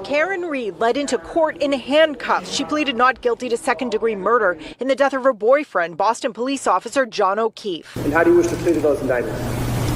Karen Reed led into court in handcuffs. She pleaded not guilty to second-degree murder in the death of her boyfriend, Boston police officer John O'Keefe. And how do you wish to plead to those indictments?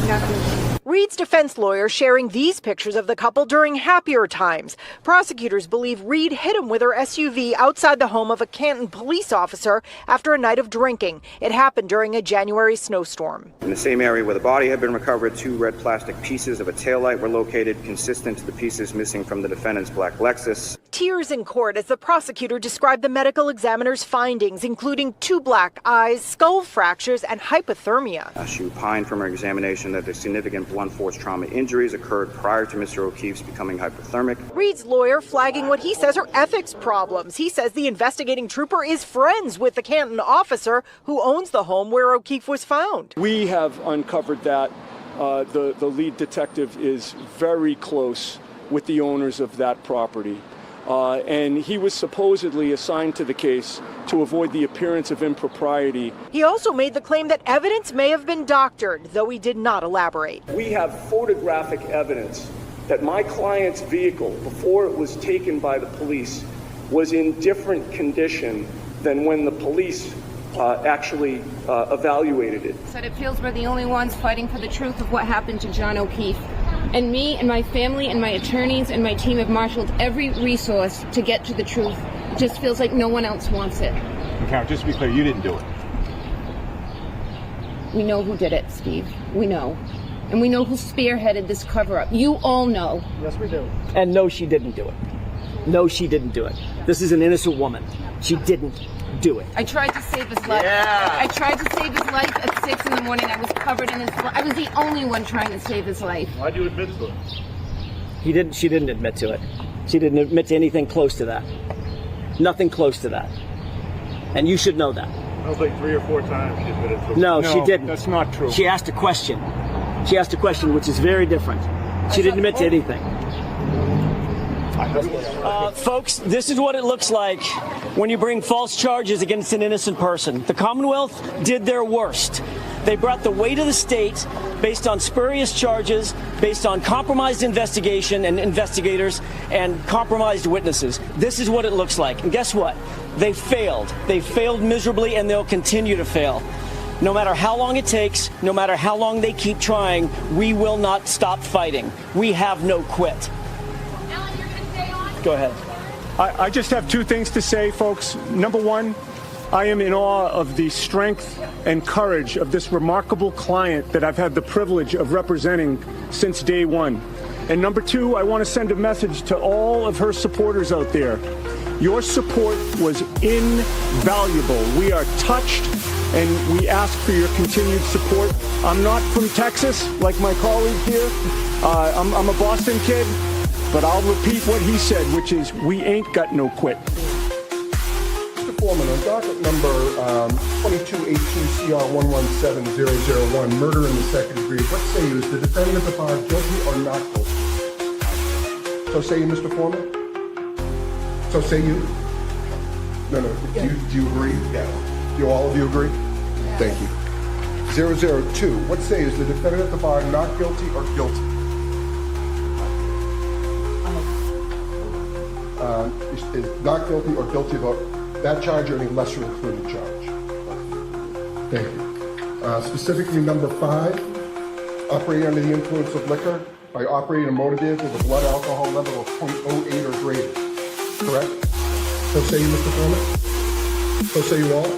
Nothing. Reed's defense lawyer sharing these pictures of the couple during happier times. Prosecutors believe Reed hit him with her SUV outside the home of a Canton police officer after a night of drinking. It happened during a January snowstorm. In the same area where the body had been recovered, 2 red plastic pieces of a taillight were located, consistent to the pieces missing from the defendant's black Lexus. Tears in court as the prosecutor described the medical examiner's findings, including 2 black eyes, skull fractures, and hypothermia. She opined from her examination that the significant blunt force trauma injuries occurred prior to Mr. O'Keefe's becoming hypothermic. Reed's lawyer flagging what he says are ethics problems. He says the investigating trooper is friends with the Canton officer who owns the home where O'Keefe was found. We have uncovered that the lead detective is very close with the owners of that property. And he was supposedly assigned to the case to avoid the appearance of impropriety. He also made the claim that evidence may have been doctored, though he did not elaborate. We have photographic evidence that my client's vehicle, before it was taken by the police, was in different condition than when the police actually evaluated it. Said it feels we're the only ones fighting for the truth of what happened to John O'Keefe. And me and my family and my attorneys and my team have marshaled every resource to get to the truth. It just feels like no one else wants it. Karen, just to be clear, you didn't do it. We know who did it, Steve. We know. And we know who spearheaded this cover-up. You all know. Yes, we do. And no, she didn't do it. No, she didn't do it. This is an innocent woman. She didn't do it. I tried to save his life. Yeah. I tried to save his life at 6 in the morning. I was covered in his blood. I was the only one trying to save his life. Why'd you admit to it? She didn't admit to it. She didn't admit to anything close to that. Nothing close to that. And you should know that. That was like 3 or 4 times she admitted to it. No, she didn't. That's not true. She asked a question. She asked a question, which is very different. She didn't admit to anything. Folks, this is what it looks like when you bring false charges against an innocent person. The Commonwealth did their worst. They brought the weight of the state based on spurious charges, based on compromised investigation and investigators and compromised witnesses. This is what it looks like. And guess what? They failed. They failed miserably, and they'll continue to fail. No matter how long it takes, no matter how long they keep trying, we will not stop fighting. We have no quit. Go ahead. I just have 2 things to say, folks. Number 1, I am in awe of the strength and courage of this remarkable client that I've had the privilege of representing since day 1. And number 2, I want to send a message to all of her supporters out there. Your support was invaluable. We are touched, and we ask for your continued support. I'm not from Texas, like my colleague here. I'm a Boston kid. But I'll repeat what he said, which is, we ain't got no quit. Mr. Foreman, on docket number 2218 CR 117001, murder in the second degree, what say you? Is the defendant found guilty or not guilty? So say you, Mr. Foreman? So say you? No. Do you agree? Yeah. Do all of you agree? Yeah. Thank you. 002, what say you? Is the defendant at the bar not guilty or guilty? Is not guilty or guilty of that charge or any lesser included charge? Thank you. Specifically, number 5, operating under the influence of liquor by operating a motor vehicle with a blood alcohol level of 0.08 or greater. Correct? So say you, Mr. Foreman? So say you all?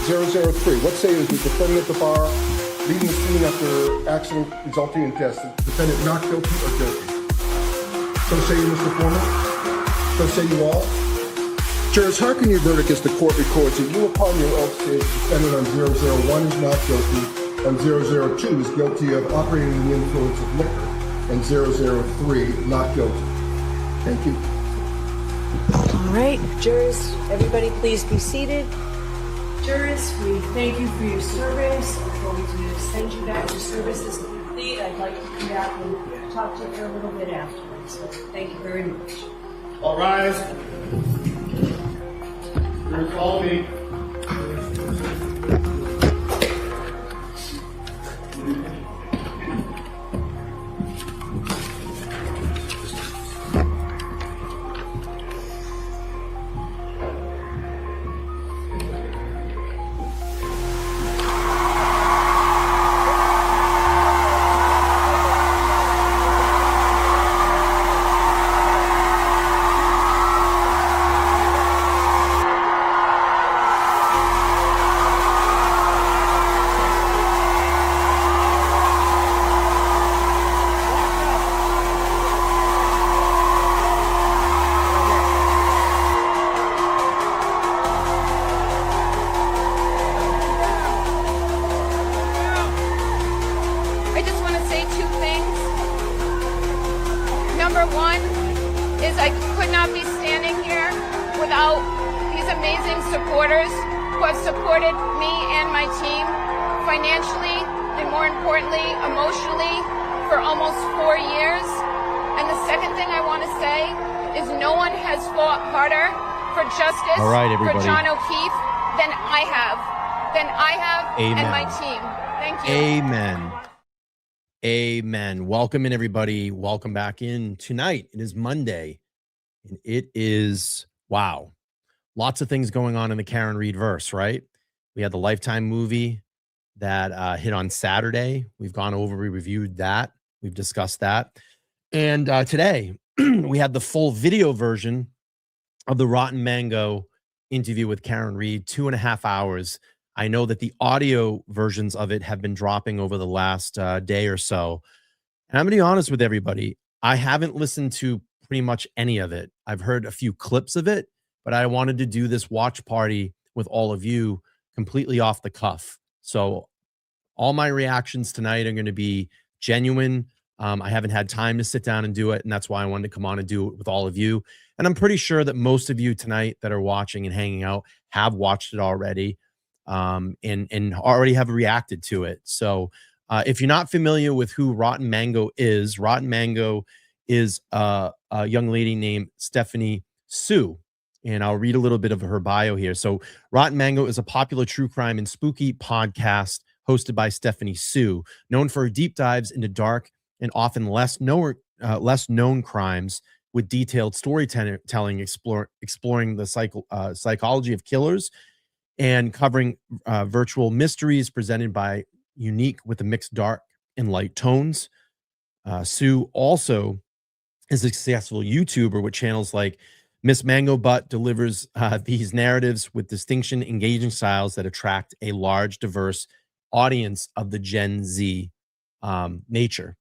003, what say you is the defendant at the bar leaving the scene after accident resulting in death? The defendant not guilty or guilty? So say you, Mr. Foreman? So say you all? Jurors, hearken your verdict as the court records that you upon your oath say the defendant on 001 is not guilty, and 002 is guilty of operating under the influence of liquor, and 003 not guilty. Thank you. All right, jurors, everybody please be seated. Jurors, we thank you for your service. I'm going to send you back. Your service is complete. I'd like to come back and talk to you for a little bit afterwards. So thank you very much. All rise. You're call me. say two things. Number one is I could not be standing here without these amazing supporters who have supported me and my team financially and, more importantly, emotionally for almost 4 years. And the second thing I want to say is no one has fought harder for justice for John O'Keefe than I have, Amen. and my team. Thank you. Amen. Amen. Welcome in, everybody. Welcome back in tonight. It is Monday, and it is, wow, lots of things going on in the Karen Read verse, right? We had the Lifetime movie that hit on Saturday. We've gone over, we reviewed that. We've discussed that. And today, we had the full video version of the Rotten Mango interview with Karen Read, 2.5 hours. I know that the audio versions of it have been dropping over the last day or so. And I'm going to be honest with everybody. I haven't listened to pretty much any of it. I've heard a few clips of it, but I wanted to do this watch party with all of you completely off the cuff. So all my reactions tonight are going to be genuine. I haven't had time to sit down and do it, and that's why I wanted to come on and do it with all of you. And I'm pretty sure that most of you tonight that are watching and hanging out have watched it already, and already have reacted to it. So if you're not familiar with who Rotten Mango is a young lady named Stephanie Sue. And I'll read a little bit of her bio here. So Rotten Mango is a popular true crime and spooky podcast hosted by Stephanie Sue, known for her deep dives into dark and often less known crimes with detailed storytelling, exploring the psychology of killers and covering virtual mysteries presented by unique with a mixed dark and light tones. Sue also is a successful YouTuber with channels like Miss Mango Butt delivers these narratives with distinction, engaging styles that attract a large, diverse audience of the Gen Z nature.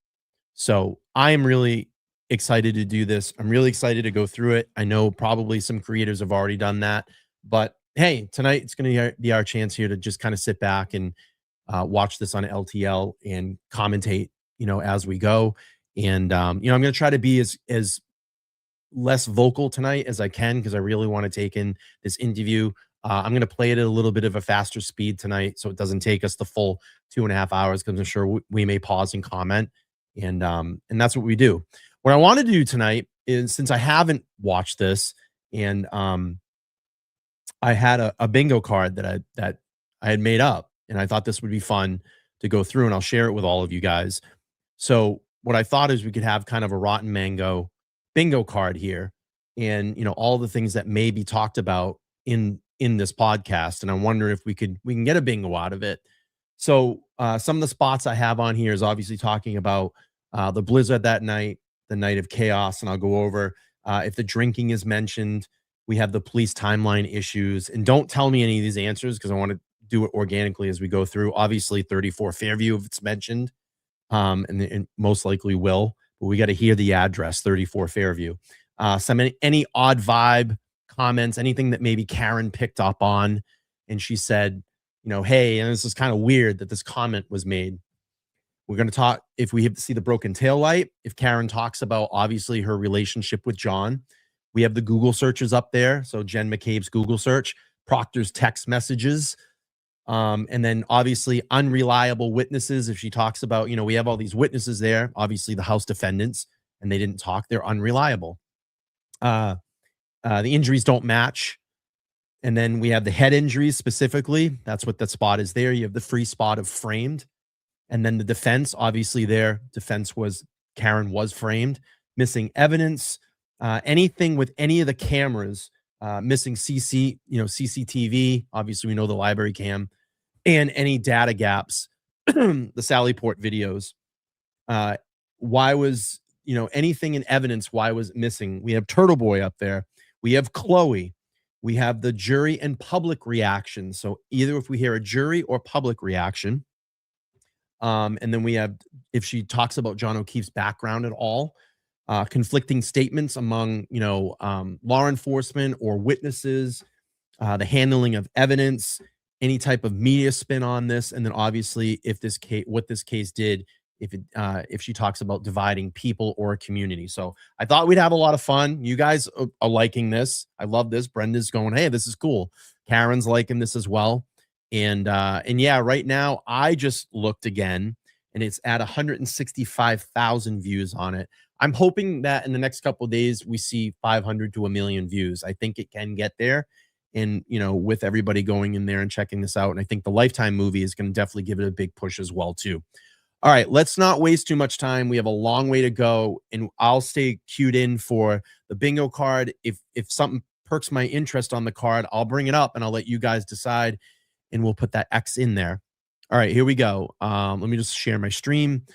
So I am really excited to do this. I'm really excited to go through it. I know probably some creators have already done that, but hey, tonight it's going to be our chance here to just kind of sit back and watch this on LTL and commentate, as we go. And, I'm going to try to be as less vocal tonight as I can, because I really want to take in this interview. I'm going to play it at a little bit of a faster speed tonight, so it doesn't take us the full 2.5 hours, because I'm sure we may pause and comment. And that's what we do. What I wanted to do tonight is, since I haven't watched this, and I had a bingo card that I had made up, and I thought this would be fun to go through, and I'll share it with all of you guys. So what I thought is we could have kind of a Rotten Mango bingo card here, and all the things that may be talked about in this podcast, and I wonder if we can get a bingo out of it. So some of the spots I have on here is obviously talking about the blizzard that night, the night of chaos, and I'll go over if the drinking is mentioned. We have the police timeline issues, and don't tell me any of these answers, because I want to do it organically as we go through. Obviously 34 Fairview, if it's mentioned, and most likely will, but we got to hear the address, 34 Fairview. Any odd vibe comments, anything that maybe Karen picked up on, and she said, hey, and this is kind of weird that this comment was made. We're going to talk, if we see the broken tail light, if Karen talks about obviously her relationship with John. We have the Google searches up there. So Jen McCabe's Google search, Proctor's text messages, and then obviously unreliable witnesses. If she talks about, we have all these witnesses there, obviously the House defendants, and they didn't talk, they're unreliable. The injuries don't match. And then we have the head injuries specifically. That's what that spot is there. You have the free spot of framed. And then the defense, obviously their defense was Karen was framed. Missing evidence, anything with any of the cameras, missing CCTV. Obviously we know the library cam, and any data gaps, the Sallyport videos. Why was, anything in evidence, why was it missing? We have Turtle Boy up there. We have Chloe. We have the jury and public reaction. So either if we hear a jury or public reaction, and then we have, if she talks about John O'Keefe's background at all, conflicting statements among, law enforcement or witnesses, the handling of evidence, any type of media spin on this. And then obviously if this case, what this case did if she talks about dividing people or a community. So I thought we'd have a lot of fun. You guys are liking this. I love this. Brenda's going, hey, this is cool. Karen's liking this as well. And yeah, right now I just looked again and it's at 165,000 views on it. I'm hoping that in the next couple of days we see 500 to 1 million views. I think it can get there. And, you know, with everybody going in there and checking this out. And I think the Lifetime movie is going to definitely give it a big push as well, too. All right, let's not waste too much time. We have a long way to go, and I'll stay queued in for the bingo card. If something perks my interest on the card, I'll bring it up, and I'll let you guys decide, and we'll put that X in there. All right, here we go. Let me just share my stream.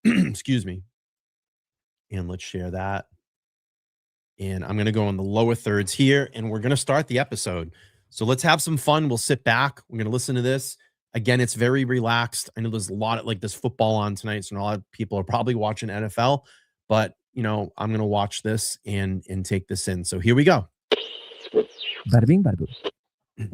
Excuse me. And let's share that. And I'm going to go in the lower thirds here, and we're going to start the episode. So let's have some fun. We'll sit back. We're going to listen to this. Again, it's very relaxed. I know there's a lot of like this football on tonight, so a lot of people are probably watching NFL, but you know, I'm going to watch this and take this in. So here we go. Bada bing, bada boom.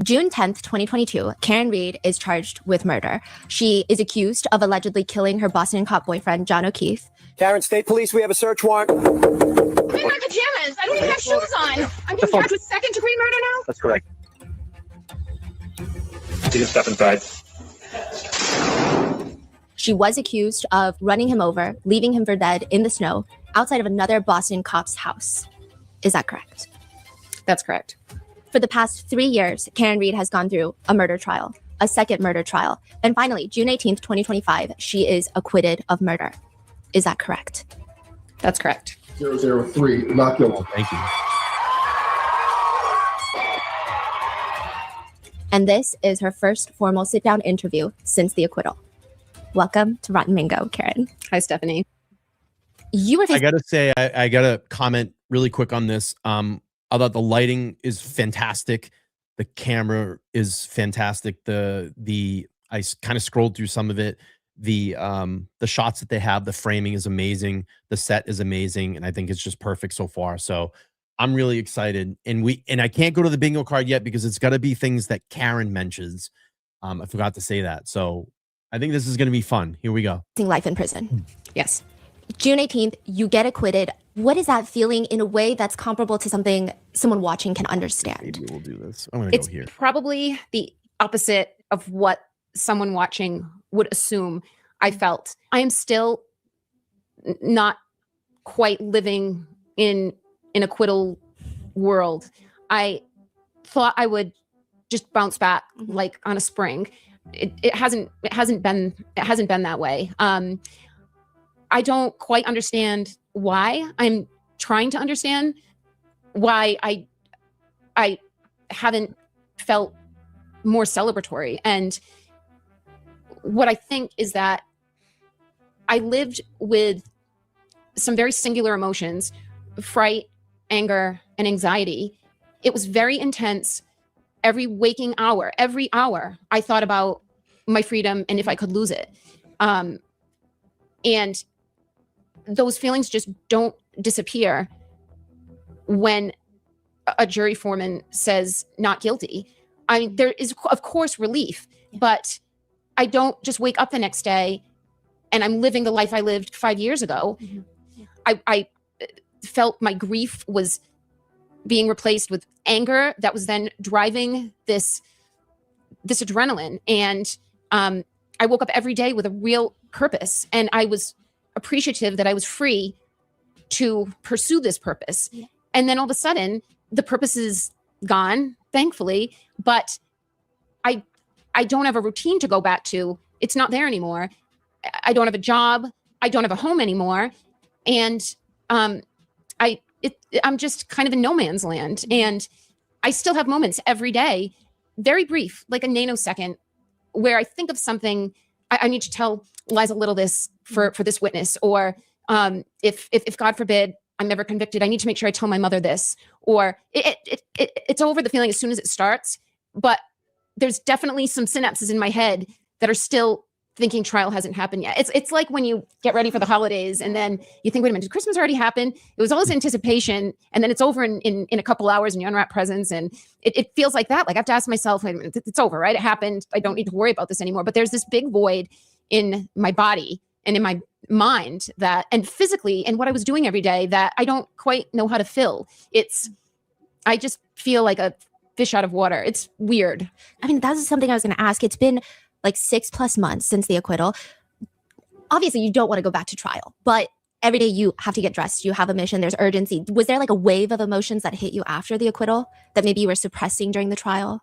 June 10th, 2022, Karen Read is charged with murder. She is accused of allegedly killing her Boston cop boyfriend, John O'Keefe. Karen, State Police, we have a search warrant. I'm in my pajamas. I don't even have shoes on. I'm being charged with second-degree murder now? That's correct. You can step inside. She was accused of running him over, leaving him for dead in the snow outside of another Boston cop's house. Is that correct? That's correct. For the past 3 years, Karen Read has gone through a murder trial, a second murder trial, and finally, June 18th, 2025, she is acquitted of murder. Is that correct? That's correct. 003, not guilty. Thank you. And this is her first formal sit-down interview since the acquittal. Welcome to Rotten Mango, Karen. Hi, Stephanie. You were. I gotta say, I gotta comment really quick on this. I thought the lighting is fantastic. The camera is fantastic. I kind of scrolled through some of it. The shots that they have, the framing is amazing. The set is amazing, and I think it's just perfect so far. So I'm really excited. And I can't go to the bingo card yet because it's got to be things that Karen mentions. I forgot to say that. So I think this is going to be fun. Here we go. Life in prison. Yes. June 18th, you get acquitted. What is that feeling in a way that's comparable to something someone watching can understand? Maybe we'll do this. I'm going to go here. It's probably the opposite of what someone watching would assume I felt. I am still not quite living in an acquittal world. I thought I would just bounce back like on a spring. It hasn't been that way. I don't quite understand why. I'm trying to understand why I haven't felt more celebratory. And what I think is that I lived with some very singular emotions: fright, anger, and anxiety. It was very intense. Every waking hour, every hour, I thought about my freedom and if I could lose it. And those feelings just don't disappear when a jury foreman says not guilty. I mean, there is, of course, relief, but I don't just wake up the next day and I'm living the life I lived 5 years ago. Mm-hmm. Yeah. I felt my grief was being replaced with anger that was then driving this adrenaline. And I woke up every day with a real purpose, and I was appreciative that I was free to pursue this purpose. Yeah. And then all of a sudden, the purpose is gone, thankfully, but I don't have a routine to go back to. It's not there anymore. I don't have a job. I don't have a home anymore. And I'm just kind of in no man's land. And I still have moments every day, very brief, like a nanosecond, where I think of something. I need to tell Liza Little this for this witness, or if God forbid I'm never convicted, I need to make sure I tell my mother this. Or it's over, the feeling, as soon as it starts. But there's definitely some synapses in my head that are still thinking trial hasn't happened yet. It's like when you get ready for the holidays and then you think, wait a minute, did Christmas already happen? It was all this anticipation, and then it's over in a couple hours and you unwrap presents, and it feels like that. Like I have to ask myself, wait a minute, it's over, right? It happened. I don't need to worry about this anymore. But there's this big void in my body and in mind that, and physically, and what I was doing every day that I don't quite know how to fill. I just feel like a fish out of water. It's weird. I mean, that's something I was going to ask. It's been like 6+ months since the acquittal. Obviously, you don't want to go back to trial, but every day you have to get dressed. You have a mission. There's urgency. Was there like a wave of emotions that hit you after the acquittal that maybe you were suppressing during the trial?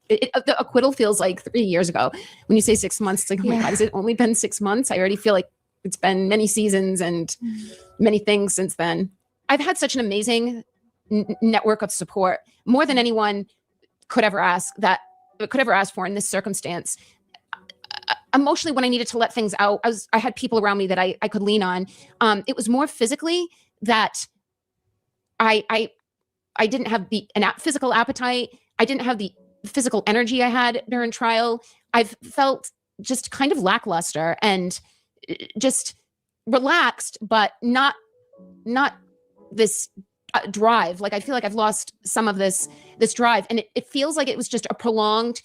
The acquittal feels like 3 years ago. When you say 6 months, it's like, oh my God, has it only been 6 months? I already feel like it's been many seasons and many things since then. I've had such an amazing network of support, more than anyone could ever ask for in this circumstance. Emotionally, when I needed to let things out, I had people around me that I could lean on. It was more physically that I didn't have the physical appetite. I didn't have the physical energy I had during trial. I've felt just kind of lackluster and just relaxed, but not this drive. Like I feel like I've lost some of this drive, and it feels like it was just a prolonged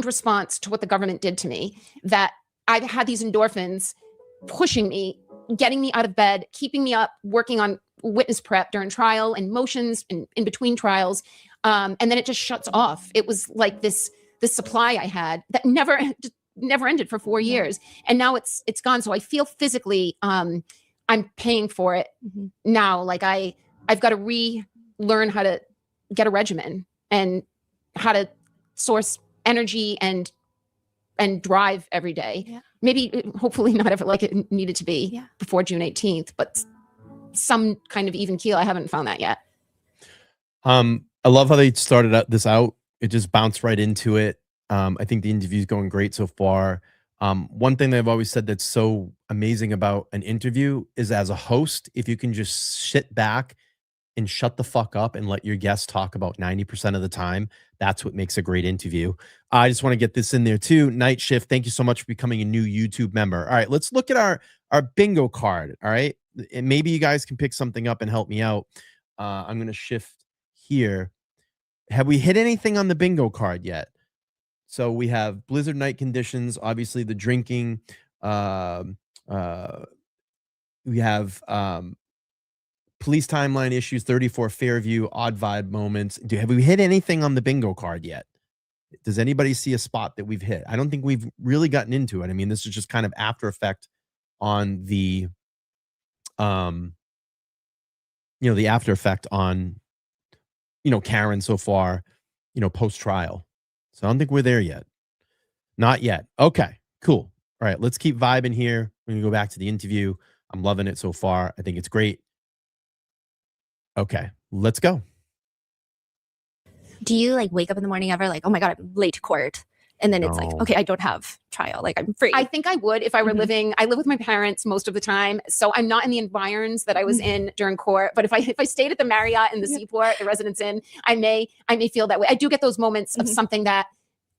response to what the government did to me, that I've had these endorphins pushing me, getting me out of bed, keeping me up, working on witness prep during trial and motions in between trials. And then it just shuts off. It was like this supply I had that never ended for 4 years. And now it's gone. So I feel physically, I'm paying for it now. Like I've got to relearn how to get a regimen and how to source energy and drive every day. Yeah. Maybe, hopefully not ever like it needed to be before June 18th, but some kind of even keel. I haven't found that yet. I love how they started this out. It just bounced right into it. I think the interview's going great so far. One thing that I've always said that's so amazing about an interview is, as a host, if you can just sit back and shut the fuck up and let your guests talk about 90% of the time, that's what makes a great interview. I just want to get this in there too. Night Shift, thank you so much for becoming a new YouTube member. All right, let's look at our bingo card. All right, and maybe you guys can pick something up and help me out. I'm going to shift here. Have we hit anything on the bingo card yet? So we have blizzard night conditions, obviously the drinking. We have police timeline issues, 34 Fairview, odd vibe moments. Have we hit anything on the bingo card yet? Does anybody see a spot that we've hit? I don't think we've really gotten into it. I mean, this is just kind of after effect on the, the after effect on, Karen so far, post trial. So I don't think we're there yet. Not yet. Okay, cool. All right, let's keep vibing here. We're going to go back to the interview. I'm loving it so far. I think it's great. Okay, let's go. Do you wake up in the morning ever like, oh my God, I'm late to court? And then it's like, okay, I don't have trial. Like I'm free. I think I would if I were I live with my parents most of the time. So I'm not in the environs that I was in during court. But if I stayed at the Marriott in the Seaport, the Residence Inn, I may feel that way. I do get those moments of something that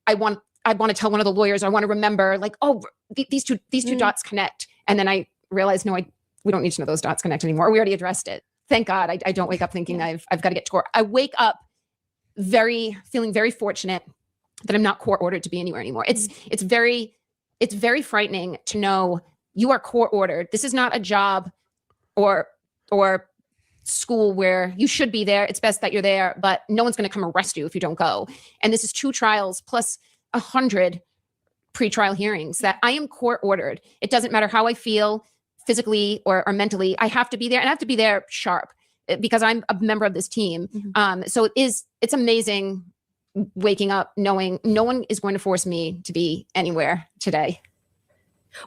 I want to tell one of the lawyers. I want to remember like, oh, these two dots connect. And then I realize, no, we don't need to know those dots connect anymore. We already addressed it. Thank God I don't wake up thinking I've got to get to court. I wake up feeling very fortunate that I'm not court ordered to be anywhere anymore. It's very frightening to know you are court ordered. This is not a job or school where you should be there. It's best that you're there, but no one's going to come arrest you if you don't go. And this is 2 trials plus 100 pretrial hearings that I am court ordered. It doesn't matter how I feel physically or mentally. I have to be there, and I have to be there sharp because I'm a member of this team. So it's amazing waking up knowing no one is going to force me to be anywhere today.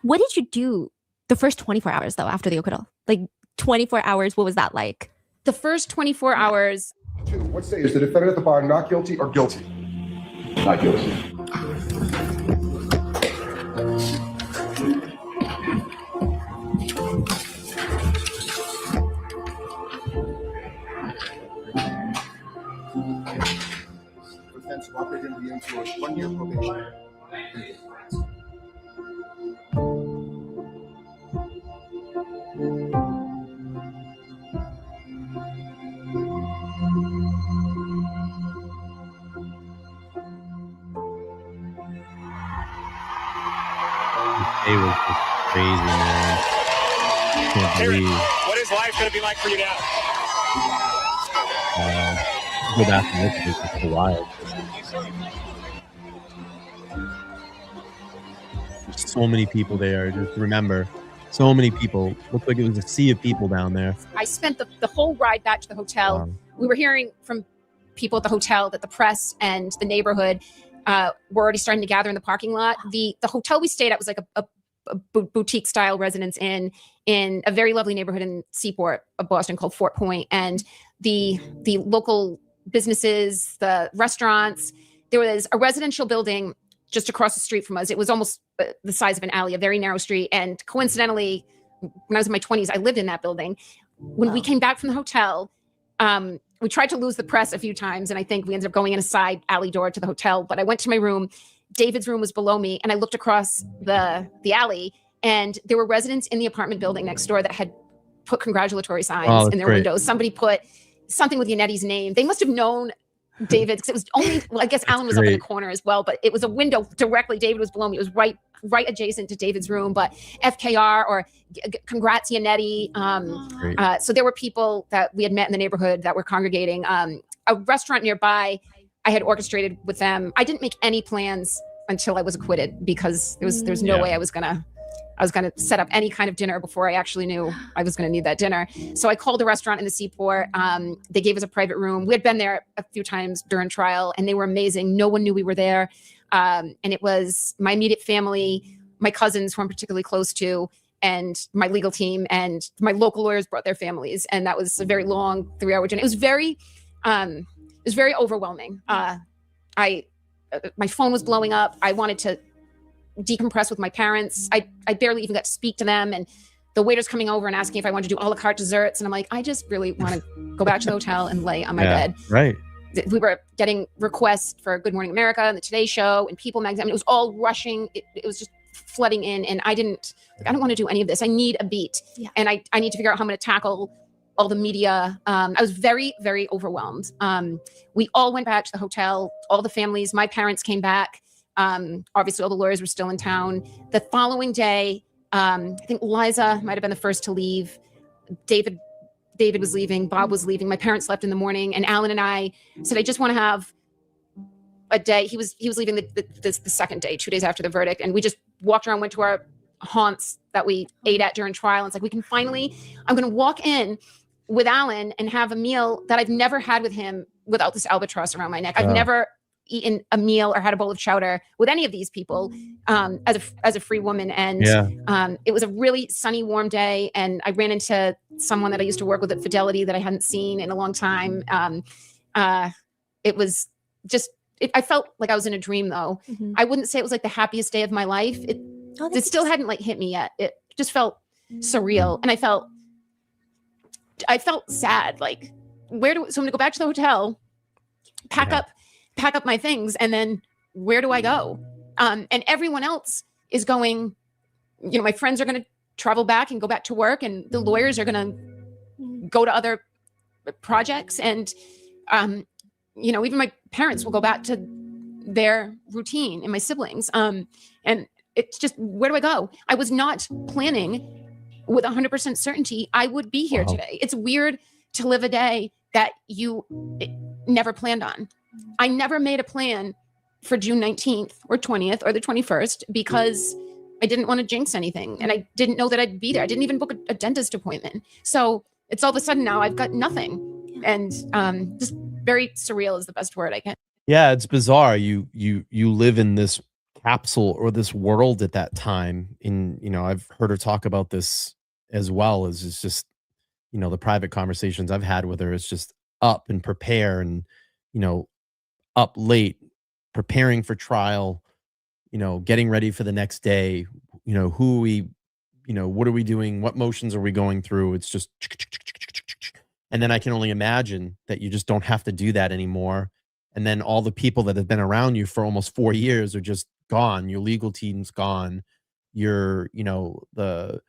What did you do the first 24 hours though after the acquittal? Like 24 hours, what was that like? The first 24 hours. What say is the defendant at the bar not guilty or guilty? Not guilty. Defense operating the influence 1 year probation. It was just crazy, man. Can't believe. What is life going to be like for you now? Go back and look at this. It's so wild. There's so many people there. Just remember, so many people. Looked like it was a sea of people down there. I spent the whole ride back to the hotel. Wow. We were hearing from people at the hotel that the press and the neighborhood were already starting to gather in the parking lot. The hotel we stayed at was like a boutique style residence inn in a very lovely neighborhood in Seaport of Boston called Fort Point. And the local businesses, the restaurants, there was a residential building just across the street from us. It was almost the size of an alley, a very narrow street. And coincidentally, when I was in my 20s, I lived in that building. When we came back from the hotel, we tried to lose the press a few times, and I think we ended up going in a side alley door to the hotel. But I went to my room. David's room was below me, and I looked across the alley, and there were residents in the apartment building next door that had put congratulatory signs in their windows. Somebody put something with Yannetti's name. They must have known David, because it was only, well, I guess Alan was up in the corner as well, but it was a window directly. David was below me. It was right adjacent to David's room, but FKR or congrats Yannetti. So there were people that we had met in the neighborhood that were congregating. A restaurant nearby, I had orchestrated with them. I didn't make any plans until I was acquitted, because there's no way I was gonna set up any kind of dinner before I actually knew I was gonna need that dinner. So I called a restaurant in the Seaport. They gave us a private room. We had been there a few times during trial, and they were amazing. No one knew we were there. And it was my immediate family, my cousins who I'm particularly close to, and my legal team, and my local lawyers brought their families. And that was a very long 3-hour dinner. It was very overwhelming. My phone was blowing up. I wanted to decompress with my parents. I barely even got to speak to them. And the waiter's coming over and asking if I wanted to do a la carte desserts. And I'm like, I just really want to go back to the hotel and lay on my bed. Right. We were getting requests for Good Morning America and the Today Show and People magazine. I mean, it was all rushing. It was just flooding in. And I don't want to do any of this. I need a beat. Yeah. And I need to figure out how I'm going to tackle all the media. I was very, very overwhelmed. We all went back to the hotel, all the families. My parents came back. Obviously, all the lawyers were still in town. The following day, I think Liza might have been the first to leave. David was leaving. Bob was leaving. My parents left in the morning. And Alan and I said, I just want to have a day. He was leaving the second day, 2 days after the verdict. And we just walked around, went to our haunts that we ate at during trial. And it's like, I'm going to walk in with Alan and have a meal that I've never had with him without this albatross around my neck. I've never eaten a meal or had a bowl of chowder with any of these people as a free woman. And it was a really sunny, warm day. And I ran into someone that I used to work with at Fidelity that I hadn't seen in a long time. It was just, I felt like I was in a dream, though. Mm-hmm. I wouldn't say it was like the happiest day of my life. It still hadn't like hit me yet. It just felt surreal. And I felt sad. Like, so I'm going to go back to the hotel, pack up my things, and then where do I go? And everyone else is going, my friends are going to travel back and go back to work, and the lawyers are going to go to other projects. And, even my parents will go back to their routine, and my siblings. And it's just, where do I go? I was not planning with 100% certainty I would be here today. It's weird to live a day that you never planned on. I never made a plan for June 19th or 20th or the 21st because I didn't want to jinx anything. And I didn't know that I'd be there. I didn't even book a dentist appointment. So it's all of a sudden now I've got nothing. And just very surreal is the best word I can. Yeah, it's bizarre. You live in this capsule or this world at that time. I've heard her talk about this as well, as it's just, the private conversations I've had with her. It's just up and prepare and, up late, preparing for trial, getting ready for the next day, who we, what are we doing? What motions are we going through? It's just, and then I can only imagine that you just don't have to do that anymore. And then all the people that have been around you for almost 4 years are just gone. Your legal team's gone. Your, the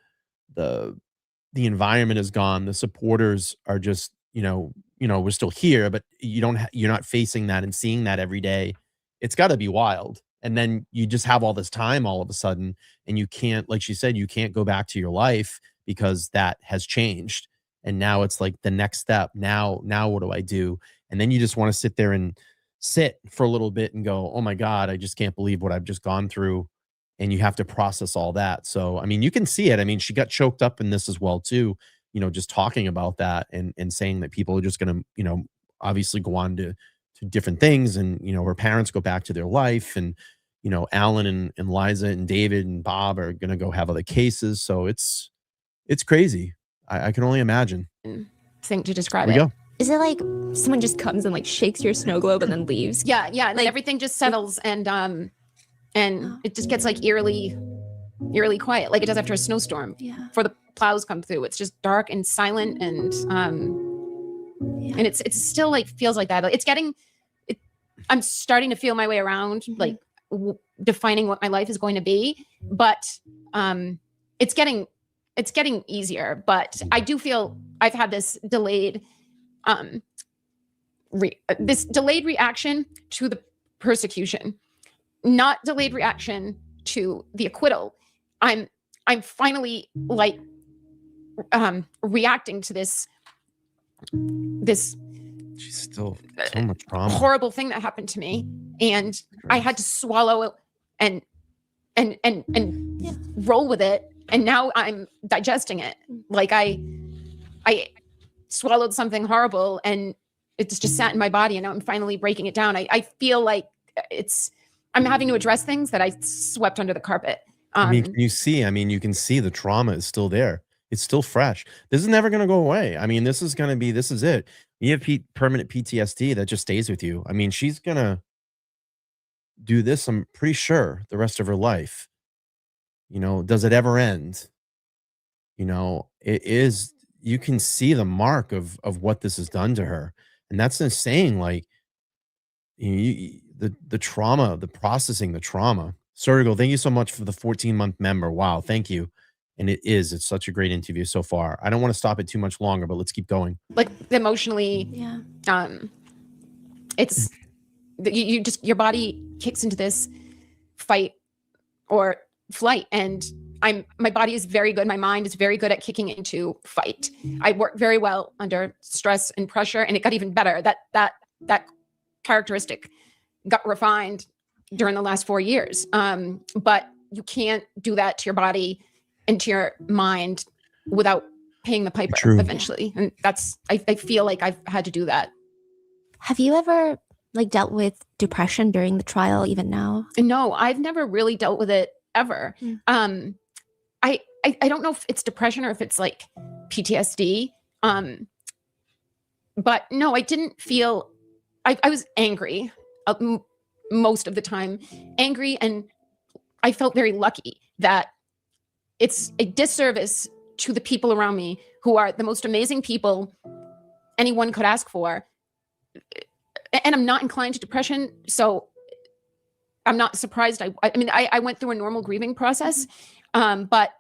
environment is gone. The supporters are just, we're still here, but you're not facing that and seeing that every day. It's got to be wild. And then you just have all this time all of a sudden, and you can't, like she said, you can't go back to your life because that has changed. And now it's like the next step. Now what do I do? And then you just want to sit there and sit for a little bit and go, oh my God, I just can't believe what I've just gone through. And you have to process all that. So, I mean, you can see it. I mean, she got choked up in this as well, too, just talking about that and saying that people are just going to, obviously go on to different things. And, her parents go back to their life. And, Alan and Liza and David and Bob are going to go have other cases. So it's crazy. I can only imagine. Thing to describe There we it. go. Is it like someone just comes and like shakes your snow globe and then leaves? Yeah, and Like- then everything just settles and it just gets like eerily quiet, like it does after a snowstorm. Yeah. Before the plows come through, it's just dark and silent, and it's still like feels like that. I'm starting to feel my way around, like defining what my life is going to be, but it's getting easier. But I do feel I've had this delayed reaction to the persecution, not delayed reaction to the acquittal. I'm finally like reacting to this She's still so much trauma. horrible thing that happened to me, and I had to swallow it and roll with it, and now I'm digesting it. Like I swallowed something horrible, and it's just sat in my body, and now I'm finally breaking it down. I feel like I'm having to address things that I swept under the carpet. I mean, can you see? I mean, you can see the trauma is still there. It's still fresh. This is never going to go away. I mean, this is it. You have permanent PTSD that just stays with you. I mean, she's going to do this, I'm pretty sure, the rest of her life. Does it ever end? It is, you can see the mark of what this has done to her. And that's insane. Like, the trauma, the processing, the trauma. Sergio, thank you so much for the 14-month member. Wow, thank you. And it's such a great interview so far. I don't want to stop it too much longer, but let's keep going. Like emotionally, it's you just, your body kicks into this fight or flight, and my body is very good. My mind is very good at kicking into fight. I work very well under stress and pressure, and it got even better. That characteristic got refined during the last 4 years. But you can't do that to your body and to your mind without paying the piper eventually. And I feel like I've had to do that. Have you ever like dealt with depression during the trial, even now? No, I've never really dealt with it ever. I don't know if it's depression or if it's like PTSD. But no, I didn't feel, I was angry most of the time, angry. And I felt very lucky that it's a disservice to the people around me who are the most amazing people anyone could ask for. And I'm not inclined to depression. So I'm not surprised. I mean, I went through a normal grieving process, but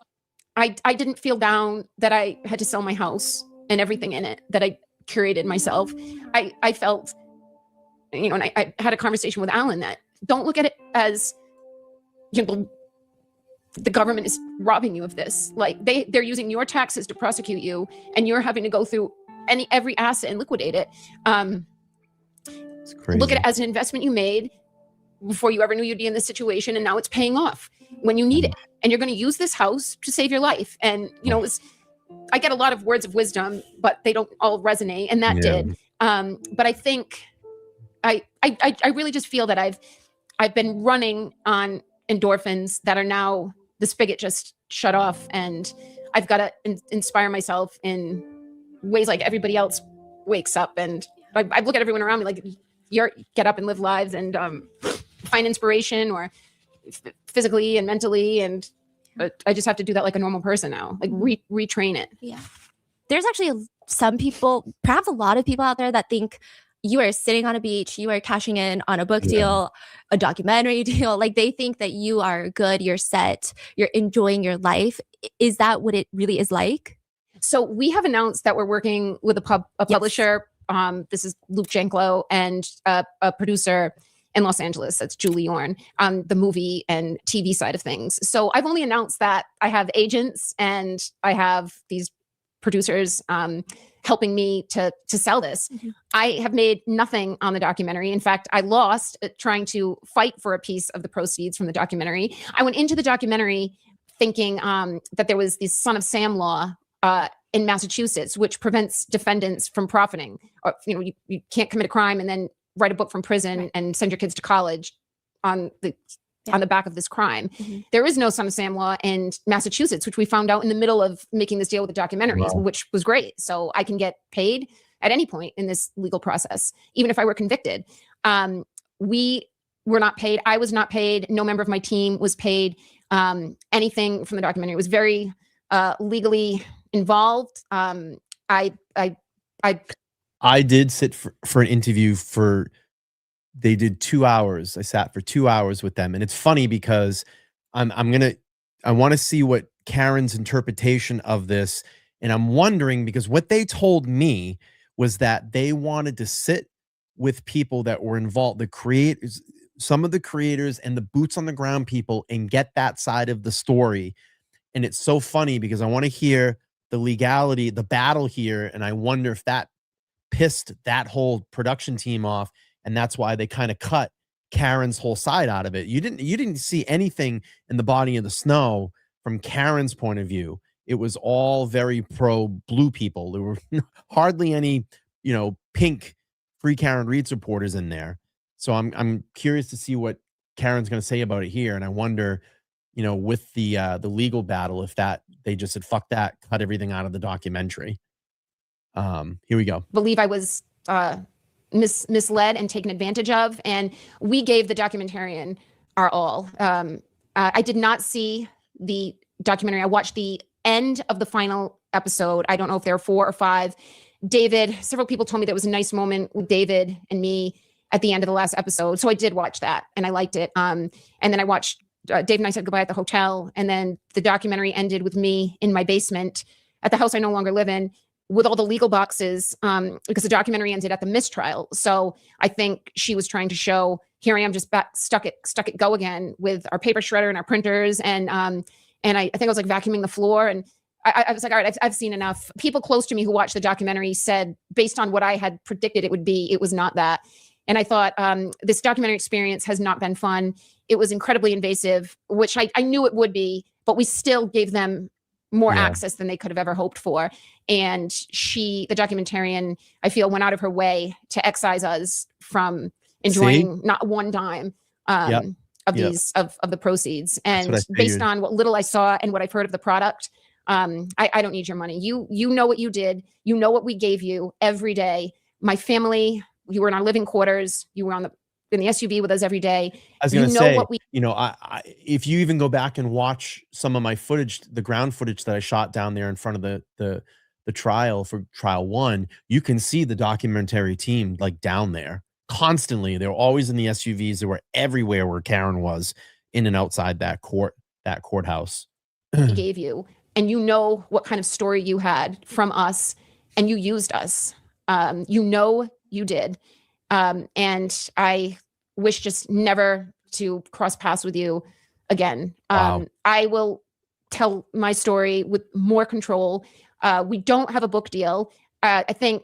I didn't feel down that I had to sell my house and everything in it that I curated myself. I felt, and I had a conversation with Alan that don't look at it as, the government is robbing you of this. Like they're using your taxes to prosecute you, and you're having to go through every asset and liquidate it. It's crazy. Look at it as an investment you made before you ever knew you'd be in this situation, and now it's paying off when you need it. And you're going to use this house to save your life. And I get a lot of words of wisdom, but they don't all resonate, and that did. But I think I really just feel that I've been running on endorphins that are now, the spigot just shut off, and I've got to inspire myself in ways like everybody else wakes up. And I look at everyone around me like, get up and live lives and find inspiration, or physically and mentally. And I just have to do that like a normal person now, like retrain it. Yeah. There's actually some people, perhaps a lot of people out there, that think you are sitting on a beach, you are cashing in on a book deal, a documentary deal. Like they think that you are good, you're set, you're enjoying your life. Is that what it really is like? So we have announced that we're working with a publisher. This is Luke Janklow and a producer. in Los Angeles. That's Julie Yorn on the movie and TV side of things. So I've only announced that I have agents and I have these producers helping me to sell this. I have made nothing on the documentary. In fact, I lost trying to fight for a piece of the proceeds from the documentary. I went into the documentary thinking that there was this Son of Sam law in Massachusetts, which prevents defendants from profiting. Or, you can't commit a crime and then write a book from prison and send your kids to college on the back of this crime. There is no Son of Sam law in Massachusetts, which we found out in the middle of making this deal with the documentaries, which was great. So I can get paid at any point in this legal process, even if I were convicted. We were not paid. I was not paid. No member of my team was paid anything from the documentary. It was very legally involved. I did sit for an interview they did 2 hours. I sat for 2 hours with them. And it's funny because I want to see what Karen's interpretation of this. And I'm wondering, because what they told me was that they wanted to sit with people that were involved, some of the creators and the boots on the ground people, and get that side of the story. And it's so funny because I want to hear the legality, the battle here. And I wonder if that pissed that whole production team off. And that's why they kind of cut Karen's whole side out of it. You didn't see anything in The Body in the Snow from Karen's point of view. It was all very pro blue people. There were hardly any, pink Free Karen Read supporters in there. So I'm curious to see what Karen's going to say about it here. And I wonder, with the legal battle, if they just said, fuck that, cut everything out of the documentary. Here we go. Believe I was misled and taken advantage of. And we gave the documentarian our all. I did not see the documentary. I watched the end of the final episode. I don't know if there are 4 or 5. Several people told me there was a nice moment with David and me at the end of the last episode. So I did watch that and I liked it. And then I watched Dave and I said goodbye at the hotel. And then the documentary ended with me in my basement at the house I no longer live in, with all the legal boxes, because the documentary ended at the mistrial. So I think she was trying to show, here I am just back, stuck at go again with our paper shredder and our printers. And I think I was like vacuuming the floor. And I was like, all right, I've seen enough. People close to me who watched the documentary said, based on what I had predicted it would be, it was not that. And I thought, this documentary experience has not been fun. It was incredibly invasive, which I knew it would be, but we still gave them more access than they could have ever hoped for. And the documentarian, I feel, went out of her way to excise us from enjoying not one dime of the proceeds. And based on what little I saw and what I've heard of the product, I don't need your money. You know what you did. You know what we gave you every day. My family, you were in our living quarters. You were in the SUV with us every day. I was going to say, if you even go back and watch some of my footage, the ground footage that I shot down there in front of the trial for trial 1, you can see the documentary team like down there constantly. They were always in the SUVs. They were everywhere where Karen was, in and outside that courthouse. We gave you, and you know what kind of story you had from us, and you used us. You did. And I wish just never to cross paths with you again. Wow. I will tell my story with more control. We don't have a book deal. I think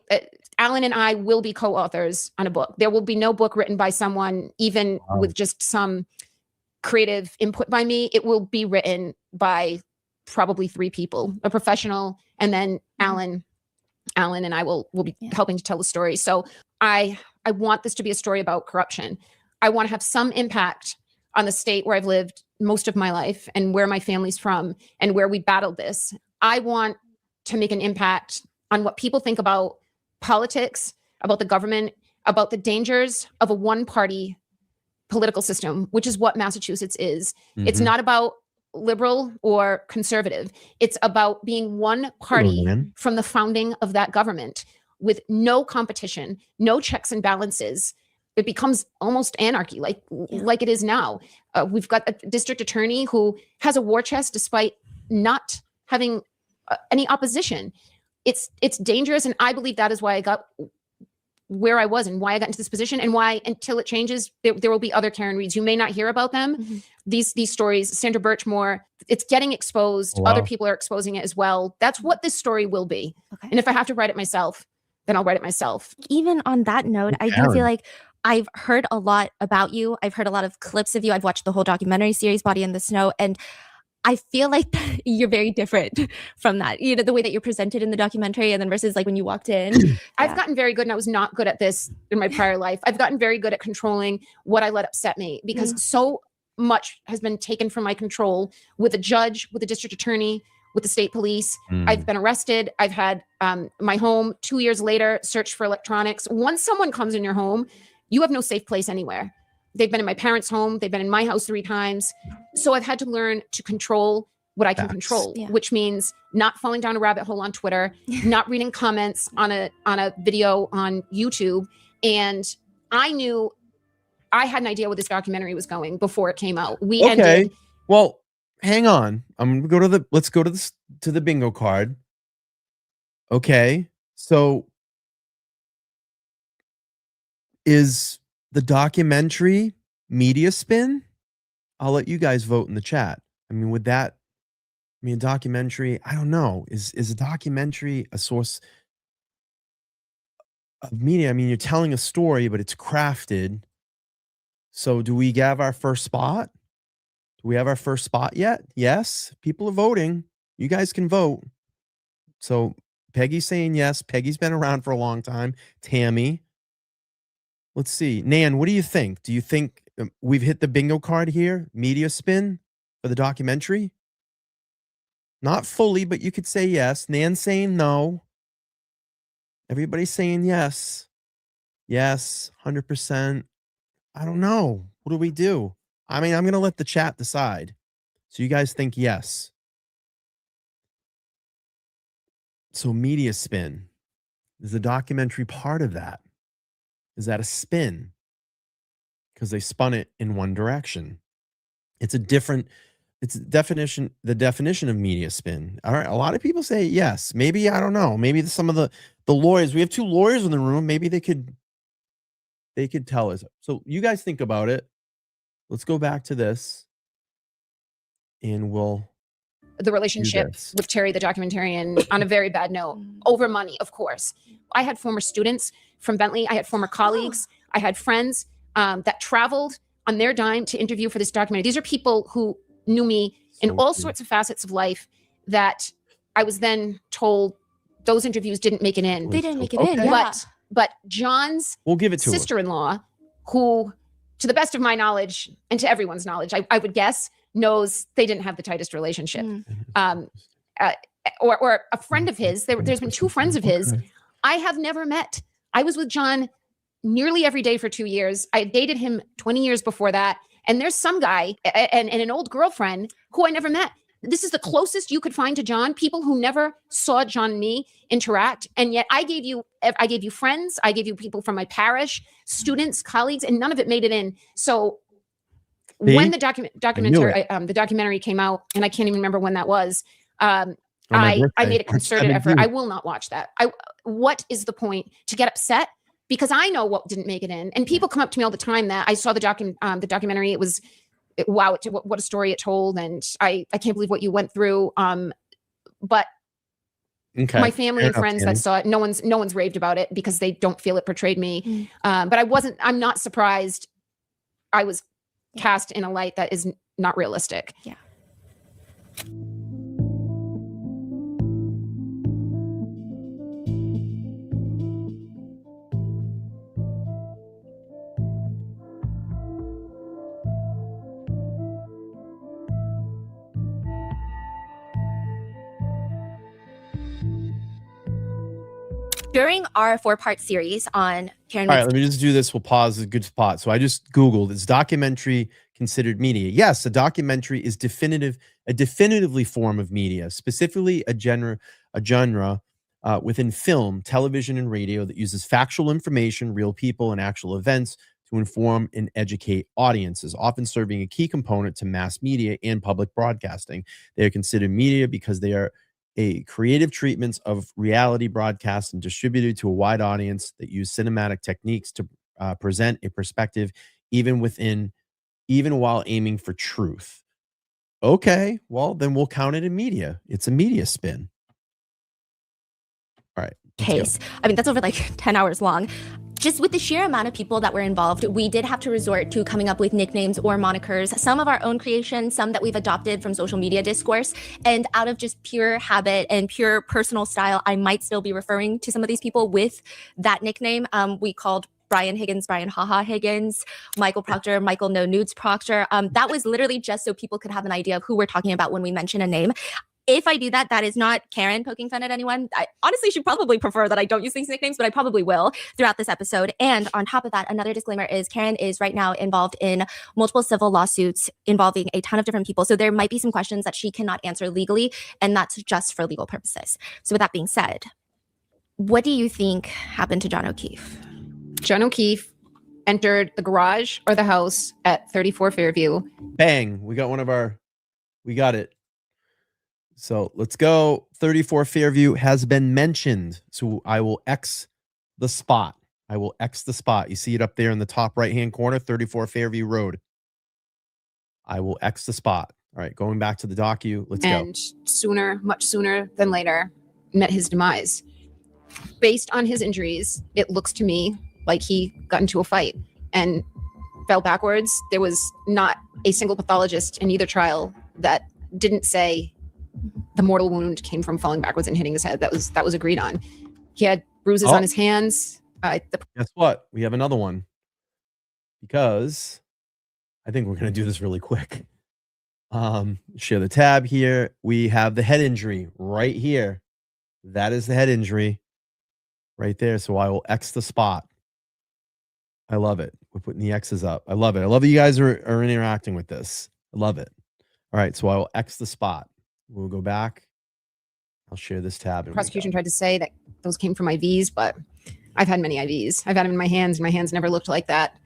Alan and I will be co-authors on a book. There will be no book written by someone, even with just some creative input by me. It will be written by probably 3 people, a professional, and then Alan and I will be helping to tell the story. So I want this to be a story about corruption. I want to have some impact on the state where I've lived most of my life and where my family's from and where we battled this. I want to make an impact on what people think about politics, about the government, about the dangers of a one-party political system, which is what Massachusetts is. Mm-hmm. It's not about liberal or conservative. It's about being one party from the founding of that government with no competition, no checks and balances. It becomes almost anarchy, like it is now. We've got a district attorney who has a war chest despite not having any opposition. It's dangerous, and I believe that is why I got where I was and why I got into this position, and why, until it changes, there will be other Karen Reeds. You may not hear about them. These stories, Sandra Birchmore, it's getting exposed. Oh, wow. Other people are exposing it as well. That's what this story will be. Okay. And if I have to write it myself, then I'll write it myself. Even on that note, I do Karen. feel like I've heard a lot about you. I've heard a lot of clips of you. I've watched the whole documentary series, Body in the Snow, and I feel like you're very different from that. You know, the way that you're presented in the documentary, and then versus like when you walked in. I've gotten very good, and I was not good at this in my prior life. I've gotten very good at controlling what I let upset me, because so much has been taken from my control with a judge, with a district attorney, with the state police. I've been arrested. I've had my home 2 years later searched for electronics. Once someone comes in your home, you have no safe place anywhere. They've been in my parents' home. They've been in my house 3 times. So I've had to learn to control what I can control, which means not falling down a rabbit hole on Twitter, not reading comments on a video on YouTube. And I knew I had an idea where this documentary was going before it came out. We ended. Well, hang on. Let's go to the bingo card. Okay. So is the documentary media spin? I'll let you guys vote in the chat. I mean, a documentary, I don't know. Is a documentary a source of media? I mean, you're telling a story, but it's crafted. So do we have our first spot? Do we have our first spot yet? Yes. People are voting. You guys can vote. So Peggy's saying yes. Peggy's been around for a long time. Tammy. Let's see. Nan, what do you think? Do you think we've hit the bingo card here? Media spin for the documentary? Not fully, but you could say yes. Nan saying no. Everybody's saying yes. Yes, 100%. I don't know. What do we do? I mean, I'm going to let the chat decide. So you guys think yes. So media spin. Is the documentary part of that? Is that a spin? Because they spun it in one direction. It's the definition of media spin. All right. A lot of people say yes. Maybe, I don't know. Maybe some of the lawyers, we have 2 lawyers in the room. Maybe they could tell us. So you guys think about it. Let's go back to this and we'll the relationship with Terry, the documentarian, on a very bad note, over money, of course. I had former students from Bentley. I had former colleagues. I had friends that traveled on their dime to interview for this documentary. These are people who knew me in all sorts of facets of life that I was then told those interviews didn't make it in. They didn't make it in, yeah. But John's we'll give it to sister-in-law, who, to the best of my knowledge and to everyone's knowledge, I would guess, knows they didn't have the tightest relationship. Or a friend of his, there's been 2 friends of his I have never met. I was with John nearly every day for 2 years. I dated him 20 years before that. And there's some guy and an old girlfriend who I never met. This is the closest you could find to John, people who never saw John and me interact. And yet I gave you friends, I gave you people from my parish, students, colleagues, and none of it made it in. So when the documentary came out, and I can't even remember when that was, I made a concerted effort. I will not watch that. What is the point to get upset? Because I know what didn't make it in. And people come up to me all the time that I saw the documentary. Wow, what a story it told. And I can't believe what you went through. But my family and friends that saw it, no one's raved about it because they don't feel it portrayed me. But I'm not surprised I was cast in a light that is not realistic. Yeah. During our 4-part series on Karen All right, let me just do this. We'll pause. A good spot. So I just Googled, is documentary considered media? Yes, a documentary is a definitively form of media, specifically a genre within film, television, and radio that uses factual information, real people, and actual events to inform and educate audiences, often serving a key component to mass media and public broadcasting. They are considered media because they are a creative treatments of reality broadcast and distributed to a wide audience that use cinematic techniques to present a perspective even while aiming for truth. Okay, well, then we'll count it in media. It's a media spin. All right. Case. I mean, that's over like 10 hours long. Just with the sheer amount of people that were involved, we did have to resort to coming up with nicknames or monikers, some of our own creation, some that we've adopted from social media discourse. And out of just pure habit and pure personal style, I might still be referring to some of these people with that nickname. We called Brian Higgins, Brian Haha Higgins, Michael Proctor, Michael No Nudes Proctor. That was literally just so people could have an idea of who we're talking about when we mention a name. If I do that, that is not Karen poking fun at anyone. I honestly should probably prefer that I don't use these nicknames, but I probably will throughout this episode. And on top of that, another disclaimer is Karen is right now involved in multiple civil lawsuits involving a ton of different people. So there might be some questions that she cannot answer legally, and that's just for legal purposes. So with that being said, what do you think happened to John O'Keefe? John O'Keefe entered the garage or the house at 34 Fairview. Bang. We got it. So let's go. 34 Fairview has been mentioned. So I will X the spot. You see it up there in the top right-hand corner, 34 Fairview Road. I will X the spot. All right, going back to the docu. Let's go. And much sooner than later, met his demise. Based on his injuries, it looks to me like he got into a fight and fell backwards. There was not a single pathologist in either trial that didn't say the mortal wound came from falling backwards and hitting his head. That was agreed on. He had bruises on his hands. Guess what? We have another one, because I think we're going to do this really quick. Share the tab here. We have the head injury right here. That is the head injury right there. So I will X the spot. I love it. We're putting the X's up. I love it. I love that you guys are interacting with this. I love it. All right. So I will X the spot. We'll go back. I'll share this tab. The prosecution tried to say that those came from IVs, but I've had many IVs. I've had them in my hands, and my hands never looked like that.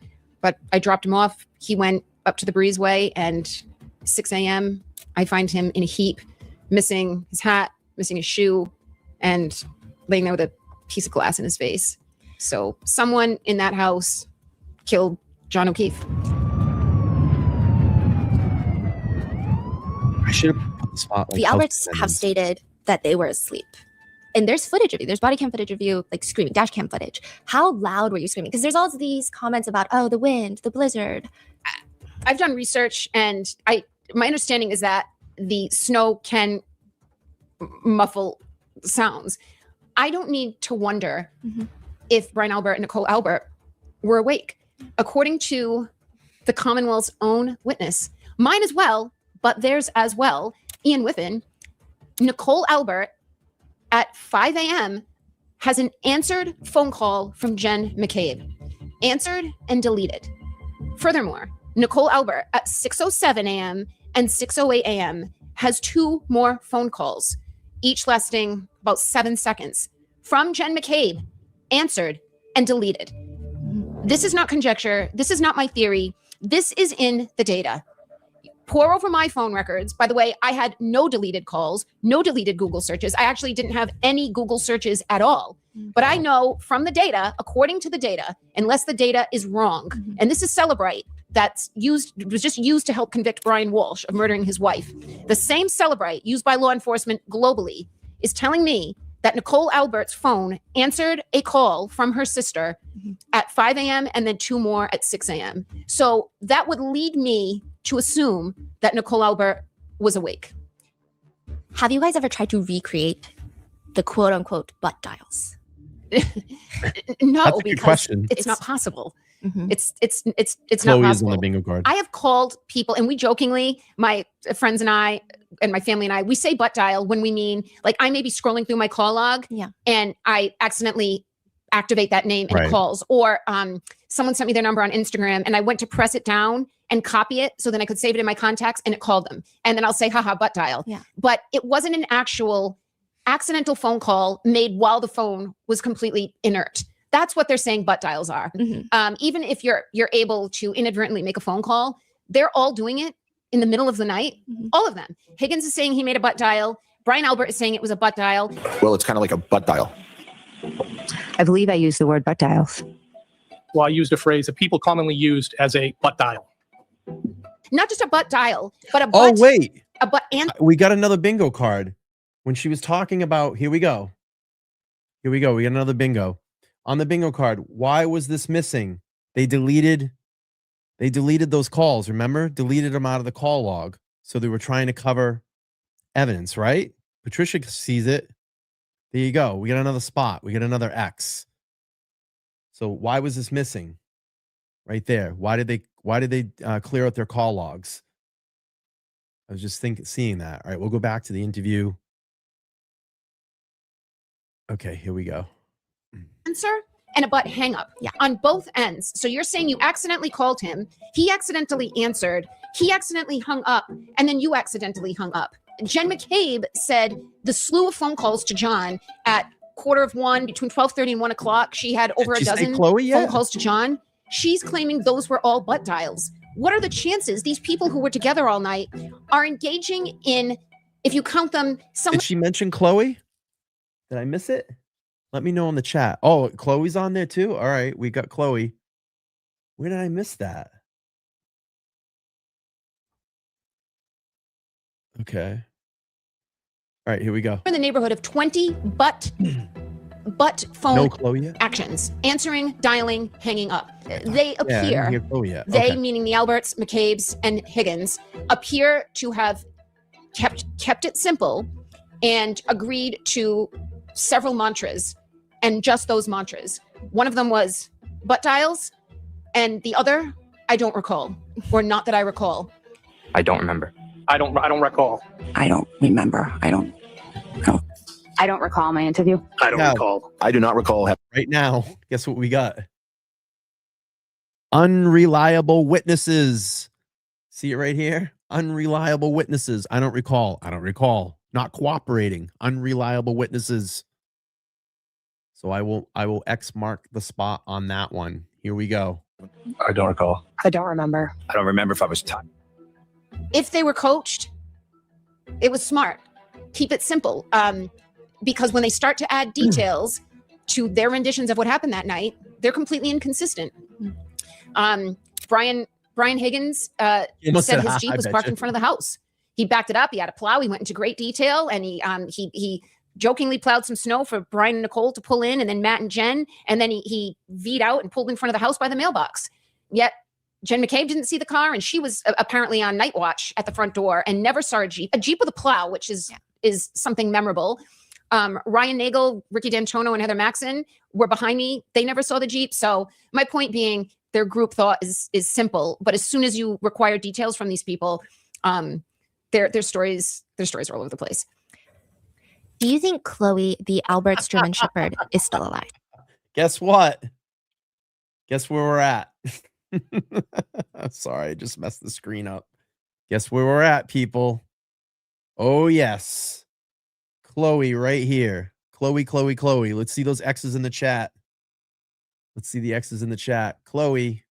But I dropped him off. He went up to the breezeway, and 6 a.m., I find him in a heap, missing his hat, missing his shoe, and laying there with a piece of glass in his face. So someone in that house killed John O'Keefe. I should have put the spotlight. The Alberts have stated that they were asleep. And there's footage of you. There's body cam footage of you, like screaming, dash cam footage. How loud were you screaming? Because there's all these comments about, oh, the wind, the blizzard. I've done research, and my understanding is that the snow can muffle sounds. I don't need to wonder if Brian Albert and Nicole Albert were awake. According to the Commonwealth's own witness, mine as well, but theirs as well, Ian Whiffen, Nicole Albert at 5 a.m. has an answered phone call from Jen McCabe. Answered and deleted. Furthermore, Nicole Albert at 6:07 a.m. and 6:08 a.m. has 2 more phone calls, each lasting about 7 seconds, from Jen McCabe, answered and deleted. This is not conjecture. This is not my theory. This is in the data. Pour over my phone records. By the way, I had no deleted calls, no deleted Google searches. I actually didn't have any Google searches at all. But I know from the data, according to the data, unless the data is wrong, and this is Celebrite was just used to help convict Brian Walsh of murdering his wife. The same Celebrite used by law enforcement globally is telling me that Nicole Albert's phone answered a call from her sister at 5 a.m. and then 2 more at 6 a.m. So that would lead me to assume that Nicole Albert was awake. Have you guys ever tried to recreate the quote unquote butt dials? No, That's a good because question. it's not possible. It's Chloe not is on possible. the bingo card. I have called people, and we jokingly, my friends and I, and my family and I, we say butt dial when we mean, like, I may be scrolling through my call log, and I accidentally activate that name and it calls. Or someone sent me their number on Instagram, and I went to press it down and copy it so then I could save it in my contacts, and it called them. And then I'll say, haha, butt dial. But it wasn't an actual accidental phone call made while the phone was completely inert. That's what they're saying butt dials are. Even if you're able to inadvertently make a phone call, they're all doing it in the middle of the night. All of them. Higgins is saying he made a butt dial. Brian Albert is saying it was a butt dial. Well, it's kind of like a butt dial. I believe I used the word butt dials. Well, I used a phrase that people commonly used as a butt dial. Not just a butt dial, but a Oh, butt. wait. A butt and We got another bingo card. When she was talking about, here we go. Here we go. We got another bingo. On the bingo card, why was this missing? They deleted those calls, remember? Deleted them out of the call log. So they were trying to cover evidence, right? Patricia sees it. There you go. We got another spot. We got another X. So why was this missing? Right there. Why did they clear out their call logs? I was just seeing that. All right, we'll go back to the interview. Okay, here we go. answer and a butt hang up on both ends. So you're saying you accidentally called him, he accidentally answered, he accidentally hung up, and then you accidentally hung up. Jen McCabe said the slew of phone calls to John at 1:15, between 12:30 and 1 o'clock. She had over a dozen phone calls to John. She's claiming those were all butt dials. What are the chances these people who were together all night are engaging in, if you count them, Did she mention Chloe? Did I miss it? Let me know in the chat. Oh, Chloe's on there too? All right, we got Chloe. Where did I miss that? Okay. All right, here we go. in the neighborhood of 20 butt phone No Chloe yet? actions, answering, dialing, hanging up. They Yeah, I didn't appear, hear Chloe yet. they Okay. meaning the Alberts, McCabe's, and Higgins, appear to have kept it simple and agreed to several mantras, and just those mantras. One of them was butt dials, and the other, I don't recall, or not that I recall. I don't remember. I don't recall. I don't remember. I don't know. I don't recall my interview. I don't Yeah. recall. I do not recall. Right now, guess what we got? Unreliable witnesses. See it right here? Unreliable witnesses. I don't recall. I don't recall. Not cooperating. Unreliable witnesses. So I will X mark the spot on that one. Here we go. I don't recall. I don't remember. I don't remember if I was tired. If they were coached, it was smart. Keep it simple. Because when they start to add details to their renditions of what happened that night, they're completely inconsistent. Brian Higgins said his Jeep was parked in front of the house. He backed it up. He had a plow. He went into great detail, and he jokingly plowed some snow for Brian and Nicole to pull in, and then Matt and Jen, and then he V'd out and pulled in front of the house by the mailbox. Yet Jen McCabe didn't see the car, and she was apparently on night watch at the front door and never saw a Jeep with a plow, which is something memorable. Ryan Nagel, Ricky D'Antonio, and Heather Maxon were behind me. They never saw the Jeep. So my point being, their group thought is simple, but as soon as you require details from these people, their stories are all over the place. Do you think Chloe, the Albert's German Shepherd, is still alive? Guess what? Guess where we're at? Sorry, I just messed the screen up. Guess where we're at, people? Oh, yes. Chloe right here. Chloe. Let's see those X's in the chat. Let's see the X's in the chat. Chloe,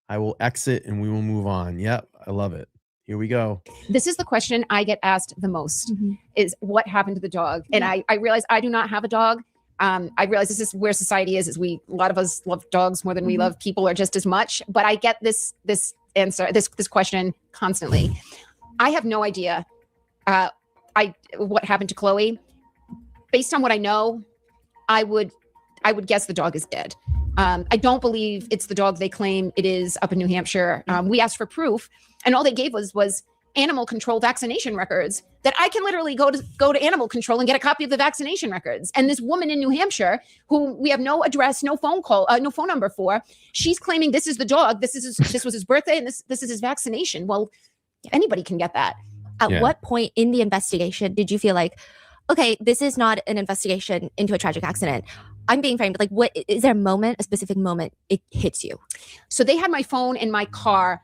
I will exit and we will move on. Yep, I love it. Here we go. This is the question I get asked the most, is what happened to the dog? And I realize I do not have a dog. I realize this is where society is a lot of us love dogs more than we love people, or just as much. But I get this answer, this question constantly. I have no idea what happened to Chloe. Based on what I know, I would guess the dog is dead. I don't believe it's the dog they claim it is up in New Hampshire. We asked for proof, and all they gave was animal control vaccination records that I can literally go to animal control and get a copy of the vaccination records. And this woman in New Hampshire, who we have no address, no phone call, no phone number for, she's claiming this is the dog. This was his birthday, and this is his vaccination. Well, anybody can get that. At what point in the investigation did you feel like, okay, this is not an investigation into a tragic accident? I'm being framed. Like, what is there a specific moment it hits you? So they had my phone in my car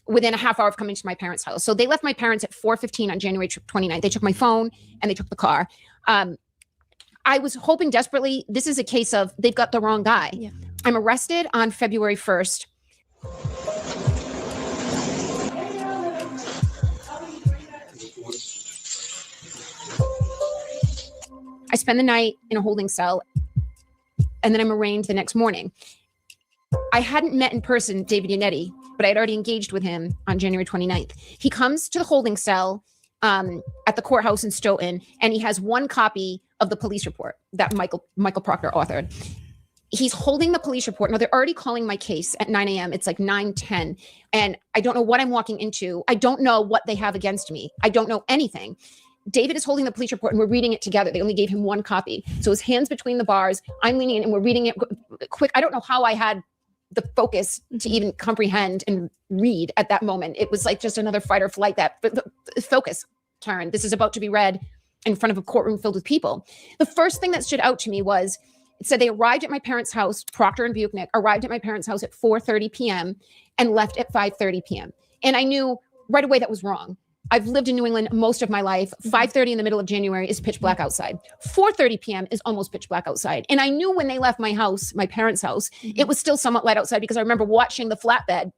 within a half hour of coming to my parents' house. So they left my parents at 4:15 on January 29th. They took my phone and they took the car. I was hoping desperately, this is a case of they've got the wrong guy. Yeah. I'm arrested on February 1st. I spend the night in a holding cell, and then I'm arraigned the next morning. I hadn't met in person David Yannetti, but I had already engaged with him on January 29th. He comes to the holding cell at the courthouse in Stoughton, and he has one copy of the police report that Michael Proctor authored. He's holding the police report. Now, they're already calling my case at 9 a.m. It's like 9:10, and I don't know what I'm walking into. I don't know what they have against me. I don't know anything. David is holding the police report, and we're reading it together. They only gave him one copy. So his hands between the bars, I'm leaning in, and we're reading it quick. I don't know how I had the focus to even comprehend and read at that moment. It was like just another fight or flight, that the focus turned. This is about to be read in front of a courtroom filled with people. The first thing that stood out to me was, it said they arrived at my parents' house, Proctor and Buchnick arrived at my parents' house at 4:30 p.m. and left at 5:30 p.m. And I knew right away that was wrong. I've lived in New England most of my life. 5:30 in the middle of January is pitch black outside. 4:30 p.m. is almost pitch black outside. And I knew when they left my house, my parents' house, it was still somewhat light outside, because I remember watching the flatbed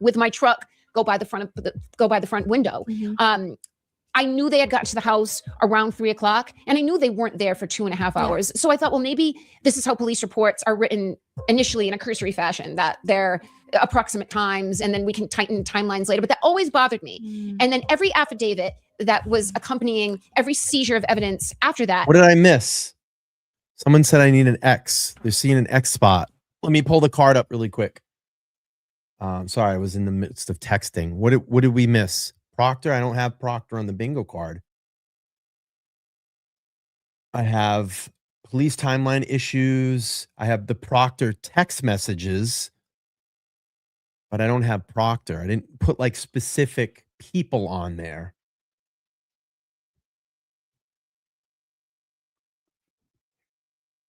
with my truck go by the front window. I knew they had gotten to the house around 3 o'clock, and I knew they weren't there for 2.5 hours. So I thought, well, maybe this is how police reports are written initially in a cursory fashion, that they're approximate times, and then we can tighten timelines later. But that always bothered me. And then every affidavit that was accompanying every seizure of evidence after that. What did I miss? Someone said I need an X. They're seeing an X spot. Let me pull the card up really quick. Sorry, I was in the midst of texting. What did we miss? Proctor? I don't have Proctor on the bingo card. I have police timeline issues. I have the Proctor text messages, but I don't have Proctor. I didn't put like specific people on there.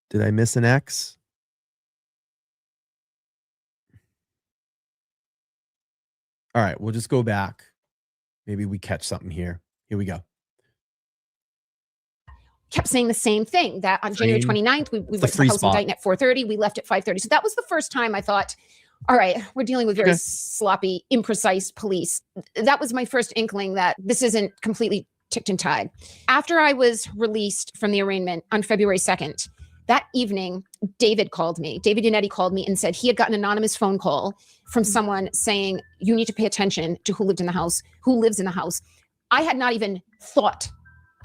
Did I miss an X? All right, we'll just go back. Maybe we catch something here. Here we go. Kept saying the same thing, that on January 29th, we went to the house indictment at 4:30. We left at 5:30. So that was the first time I thought, all right, we're dealing with very sloppy, imprecise police. That was my first inkling that this isn't completely ticked and tied. After I was released from the arraignment on February 2nd, that evening, David called me. David Yannetti called me and said he had gotten an anonymous phone call from someone saying, you need to pay attention to who lives in the house. I had not even thought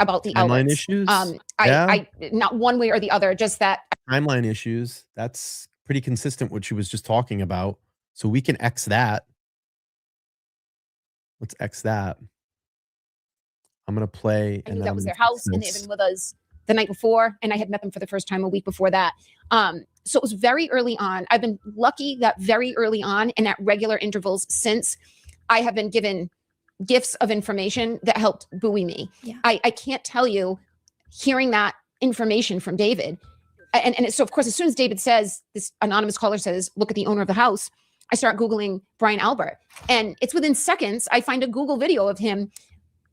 about the timeline outlets. issues. I not one way or the other, just that Timeline issues. That's pretty consistent what she was just talking about. So we can X that. Let's X that. I'm going to play. I knew that was their house, and they had been with us the night before, and I had met them for the first time a week before that. So it was very early on. I've been lucky that very early on and at regular intervals since, I have been given gifts of information that helped buoy me. I can't tell you, hearing that information from David, so of course, as soon as David says, this anonymous caller says, look at the owner of the house, I start Googling Brian Albert. And it's within seconds, I find a Google video of him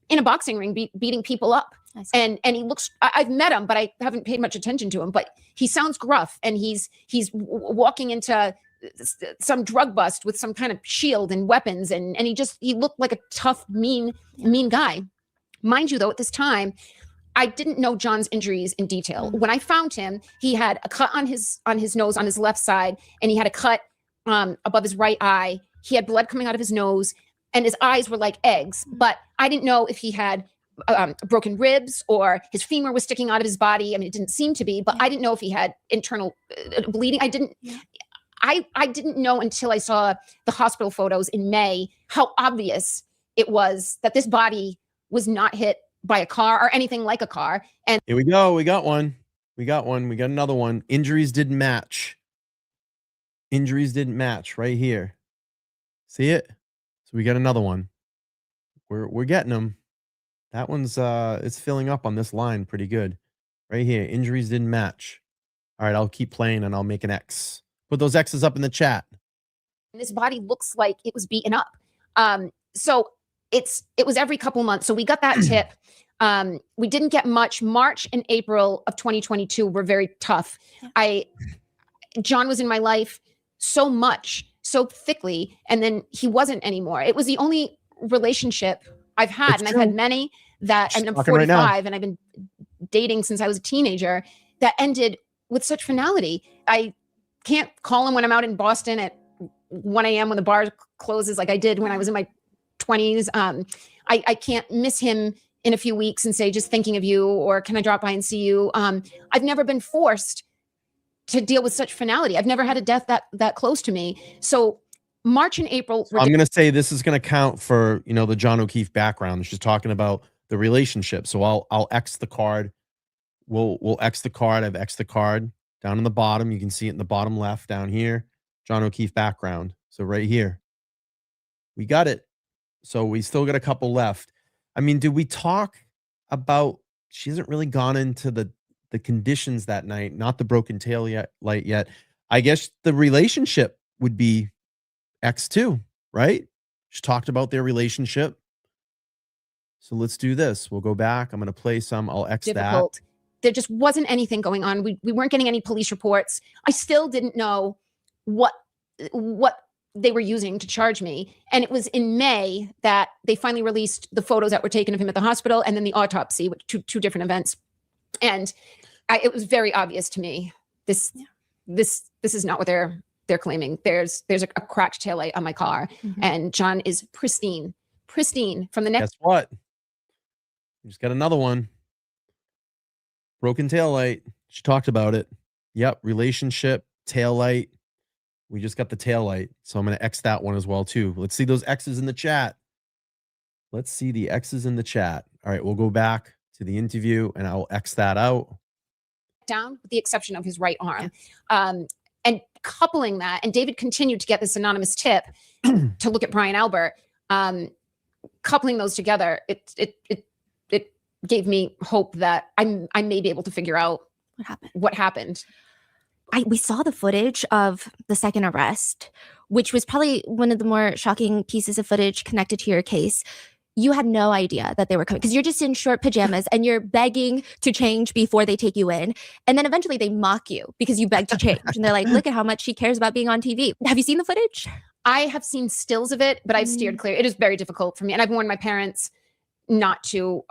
in a boxing ring beating people up. And he looks, I've met him, but I haven't paid much attention to him, but he sounds gruff, and he's walking into some drug bust with some kind of shield and weapons. And he looked like a tough, mean guy. Mind you, though, at this time, I didn't know John's injuries in detail. When I found him, he had a cut on his nose on his left side, and he had a cut above his right eye. He had blood coming out of his nose, and his eyes were like eggs, but I didn't know if he had broken ribs or his femur was sticking out of his body. I mean, it didn't seem to be, but I didn't know if he had internal bleeding. I didn't know until I saw the hospital photos in May how obvious it was that this body was not hit by a car or anything like a car. And here we go. We got one. We got another one. Injuries didn't match. Right here. See it? So we got another one. We're getting them. That one's it's filling up on this line pretty good. Right here. Injuries didn't match. All right, I'll keep playing and I'll make an X. Put those X's up in the chat. This body looks like it was beaten up. So it was every couple months. So we got that tip. We didn't get much. March and April of 2022 were very tough. John was in my life so much, so thickly, and then he wasn't anymore. It was the only relationship I've had, and I've had many that, and I'm 45, and I've been dating since I was a teenager that ended with such finality. I can't call him when I'm out in Boston at 1 a.m. when the bar closes like I did when I was in my 20s. I can't miss him in a few weeks and say, just thinking of you, or can I drop by and see you? I've never been forced to deal with such finality. I've never had a death that close to me. So March and April. I'm going to say this is going to count for, the John O'Keefe background. She's talking about the relationship. So I'll X the card. We'll X the card. I've X the card down in the bottom. You can see it in the bottom left down here. John O'Keefe background. So right here, we got it. So we still got a couple left. I mean, did we talk about, she hasn't really gone into the conditions that night, not the broken tail light yet. I guess the relationship would be X2, right? She talked about their relationship. So let's do this. We'll go back. I'm going to play some. I'll X difficult. that. There just wasn't anything going on. We weren't getting any police reports. I still didn't know what they were using to charge me. And it was in May that they finally released the photos that were taken of him at the hospital, and then the autopsy, which two different events. And it was very obvious to me, this is not what they're claiming. There's a cracked taillight on my car, and John is pristine from the neck. Guess what? We just got another one. Broken taillight. She talked about it. Yep. Relationship, taillight. We just got the taillight. So I'm going to X that one as well too. Let's see those X's in the chat. Let's see the X's in the chat. All right. We'll go back to the interview and I'll X that out. Down with the exception of his right arm. And coupling that, and David continued to get this anonymous tip to look at Brian Albert. Coupling those together, it gave me hope that I may be able to figure out what happened. We saw the footage of the second arrest, which was probably one of the more shocking pieces of footage connected to your case. You had no idea that they were coming because you're just in short pajamas and you're begging to change before they take you in. And then eventually they mock you because you beg to change. And they're like, look at how much she cares about being on TV. Have you seen the footage? I have seen stills of it, but I've steered clear. It is very difficult for me. And I've warned my parents not to.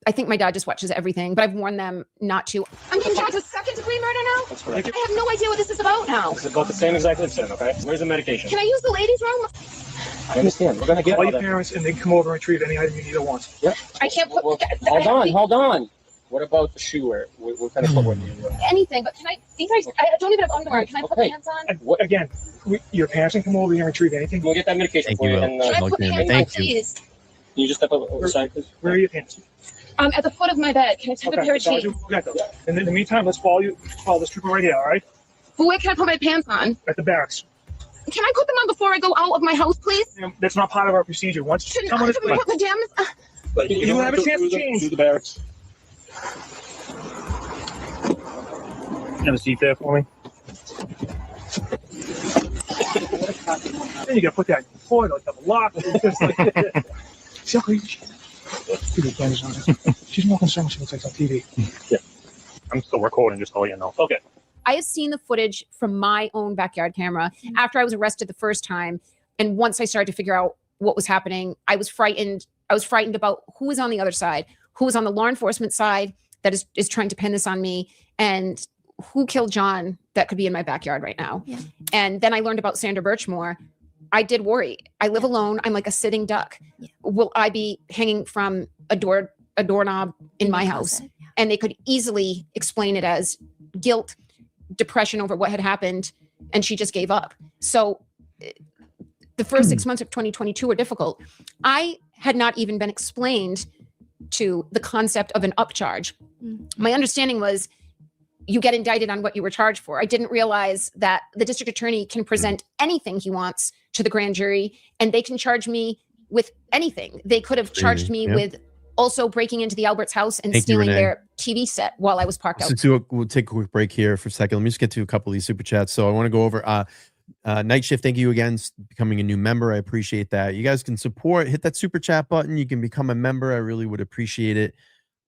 I think my dad just watches everything, but I've warned them not to. I'm being charged with second-degree murder now? That's correct. I have no idea what this is about now. It's about the same exact incident, okay? Where's the medication? Can I use the ladies' room? I understand. We're going to get all your parents and they can come over and retrieve any item you need at once. Yep. I can't put... Hold on. What about the shoe wear? What kind of footwear do you wear? Anything, but can I... I don't even have underwear. Can I put pants on? Again, your parents can come over here and retrieve anything. We'll get that medication for you. Can I put pants on, please? Can you just step up aside, please? Where are your pants? At the foot of my bed. Can I take a pair of jeans? We got those. And in the meantime, let's follow this trooper right here, all right? But where can I put my pants on? At the barracks. Can I put them on before I go out of my house, please? That's not part of our procedure. Once Shouldn't I put pajamas? you have a chance to change. To the barracks. Have a seat there for me. Then you gotta put that in the floor, like double lock. See how crazy she is? She's more concerned when she looks like on TV. Yeah. I'm still recording, just so you know. Okay. I have seen the footage from my own backyard camera after I was arrested the first time. And once I started to figure out what was happening, I was frightened. I was frightened about who was on the other side, who was on the law enforcement side that is trying to pin this on me, and who killed John that could be in my backyard right now. Yeah. And then I learned about Sandra Birchmore. I did worry. I live alone. I'm like a sitting duck. Yeah. Will I be hanging from a doorknob in my house? Yeah. And they could easily explain it as guilt, depression over what had happened, and she just gave up. So the first 6 months of 2022 were difficult. I had not even been explained to the concept of an upcharge. My understanding was you get indicted on what you were charged for. I didn't realize that the district attorney can present anything he wants to the grand jury, and they can charge me with anything. They could have charged me with also breaking into the Albert's house and stealing their TV set while I was parked out. We'll take a quick break here for a second. Let me just get to a couple of these super chats. So I want to go over Night Shift. Thank you again for becoming a new member. I appreciate that. You guys can hit that super chat button. You can become a member. I really would appreciate it.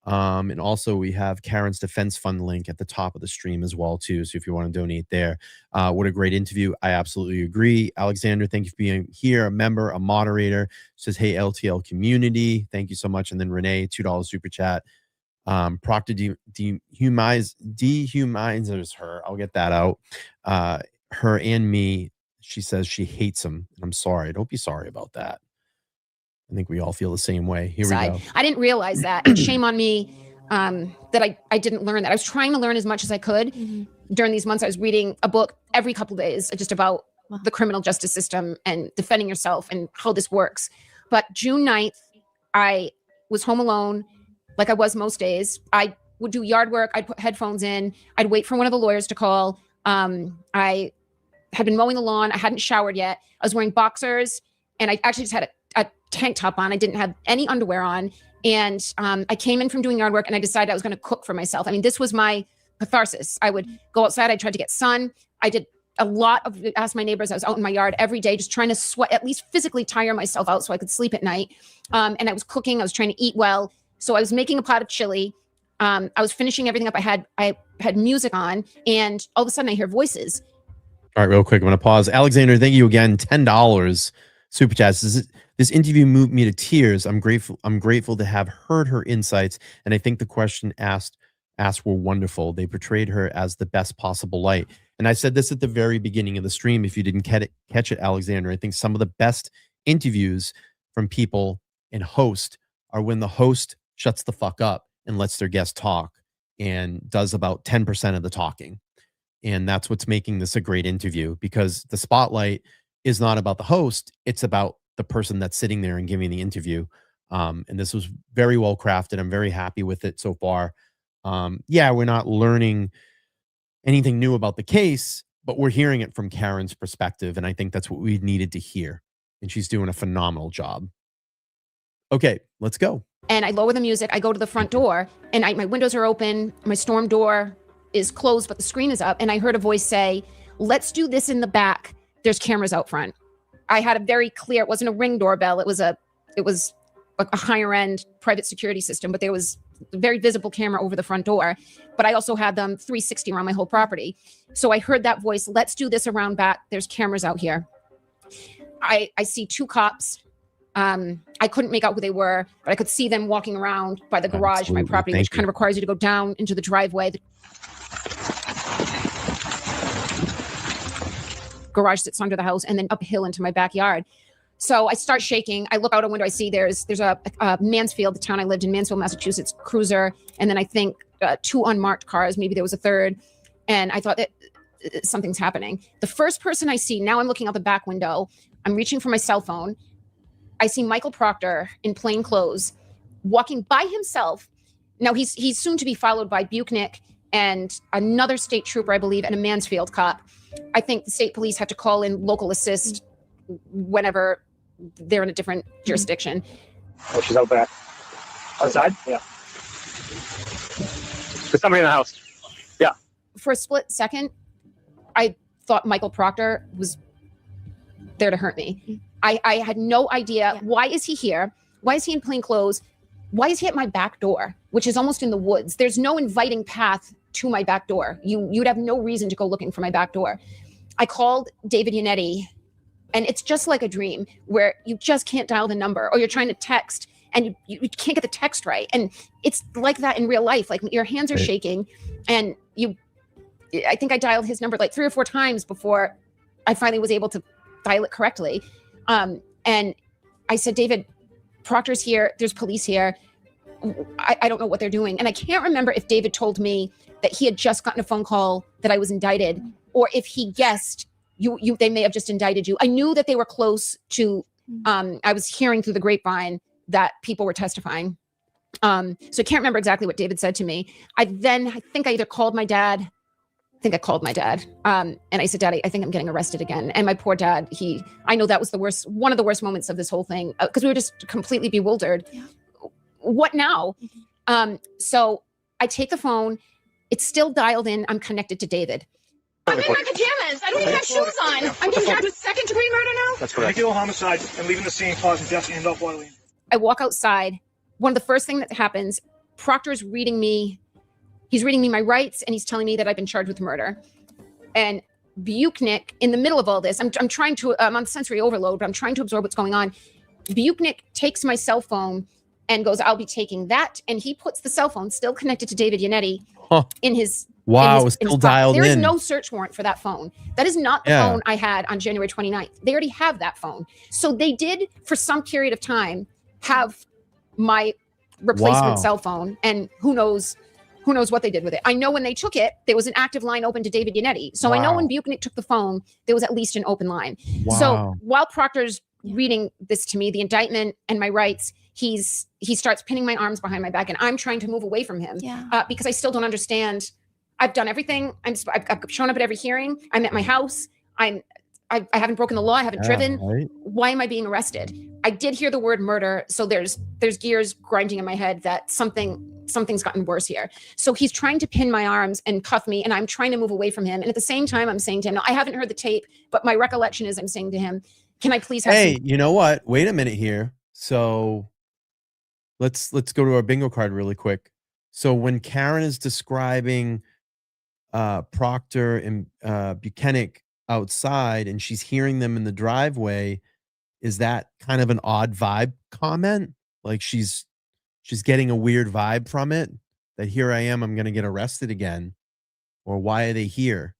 And also we have Karen's Defense Fund link at the top of the stream as well too. So if you want to donate there, what a great interview. I absolutely agree. Alexander, thank you for being here, a member, a moderator. Says, hey, LTL community, thank you so much. And then Renee, $2 super chat. Proctor dehumanizes her. I'll get that out. Her and me. She says she hates him. I'm sorry. Don't be sorry about that. I think we all feel the same way. Here we go. I didn't realize that. And shame on me that I didn't learn that. I was trying to learn as much as I could. During these months, I was reading a book every couple of days just about the criminal justice system and defending yourself and how this works. But June 9th, I was home alone like I was most days. I would do yard work. I'd put headphones in. I'd wait for one of the lawyers to call. I had been mowing the lawn. I hadn't showered yet. I was wearing boxers and I actually just had a tank top on. I didn't have any underwear on. And I came in from doing yard work and I decided I was going to cook for myself. I mean, this was my catharsis. I would go outside. I tried to get sun. I did a lot of, ask my neighbors. I was out in my yard every day, just trying to sweat, at least physically tire myself out so I could sleep at night. And I was cooking. I was trying to eat well. So I was making a pot of chili. I was finishing everything up. I had music on and all of a sudden I hear voices. All right, real quick. I'm going to pause. Alexander, thank you again. $10 super chat. This interview moved me to tears. I'm grateful to have heard her insights. And I think the question asked were wonderful. They portrayed her as the best possible light. And I said this at the very beginning of the stream. If you didn't catch it, Alexander, I think some of the best interviews from people and host are when the host shuts the fuck up and lets their guest talk and does about 10% of the talking. And that's what's making this a great interview, because the spotlight is not about the host. It's about the person that's sitting there and giving the interview. And this was very well crafted. I'm very happy with it so far. Yeah, we're not learning anything new about the case, but we're hearing it from Karen's perspective. And I think that's what we needed to hear. And she's doing a phenomenal job. Okay, let's go. And I lower the music. I go to the front door and my windows are open. My storm door is closed, but the screen is up. And I heard a voice say, "Let's do this in the back. There's cameras out front." I had a very clear, it wasn't a Ring doorbell. It was a higher end private security system, but there was a very visible camera over the front door. But I also had them 360 around my whole property. So I heard that voice, "Let's do this around back. There's cameras out here." I see two cops. I couldn't make out who they were, but I could see them walking around by the garage of my property, which kind of requires you to go down into the driveway. Garage sits under the house and then uphill into my backyard. So I start shaking. I look out a window. I see there's a Mansfield, the town I lived in, Mansfield, Massachusetts, cruiser. And then I think two unmarked cars. Maybe there was a third. And I thought that something's happening. The first person I see, now I'm looking out the back window. I'm reaching for my cell phone. I see Michael Proctor in plain clothes walking by himself. Now he's soon to be followed by Buchnick and another state trooper, I believe, and a Mansfield cop. I think the state police have to call in local assist whenever they're in a different jurisdiction. Oh, she's out back. Outside? Yeah. There's somebody in the house. Yeah. For a split second, I thought Michael Proctor was there to hurt me. I had no idea. Why is he here? Why is he in plain clothes? Why is he at my back door, which is almost in the woods? There's no inviting path to my back door. You'd have no reason to go looking for my back door. I called David Yannetti, and it's just like a dream where you just can't dial the number, or you're trying to text and you can't get the text right. And it's like that in real life. Like your hands are shaking, and I think I dialed his number like 3 or 4 times before I finally was able to dial it correctly. And I said, "David, Proctor's here. There's police here. I don't know what they're doing." And I can't remember if David told me that he had just gotten a phone call that I was indicted, or if he guessed they may have just indicted you. I knew that they were close to, I was hearing through the grapevine that people were testifying. So I can't remember exactly what David said to me. I think I either called my dad. And I said, "Daddy, I think I'm getting arrested again." And my poor dad, I know that was one of the worst moments of this whole thing, because we were just completely bewildered. Yeah. What now? So I take the phone. It's still dialed in. I'm connected to David. I'm in my pajamas. I don't even have shoes on. I'm being charged with second-degree murder now? That's correct. Vehicular homicide and leaving the scene causing death and off boiling. I walk outside. One of the first things that happens, Proctor's reading me. He's reading me my rights, and he's telling me that I've been charged with murder. And Buchnick, in the middle of all this, I'm trying to, I'm on sensory overload, but I'm trying to absorb what's going on. Buchnick takes my cell phone and goes, I'll be taking that. And he puts the cell phone still connected to David Yannetti in his Wow, in it was his still pocket. dialed There is in. no search warrant for that phone. That is not the phone I had on January 29th. They already have that phone. So they did, for some period of time, have my replacement cell phone, and who knows what they did with it. I know when they took it, there was an active line open to David Yannetti. So I know when Buchnick took the phone, there was at least an open line. So while Proctor's reading this to me, the indictment and my rights, he starts pinning my arms behind my back, and I'm trying to move away from him because I still don't understand. I've done everything. I've shown up at every hearing. I'm at my house. I haven't broken the law. I haven't driven. Right. Why am I being arrested? I did hear the word murder, so there's gears grinding in my head that something's gotten worse here. So he's trying to pin my arms and cuff me, and I'm trying to move away from him. And at the same time, I'm saying to him, now, I haven't heard the tape, but my recollection is I'm saying to him, can I please have Hey, you know what? Wait a minute here. So let's go to our bingo card really quick. So when Karen is describing Proctor and Buchanan outside and she's hearing them in the driveway, is that kind of an odd vibe comment? Like she's getting a weird vibe from it, that here I am, I'm going to get arrested again, or why are they here?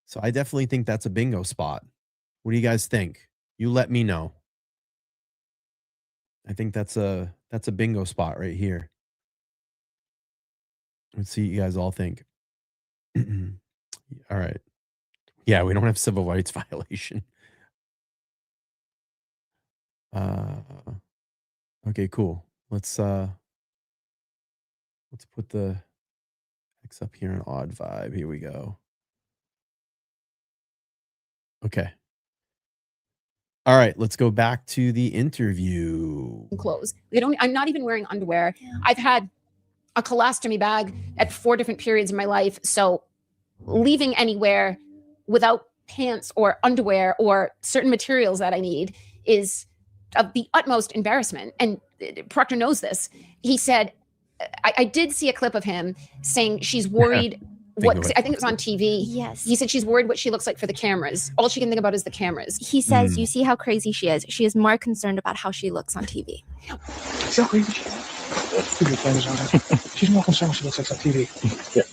So I definitely think that's a bingo spot. What do you guys think? You let me know. I think that's a bingo spot right here. Let's see what you guys all think. All right. Yeah, we don't have civil rights violation. Okay, cool. Let's put the X up here in odd vibe. Here we go. Okay. All right, let's go back to the interview. clothes? I'm not even wearing underwear. I've had a colostomy bag at 4 different periods in my life. So leaving anywhere without pants or underwear or certain materials that I need is of the utmost embarrassment. And Proctor knows this. He said, I did see a clip of him saying she's worried I think it was on TV. Yes. He said she's worried what she looks like for the cameras. All she can think about is the cameras. He says, you see how crazy she is. She is more concerned about how she looks on TV. See how crazy she is? She's more concerned what she looks like on TV. Yeah.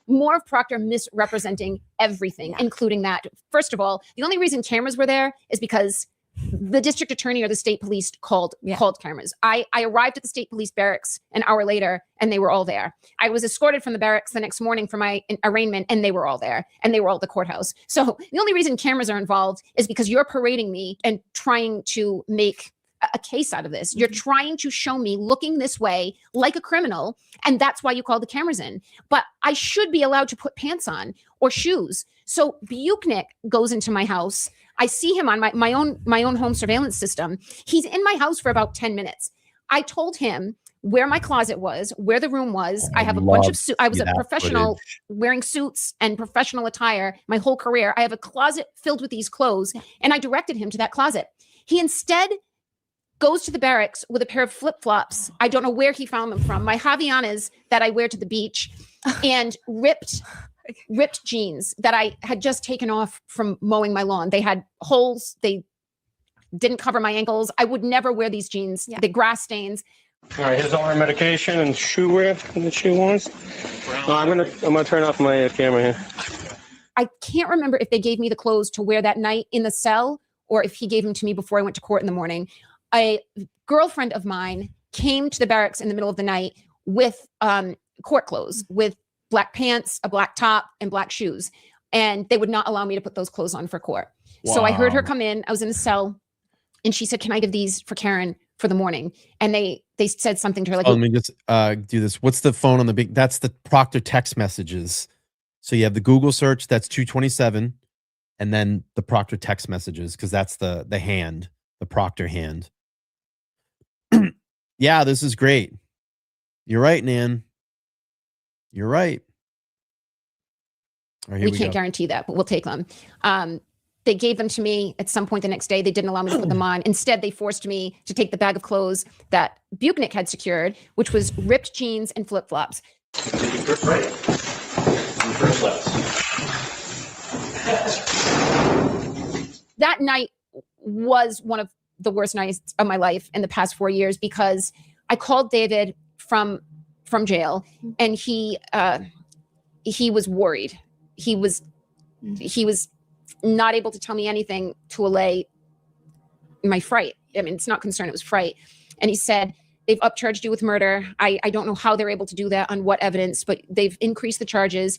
More of Proctor misrepresenting everything, including that. First of all, the only reason cameras were there is because the district attorney or the state police called cameras. I arrived at the state police barracks an hour later and they were all there. I was escorted from the barracks the next morning for my arraignment and they were all there and they were all at the courthouse. So the only reason cameras are involved is because you're parading me and trying to make a case out of this. You're trying to show me looking this way like a criminal, and that's why you call the cameras in. But I should be allowed to put pants on or shoes. So Buchnick goes into my house. I see him on my own home surveillance system. He's in my house for about 10 minutes. I told him where my closet was, where the room was. I have a bunch of suits. I was a professional wearing suits and professional attire my whole career. I have a closet filled with these clothes, and I directed him to that closet. He instead goes to the barracks with a pair of flip-flops. I don't know where he found them from. My Havaianas that I wear to the beach, and ripped jeans that I had just taken off from mowing my lawn. They had holes. They didn't cover my ankles. I would never wear these jeans. The grass stains. All right, here's all her medication and shoe wear that she wants. I'm gonna turn off my camera here. I can't remember if they gave me the clothes to wear that night in the cell or if he gave them to me before I went to court in the morning. A girlfriend of mine came to the barracks in the middle of the night with court clothes, with black pants, a black top, and black shoes. And they would not allow me to put those clothes on for court. Wow. So I heard her come in. I was in a cell and she said, can I give these for Karen for the morning? And they said something to her like, let me just do this. What's the phone on the big? That's the Proctor text messages. So you have the Google search, that's 227, and then the Proctor text messages, because that's the hand, the Proctor hand. Yeah, this is great. You're right, Nan. You're right. All right, we can't guarantee that, but we'll take them. They gave them to me at some point the next day. They didn't allow me to put them on. Instead, they forced me to take the bag of clothes that Buchnick had secured, which was ripped jeans and flip-flops. First right. First left. That night was one of the worst nights of my life in the past 4 years because I called David from jail, and he was worried. He was not able to tell me anything to allay my fright. I mean, it's not concern, it was fright. And he said, they've upcharged you with murder. I don't know how they're able to do that, on what evidence, but they've increased the charges.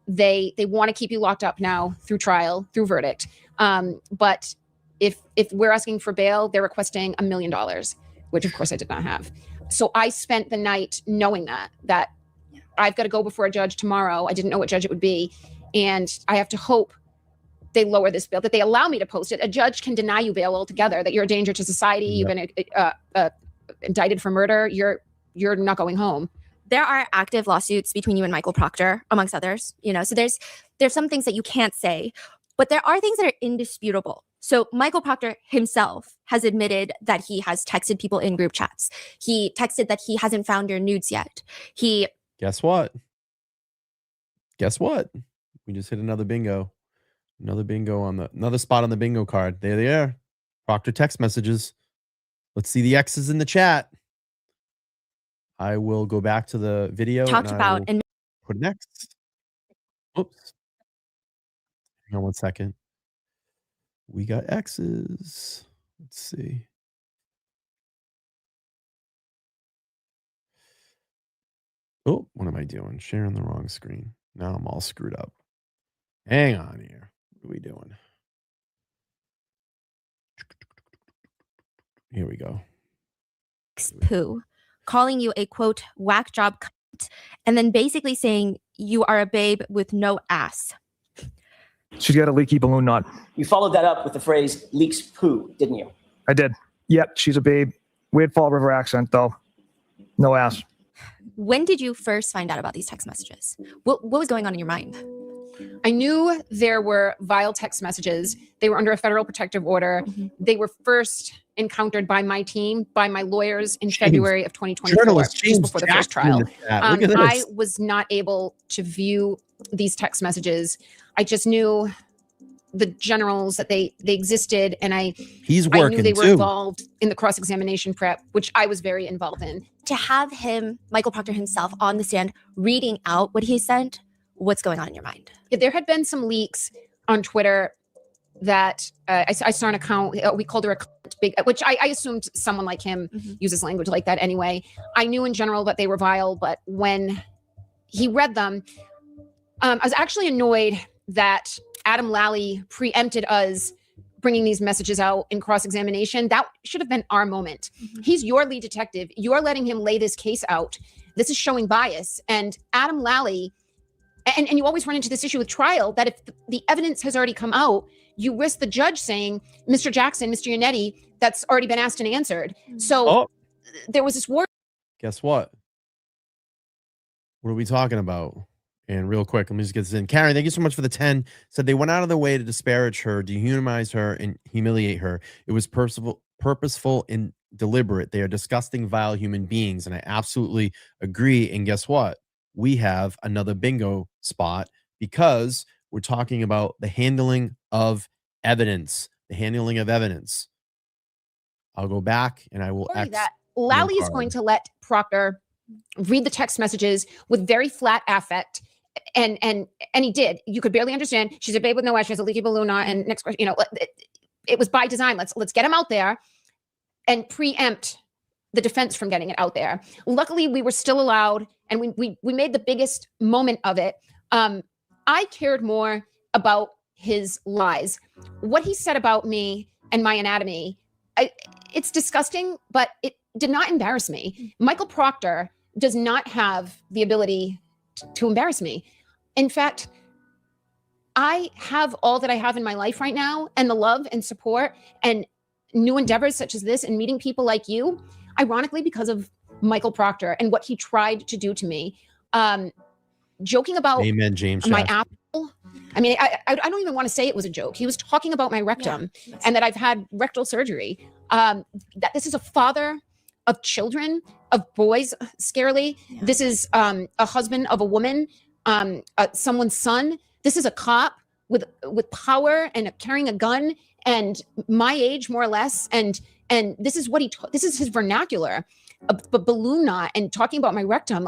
They want to keep you locked up now through trial, through verdict. But if we're asking for bail, they're requesting $1 million, which of course I did not have. So I spent the night knowing that I've got to go before a judge tomorrow. I didn't know what judge it would be. And I have to hope they lower this bail, that they allow me to post it. A judge can deny you bail altogether, that you're a danger to society. You've been indicted for murder. You're not going home. There are active lawsuits between you and Michael Proctor, amongst others, so there's some things that you can't say, but there are things that are indisputable. So Michael Proctor himself has admitted that he has texted people in group chats. He texted that he hasn't found your nudes yet. Guess what? We just hit another bingo. Another spot on the bingo card. There they are. Proctor text messages. Let's see the X's in the chat. I will go back to the video. Talked about and put it next. Oops. Hang on 1 second. We got X's. Let's see. Oh, what am I doing? Sharing the wrong screen. Now I'm all screwed up. Hang on here. What are we doing? Here we go. Poo, calling you a quote whack job cunt, and then basically saying you are a babe with no ass. She's got a leaky balloon knot. You followed that up with the phrase leaks poo, didn't you? I did. Yep, she's a babe. Weird Fall River accent, though. No ass. When did you first find out about these text messages? What was going on in your mind? I knew there were vile text messages. They were under a federal protective order. Mm-hmm. They were first encountered by my team, by my lawyers in February of 2024, just before the first trial. I was not able to view these text messages. I just knew the generals, that they existed, and I knew they were involved in the cross-examination prep, which I was very involved in. To have him, Michael Proctor himself, on the stand reading out what he sent, what's going on in your mind? There had been some leaks on Twitter that I saw an account, we called her a big, which I assumed someone like him uses language like that anyway. I knew in general that they were vile, but when he read them, I was actually annoyed that Adam Lally preempted us bringing these messages out in cross-examination. That should have been our moment. He's your lead detective. You're letting him lay this case out. This is showing bias. And Adam Lally, and you always run into this issue with trial, that if the evidence has already come out, you risk the judge saying, Mr. Jackson, Mr. Yannetti, that's already been asked and answered. So there was this war. Guess what? What are we talking about? And real quick, let me just get this in. Karen, thank you so much for the 10. Said they went out of their way to disparage her, dehumanize her, and humiliate her. It was purposeful and deliberate. They are disgusting, vile human beings. And I absolutely agree. And guess what? We have another bingo spot because we're talking about the handling of evidence. I'll go back and I will that Lally is going to let Proctor read the text messages with very flat affect. And he did. You could barely understand. She's a babe with no ass. She has a leaky balloon on. And next question, it was by design. Let's get him out there and preempt the defense from getting it out there. Luckily, we were still allowed, and we made the biggest moment of it. I cared more about his lies. What he said about me and my anatomy, it's disgusting, but it did not embarrass me. Michael Proctor does not have the ability to embarrass me. In fact, I have all that I have in my life right now, and the love and support and new endeavors such as this and meeting people like you, ironically, because of Michael Proctor and what he tried to do to me. Joking about Amen, James my Jackson. apple. I mean, I don't even want to say it was a joke. He was talking about my rectum and that I've had rectal surgery. That this is a father of children, of boys, scarily. Yeah. This is a husband of a woman, someone's son. This is a cop with power and carrying a gun and my age, more or less. And this is what this is his vernacular, but balloon knot and talking about my rectum.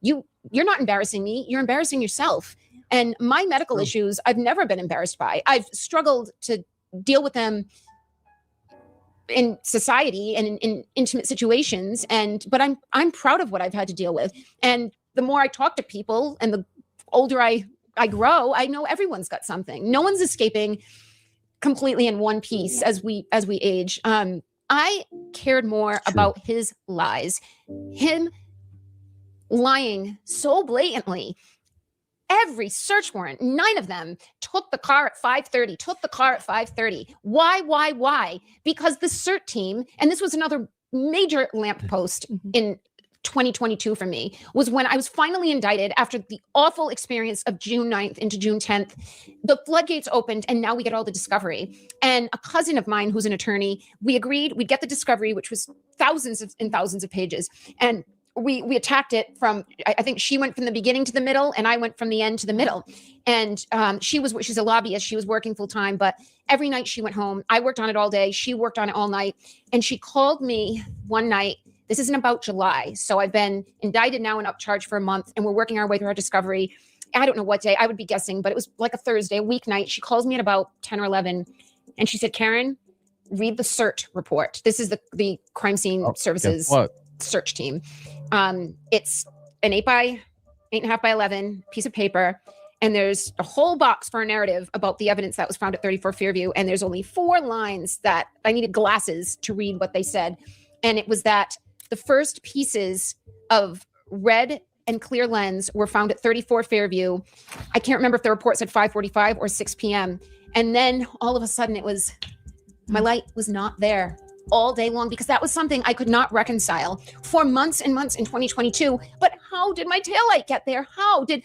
You're not embarrassing me. You're embarrassing yourself. And my medical issues, I've never been embarrassed by. I've struggled to deal with them in society and in intimate situations. But I'm proud of what I've had to deal with. And the more I talk to people and the older I grow, I know everyone's got something. No one's escaping completely in one piece as we age. I cared more about his lies, him lying so blatantly. Every search warrant, 9 of them took the car at 5:30, Why? Because the CERT team, and this was another major lamppost in 2022 for me, was when I was finally indicted after the awful experience of June 9th into June 10th. The floodgates opened and now we get all the discovery. And a cousin of mine who's an attorney, we agreed we'd get the discovery, which was thousands of pages. And we attacked it from, I think she went from the beginning to the middle and I went from the end to the middle. And she's a lobbyist. She was working full time, but every night she went home. I worked on it all day. She worked on it all night. And she called me one night. This isn't about July. So I've been indicted now and upcharged for a month and we're working our way through our discovery. I don't know what day, I would be guessing, but it was like a Thursday, a weeknight. She calls me at about 10 or 11 and she said, Karen, read the CERT report. This is the crime scene services search team. It's an 8.5 by 11 piece of paper. And there's a whole box for a narrative about the evidence that was found at 34 Fairview. And there's only 4 lines that I needed glasses to read what they said. And it was that the first pieces of red and clear lens were found at 34 Fairview. I can't remember if the report said 5:45 or 6 p.m. And then all of a sudden it was, my light was not there all day long because that was something I could not reconcile for months and months in 2022. But how did my taillight get there? How did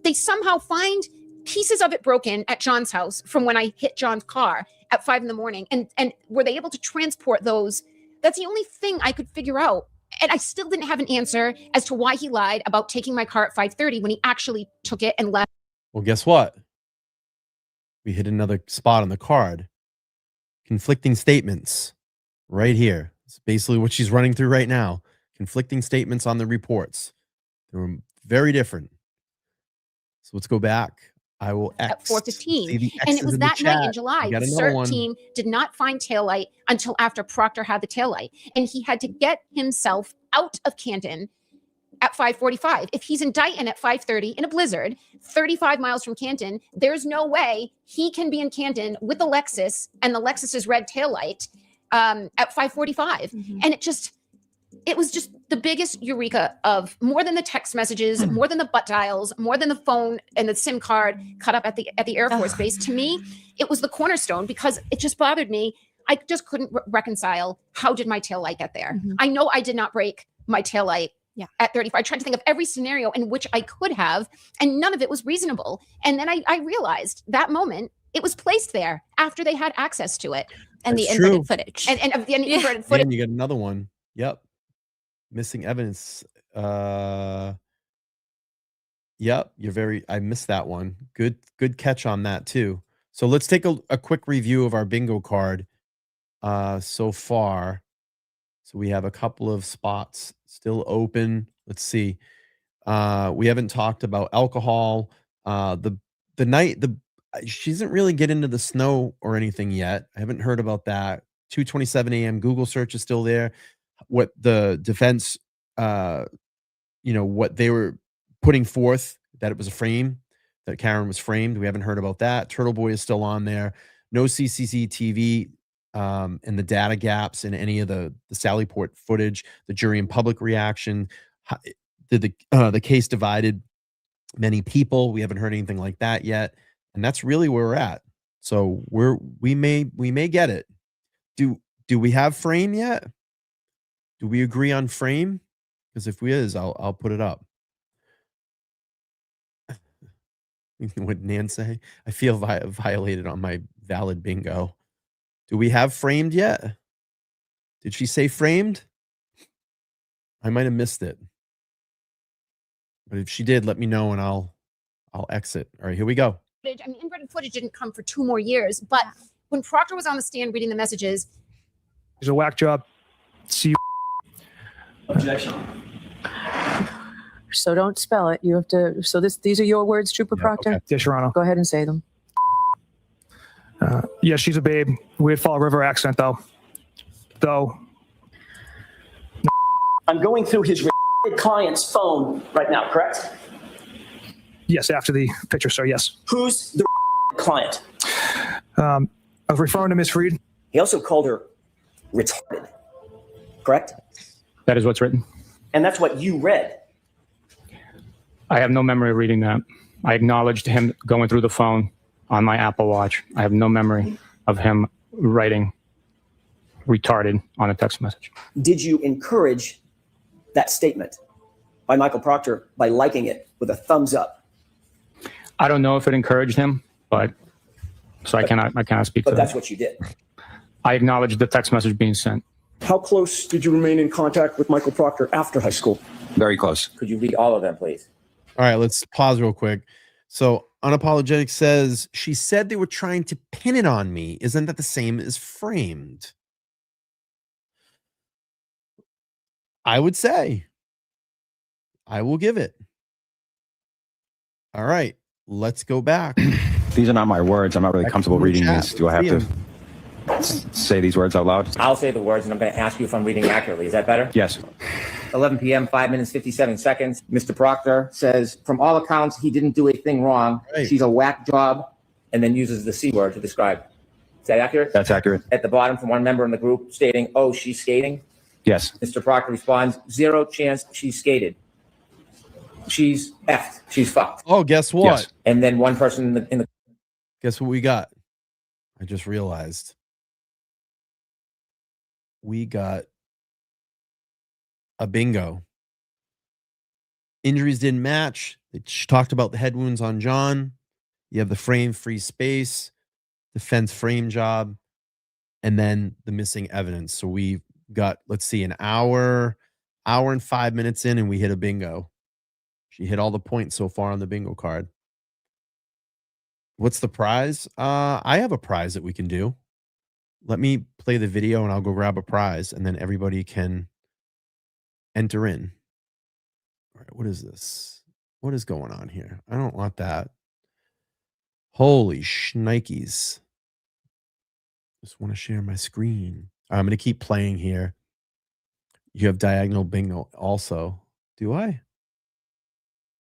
they somehow find pieces of it broken at John's house from when I hit John's car at 5 a.m? And were they able to transport those? That's the only thing I could figure out. And I still didn't have an answer as to why he lied about taking my car at 5:30 when he actually took it and left. Well, guess what? We hit another spot on the card. Conflicting statements right here. It's basically what she's running through right now. Conflicting statements on the reports. They were very different. So let's go back. I will X. At 4:15. And it was that night in July. The CERT team did not find taillight until after Proctor had the taillight. And he had to get himself out of Canton at 5:45. If he's indicted at 5:30 in a blizzard, 35 miles from Canton, there's no way he can be in Canton with the Lexus and the Lexus's red taillight at 5:45. And it was just the biggest eureka of more than the text messages, more than the butt dials, more than the phone and the SIM card cut up at the Air Force Base. To me, it was the cornerstone because it just bothered me. I just couldn't reconcile how did my taillight get there? I know I did not break my taillight at 35. I tried to think of every scenario in which I could have, and none of it was reasonable. And then I realized that moment it was placed there after they had access to it. And the inverted footage. And of the inverted footage. And you get another one. Yep. Missing evidence. Yep. I missed that one. Good catch on that too. So let's take a quick review of our bingo card so far. So we have a couple of spots still open. Let's see. We haven't talked about alcohol. She doesn't really get into the snow or anything yet. I haven't heard about that. 2:27 a.m. Google search is still there. What the defense, what they were putting forth, that it was a frame, that Karen was framed. We haven't heard about that. Turtle Boy is still on there. No CCTV and the data gaps in any of the Sallyport footage, the jury and public reaction. Did the case divided many people? We haven't heard anything like that yet. And that's really where we're at. So we may get it. Do we have frame yet? Do we agree on frame? Because if we is, I'll put it up. What Nan say? I feel violated on my valid bingo. Do we have framed yet? Did she say framed? I might have missed it. But if she did, let me know and I'll exit. All right, here we go. I mean, inverted footage didn't come for 2 more years, but When Proctor was on the stand reading the messages, It's a whack job. See you. Objection. So don't spell it. You have to. So these are your words, Trooper Proctor. okay. Yes, Your Honor. Go ahead and say them. Yeah, she's a babe. Weird Fall River accent, though. I'm going through his client's phone right now, correct? Yes, after the picture, sir, yes. Who's the client? I was referring to Miss Reed. He also called her retarded, correct? That is what's written. And that's what you read. I have no memory of reading that. I acknowledged him going through the phone on my Apple Watch. I have no memory of him writing retarded on a text message. Did you encourage that statement by Michael Proctor by liking it with a thumbs up? I don't know if it encouraged him, but so I cannot speak to But that's that. what you did. I acknowledged the text message being sent. How close did you remain in contact with Michael Proctor after high school? Very close. Could you read all of them, please? All right, let's pause real quick. So Unapologetic says, she said they were trying to pin it on me. Isn't that the same as framed? I would say. I will give it. All right, let's go back. These are not my words. I'm not really comfortable reading these. Do I have to say these words out loud? I'll say the words, and I'm going to ask you if I'm reading accurately. Is that better? Yes. 11 p.m., 5 minutes, 57 seconds. Mr. Proctor says, from all accounts, he didn't do a thing wrong. Right. She's a whack job, and then uses the C word to describe. Is that accurate? That's accurate. At the bottom, from one member in the group stating, oh, she's skating. Yes. Mr. Proctor responds, zero chance she's skated. She's effed. She's fucked. Oh, guess what? Yes. And then one person in the Guess what we got? I just realized. We got a bingo. Injuries didn't match. She talked about the head wounds on John. You have the frame free space, defense frame job, and then the missing evidence. So we got, let's see, an hour and 5 minutes in, and we hit a bingo. She hit all the points so far on the bingo card. What's the prize? I have a prize that we can do. Let me play the video and I'll go grab a prize, and then everybody can enter in. All right, what is this? What is going on here? I don't want that. Holy shnikes. Just want to share my screen. I'm going to keep playing here. You have diagonal bingo also. Do I?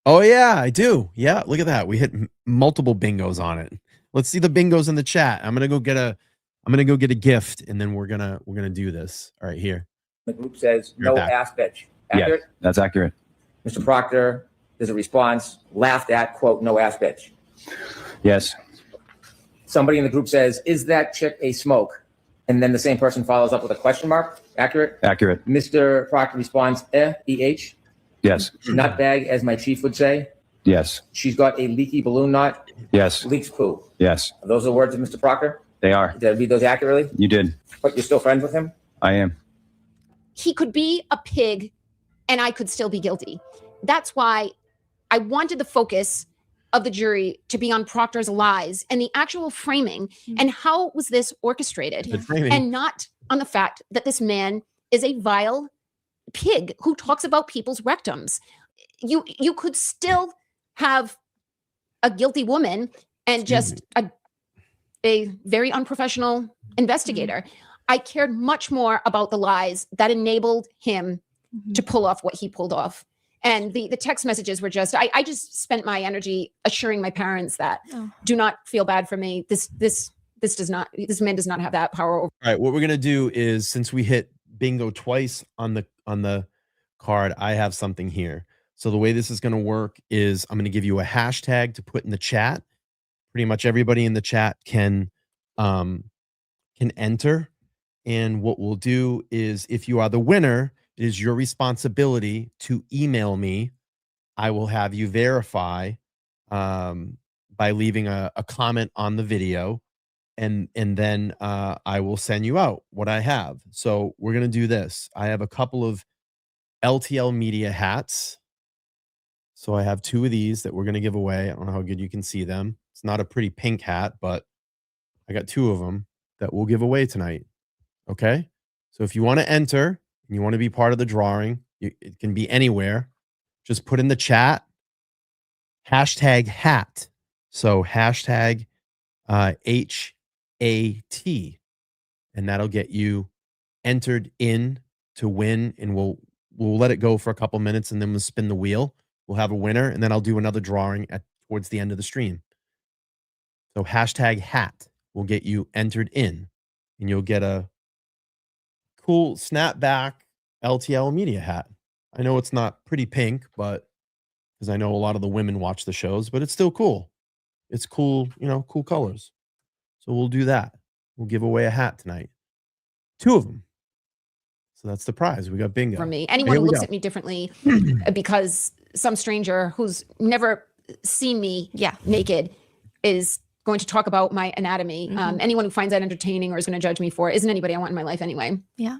Oh, yeah, I do. Yeah, look at that. We hit multiple bingos on it. Let's see the bingos in the chat. I'm going to go get a gift, and then we're going to do this. All right, here. The group says, You're no back. ass bitch. Yeah, Accurate? that's accurate. Mr. Proctor, there's a response, laughed at, quote, no ass bitch. Yes. Somebody in the group says, is that chick a smoke? And then the same person follows up with a question mark. Accurate? Accurate. Mr. Proctor responds, E-H. Yes. Nutbag, as my chief would say. Yes. She's got a leaky balloon knot. Yes. Leaks poo. Yes. Are those the words of Mr. Proctor? They are. Did I read those accurately? You did. But you're still friends with him? I am. he could be a pig and I could still be guilty. That's why I wanted the focus of the jury to be on Proctor's lies and the actual framing and how was this orchestrated, and not on the fact that this man is a vile pig who talks about people's rectums. You could still have a guilty woman and just a very unprofessional investigator. I cared much more about the lies that enabled him to pull off what he pulled off. And the text messages were just, I just spent my energy assuring my parents that do not feel bad for me. This man does not have that power over. All right, what we're gonna do is, since we hit bingo twice on the card, I have something here. So the way this is gonna work is I'm gonna give you a hashtag to put in the chat. Pretty much everybody in the chat can enter. And what we'll do is, if you are the winner, it is your responsibility to email me. I will have you verify by leaving a comment on the video, and then I will send you out what I have. So we're gonna do this. I have a couple of LTL Media hats. So I have 2 of these that we're gonna give away. I don't know how good you can see them. It's not a pretty pink hat, but I got 2 of them. that we'll give away tonight. Okay. So if you want to enter and you want to be part of the drawing, it can be anywhere. Just put in the chat hashtag hat. So hashtag HAT, and that'll get you entered in to win. And we'll let it go for a couple minutes, and then we'll spin the wheel. We'll have a winner, and then I'll do another drawing towards the end of the stream. So hashtag hat will get you entered in, and you'll get a cool snapback LTL Media hat. I know it's not pretty pink, but because I know a lot of the women watch the shows, but it's still cool. It's cool, cool colors. So we'll do that. We'll give away a hat tonight. 2 of them. So that's the prize. We got bingo. For me, anyone who looks at me differently because some stranger who's never seen me naked is going to talk about my anatomy. Anyone who finds that entertaining or is going to judge me for it isn't anybody I want in my life anyway. Yeah.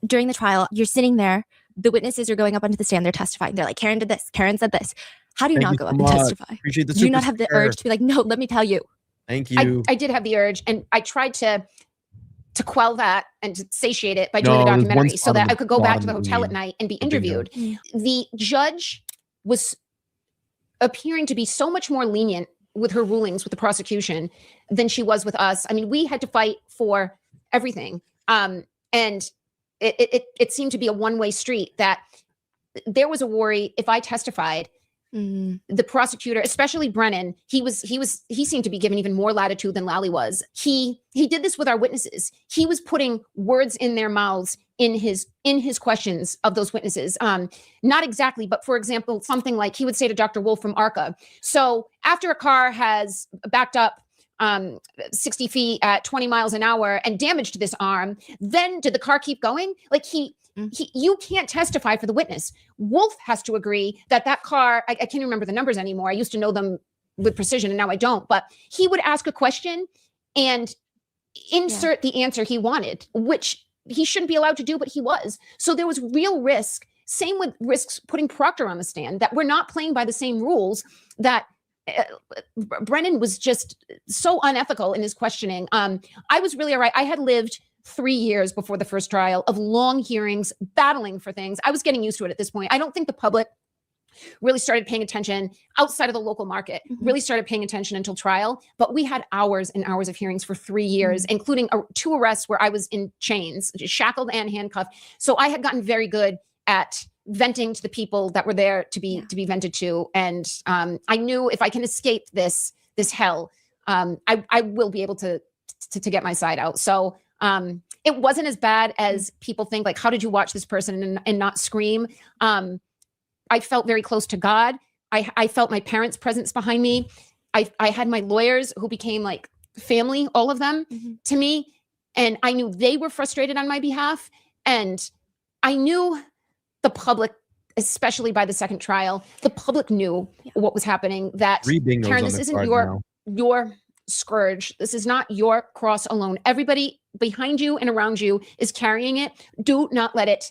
During the trial, you're sitting there. The witnesses are going up onto the stand. They're testifying. They're like, Karen did this. Karen said this. How do you not go up and testify? Appreciate the do you not have the urge to be like, no, let me tell you? Thank you. I did have the urge, and I tried to quell that and to satiate it by doing a documentary so that I could go back to the hotel at night and be interviewed. The judge was appearing to be so much more lenient with her rulings with the prosecution than she was with us. I mean, we had to fight for everything. And it seemed to be a one-way street, that there was a worry if I testified, the prosecutor, especially Brennan, he seemed to be given even more latitude than Lally was. He did this with our witnesses. He was putting words in their mouths in his questions of those witnesses. Not exactly, but for example, something like he would say to Dr. Wolf from ARCA, so after a car has backed up 60 feet at 20 miles an hour and damaged this arm, then did the car keep going? Like you can't testify for the witness. Wolf has to agree that car, I can't remember the numbers anymore. I used to know them with precision and now I don't, but he would ask a question and insert the answer he wanted, which he shouldn't be allowed to do, but he was. So there was real risk. Same with risks putting Proctor on the stand, that we're not playing by the same rules, that Brennan was just so unethical in his questioning. I was really all right. I had lived 3 years before the first trial of long hearings, battling for things. I was getting used to it at this point. I don't think the public really started paying attention outside of the local market, really started paying attention until trial. But we had hours and hours of hearings for 3 years, including 2 arrests where I was in chains, shackled and handcuffed. So I had gotten very good at venting to the people that were there to be vented to. And I knew if I can escape this hell, I will be able to get my side out. So it wasn't as bad as people think. Like, how did you watch this person and not scream? I felt very close to God. I felt my parents' presence behind me. I had my lawyers who became like family, all of them to me. And I knew they were frustrated on my behalf. And I knew the public, especially by the second trial, the public knew what was happening, that Karen, this isn't your scourge. This is not your cross alone. Everybody behind you and around you is carrying it. Do not let it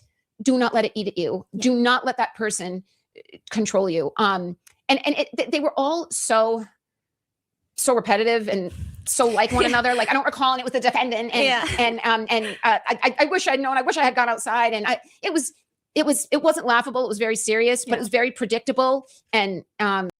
eat at you. Do not let that person control you. They were all so repetitive and so like one another. Like, I don't recall, and it was the defendant. I wish I'd known. I wish I had gone outside. And it wasn't laughable. It was very serious, but it was very predictable. And times.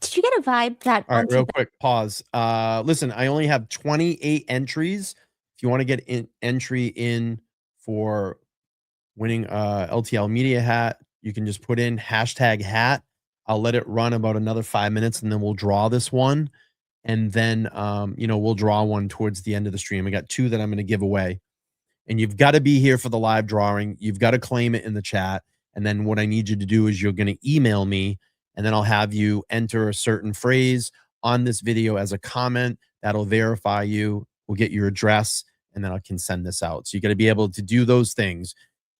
Did you get a vibe that? All right, real quick, pause. Listen, I only have 28 entries. If you want to get an entry in for winning LTL Media hat, you can just put in hashtag hat. I'll let it run about another 5 minutes, and then we'll draw this one. And then, we'll draw one towards the end of the stream. I got 2 that I'm going to give away. And you've got to be here for the live drawing. You've got to claim it in the chat. And then what I need you to do is you're going to email me, and then I'll have you enter a certain phrase on this video as a comment. That'll verify you. We'll get your address, and then I can send this out. So you got to be able to do those things.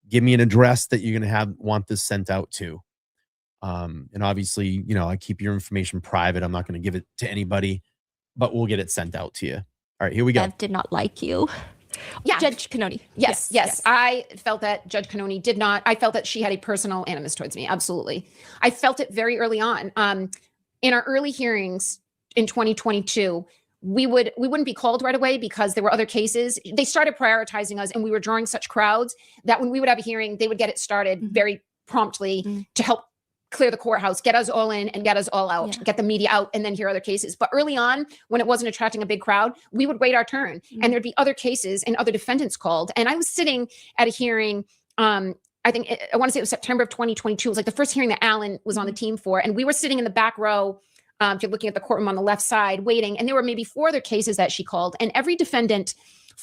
Give me an address that you're going to want this sent out to. And obviously, I keep your information private. I'm not going to give it to anybody, but we'll get it sent out to you. All right, here we go. Bev did not like you. Yeah. Judge Cannone. Yes. I felt that Judge Cannone did not. I felt that she had a personal animus towards me. Absolutely. I felt it very early on. in our early hearings in 2022, we wouldn't be called right away because there were other cases. They started prioritizing us, and we were drawing such crowds that when we would have a hearing, they would get it started very promptly to help clear the courthouse, get us all in and get us all out, get the media out, and then hear other cases. But early on, when it wasn't attracting a big crowd, we would wait our turn, and there'd be other cases and other defendants called. And I was sitting at a hearing, I want to say it was September of 2022. It was like the first hearing that Alan was on the team for, and we were sitting in the back row. If you're looking at the courtroom on the left side, waiting, and there were maybe 4 other cases that she called, and every defendant,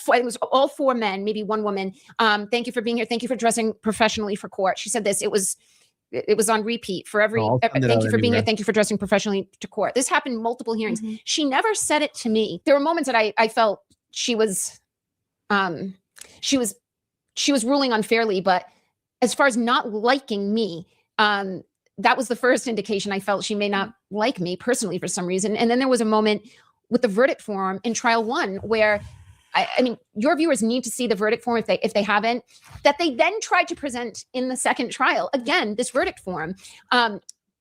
it was all 4 men, maybe 1 woman. Thank you for being here. Thank you for dressing professionally for court. She said this. It was on repeat for every. Thank you for being here. Thank you for dressing professionally to court. This happened in multiple hearings. She never said it to me. There were moments that I felt she was ruling unfairly, but as far as not liking me, that was the first indication I felt she may not like me personally for some reason. And then there was a moment with the verdict form in trial 1 where, I mean, your viewers need to see the verdict form if they haven't, that they then tried to present in the second trial. Again, this verdict form,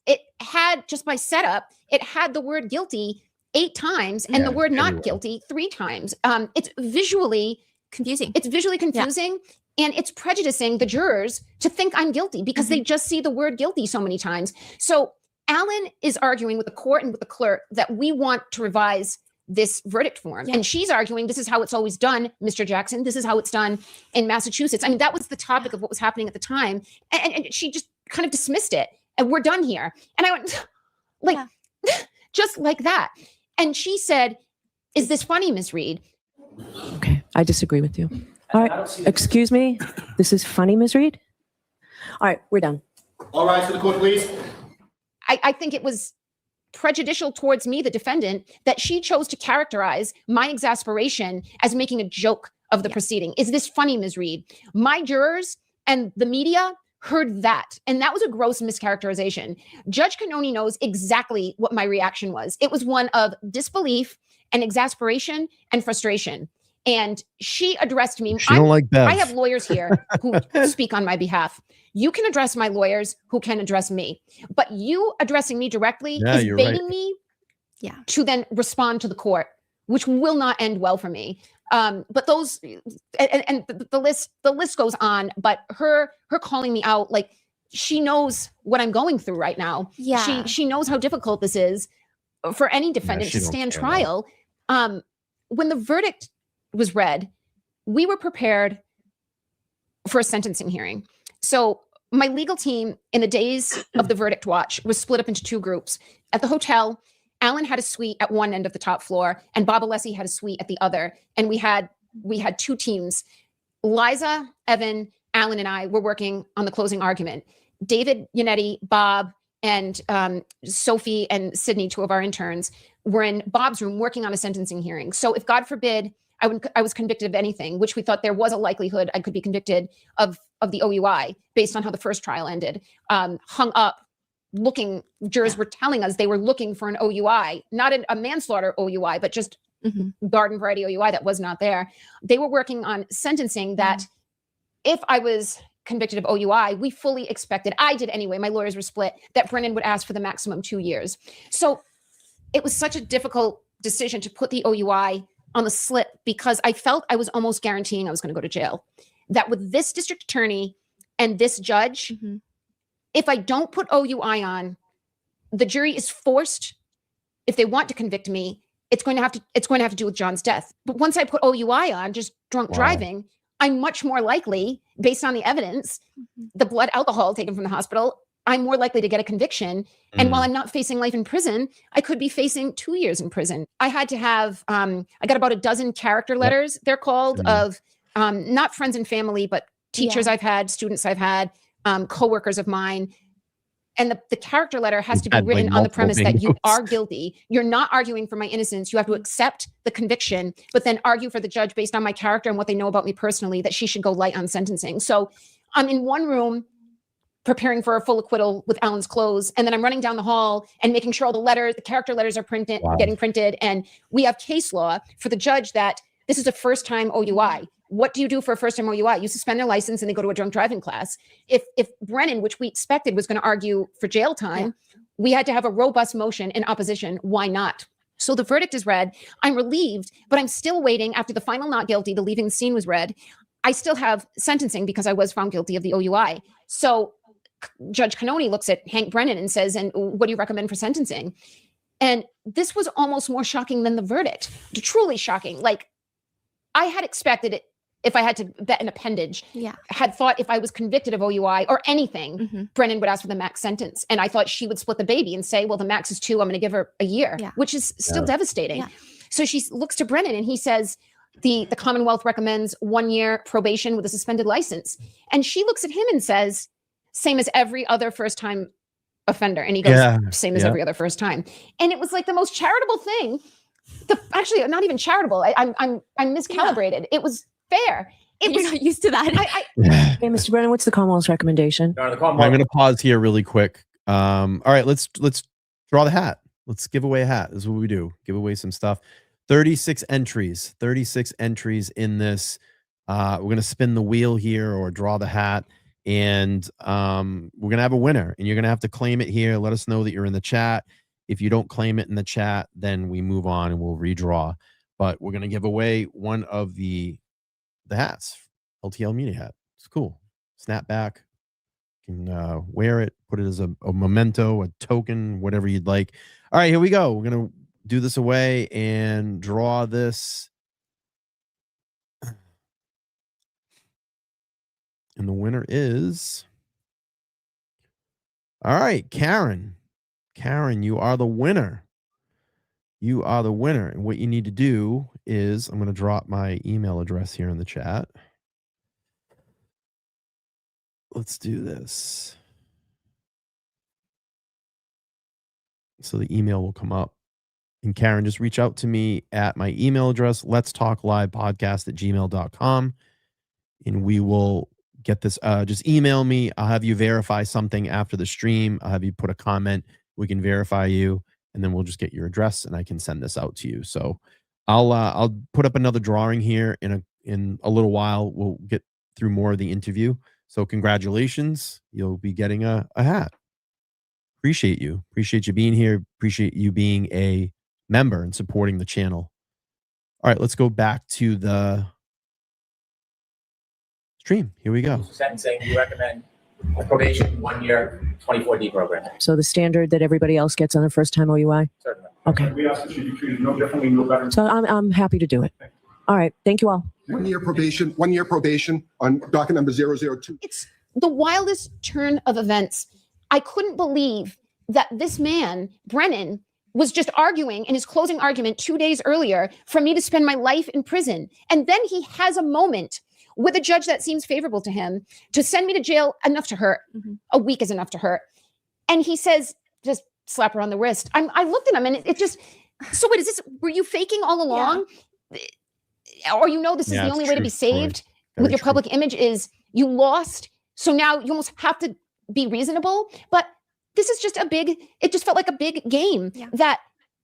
it had, just by setup, it had the word guilty 8 times and the word not guilty 3 times. It's visually confusing. And it's prejudicing the jurors to think I'm guilty because they just see the word guilty so many times. So Alan is arguing with the court and with the clerk that we want to revise this verdict form. And she's arguing this is how it's always done, Mr. Jackson. This is how it's done in Massachusetts. I mean, that was the topic of what was happening at the time. And she just kind of dismissed it. And we're done here. And I went, just like that. And she said, is this funny, Ms. Reed? Okay, I disagree with you. All right, excuse me. This is funny, Ms. Reed? All right, we're done. All right, to the court, please. I think it was prejudicial towards me, the defendant, that she chose to characterize my exasperation as making a joke of the proceeding. Is this funny, Ms. Reed? My jurors and the media heard that, and that was a gross mischaracterization. Judge Cannoni knows exactly what my reaction was. It was one of disbelief and exasperation and frustration. And she addressed me. She don't like Bev. I have lawyers here who speak on my behalf. You can address my lawyers who can address me. But you addressing me directly is baiting me to then respond to the court, which will not end well for me. But those and the list goes on. But her calling me out, like, she knows what I'm going through right now. Yeah. She knows how difficult this is for any defendant to stand trial. When the verdict was read, we were prepared for a sentencing hearing. So my legal team in the days of the verdict watch was split up into 2 groups. At the hotel, Alan had a suite at one end of the top floor and Bob Alessi had a suite at the other. And we had 2 teams. Liza, Evan, Alan, and I were working on the closing argument. David Yannetti, Bob, and Sophie and Sydney, 2 of our interns, were in Bob's room working on a sentencing hearing. So if, God forbid, I was convicted of anything, which we thought there was a likelihood I could be convicted of the OUI based on how the first trial ended, hung up looking, jurors were telling us they were looking for an OUI, not a manslaughter OUI, but just garden variety OUI that was not there. They were working on sentencing that if I was convicted of OUI, we fully expected, I did anyway, my lawyers were split, that Brennan would ask for the maximum 2 years. So it was such a difficult decision to put the OUI on the slip because I felt I was almost guaranteeing I was going to go to jail. That with this district attorney and this judge, if I don't put OUI on, the jury is forced, if they want to convict me, it's going to have to do with John's death. But once I put OUI on, just drunk driving, I'm much more likely, based on the evidence, the blood alcohol taken from the hospital, I'm more likely to get a conviction. And while I'm not facing life in prison, I could be facing 2 years in prison. I had to have, I got about a dozen character letters, they're called, of not friends and family, but teachers I've had, students I've had, coworkers of mine. And the character letter has to be written on the premise that you are guilty. You're not arguing for my innocence. You have to accept the conviction, but then argue for the judge based on my character and what they know about me personally, that she should go light on sentencing. So I'm in one room preparing for a full acquittal with Alan's clothes. And then I'm running down the hall and making sure all the character letters are getting printed. And we have case law for the judge that this is a first time OUI. What do you do for a first time OUI? You suspend their license and they go to a drunk driving class. If Brennan, which we expected was going to argue for jail time, we had to have a robust motion in opposition. Why not? So the verdict is read. I'm relieved, but I'm still waiting after the final not guilty, the leaving the scene was read. I still have sentencing because I was found guilty of the OUI. So Judge Cannoni looks at Hank Brennan and says, and what do you recommend for sentencing? And this was almost more shocking than the verdict. Truly shocking. Like, I had expected it, if I had to bet an appendage, had thought if I was convicted of OUI or anything, Brennan would ask for the max sentence. And I thought she would split the baby and say, well, the max is 2, I'm going to give her a year, which is still devastating. So she looks to Brennan and he says, the Commonwealth recommends 1 year probation with a suspended license. And she looks at him and says, same as every other first-time offender. And he goes, same as every other first time. And it was like the most charitable thing. Actually, not even charitable. I'm miscalibrated. It was fair. You're not used to that. Hey, Mr. Brennan, what's the Commonwealth's recommendation? I'm going to pause here really quick. All right, let's draw the hat. Let's give away a hat. This is what we do. Give away some stuff. 36 entries. 36 entries in this. We're going to spin the wheel here or draw the hat. And we're going to have a winner. And you're going to have to claim it here. Let us know that you're in the chat. If you don't claim it in the chat, then we move on and we'll redraw. But we're going to give away one of the hats. LTL Media hat. It's cool. Snapback. You can wear it, put it as a memento, a token, whatever you'd like. All right, here we go. We're going to do this away and draw this. And the winner is, all right, Karen. Karen, you are the winner. You are the winner. And what you need to do is, I'm going to drop my email address here in the chat. Let's do this. So the email will come up. And Karen, just reach out to me at my email address, letstalklivepodcast@gmail.com. And we will get this. Just email me. I'll have you verify something after the stream. I'll have you put a comment. We can verify you, and then we'll just get your address, and I can send this out to you. So I'll put up another drawing here in a little while. We'll get through more of the interview. So congratulations. You'll be getting a hat. Appreciate you. Appreciate you being here. Appreciate you being a member and supporting the channel. All right, let's go back to the stream. Here we go. Sentencing, you recommend a probation 1 year 24D program. So the standard that everybody else gets on a first-time OUI? Certainly. Okay. We ask that you be treated no differently, no better. So I'm happy to do it. All right. Thank you all. 1 year probation, 1 year probation on docket number 002. It's the wildest turn of events. I couldn't believe that this man, Brennan, was just arguing in his closing argument 2 days earlier for me to spend my life in prison. And then he has a moment with a judge that seems favorable to him to send me to jail enough to hurt. A week is enough to hurt. And he says, just slap her on the wrist. I looked at him and it just, so wait, were you faking all along? Yeah. Or this is the only way to be saved with your public image is you lost. So now you almost have to be reasonable. But this is just it just felt like a big game that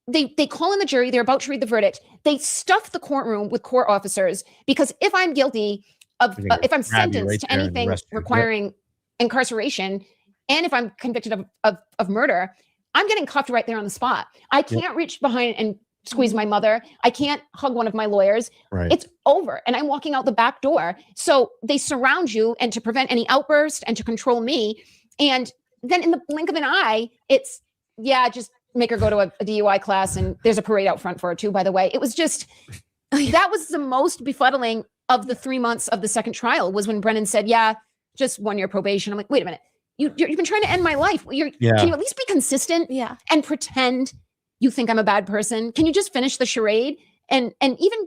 they call in the jury. They're about to read the verdict. They stuff the courtroom with court officers because if I'm guilty of, if I'm sentenced to anything requiring incarceration, and if I'm convicted of murder, I'm getting cuffed right there on the spot. I can't reach behind and squeeze my mother. I can't hug one of my lawyers. Right. It's over. And I'm walking out the back door. So they surround you and to prevent any outburst and to control me. And then in the blink of an eye, it's, just make her go to a DUI class. And there's a parade out front for her too, by the way. It was just, that was the most befuddling of the 3 months of the second trial was when Brennan said, just 1 year probation. I'm like, wait a minute. You've been trying to end my life. Can you at least be consistent and pretend you think I'm a bad person? Can you just finish the charade? And even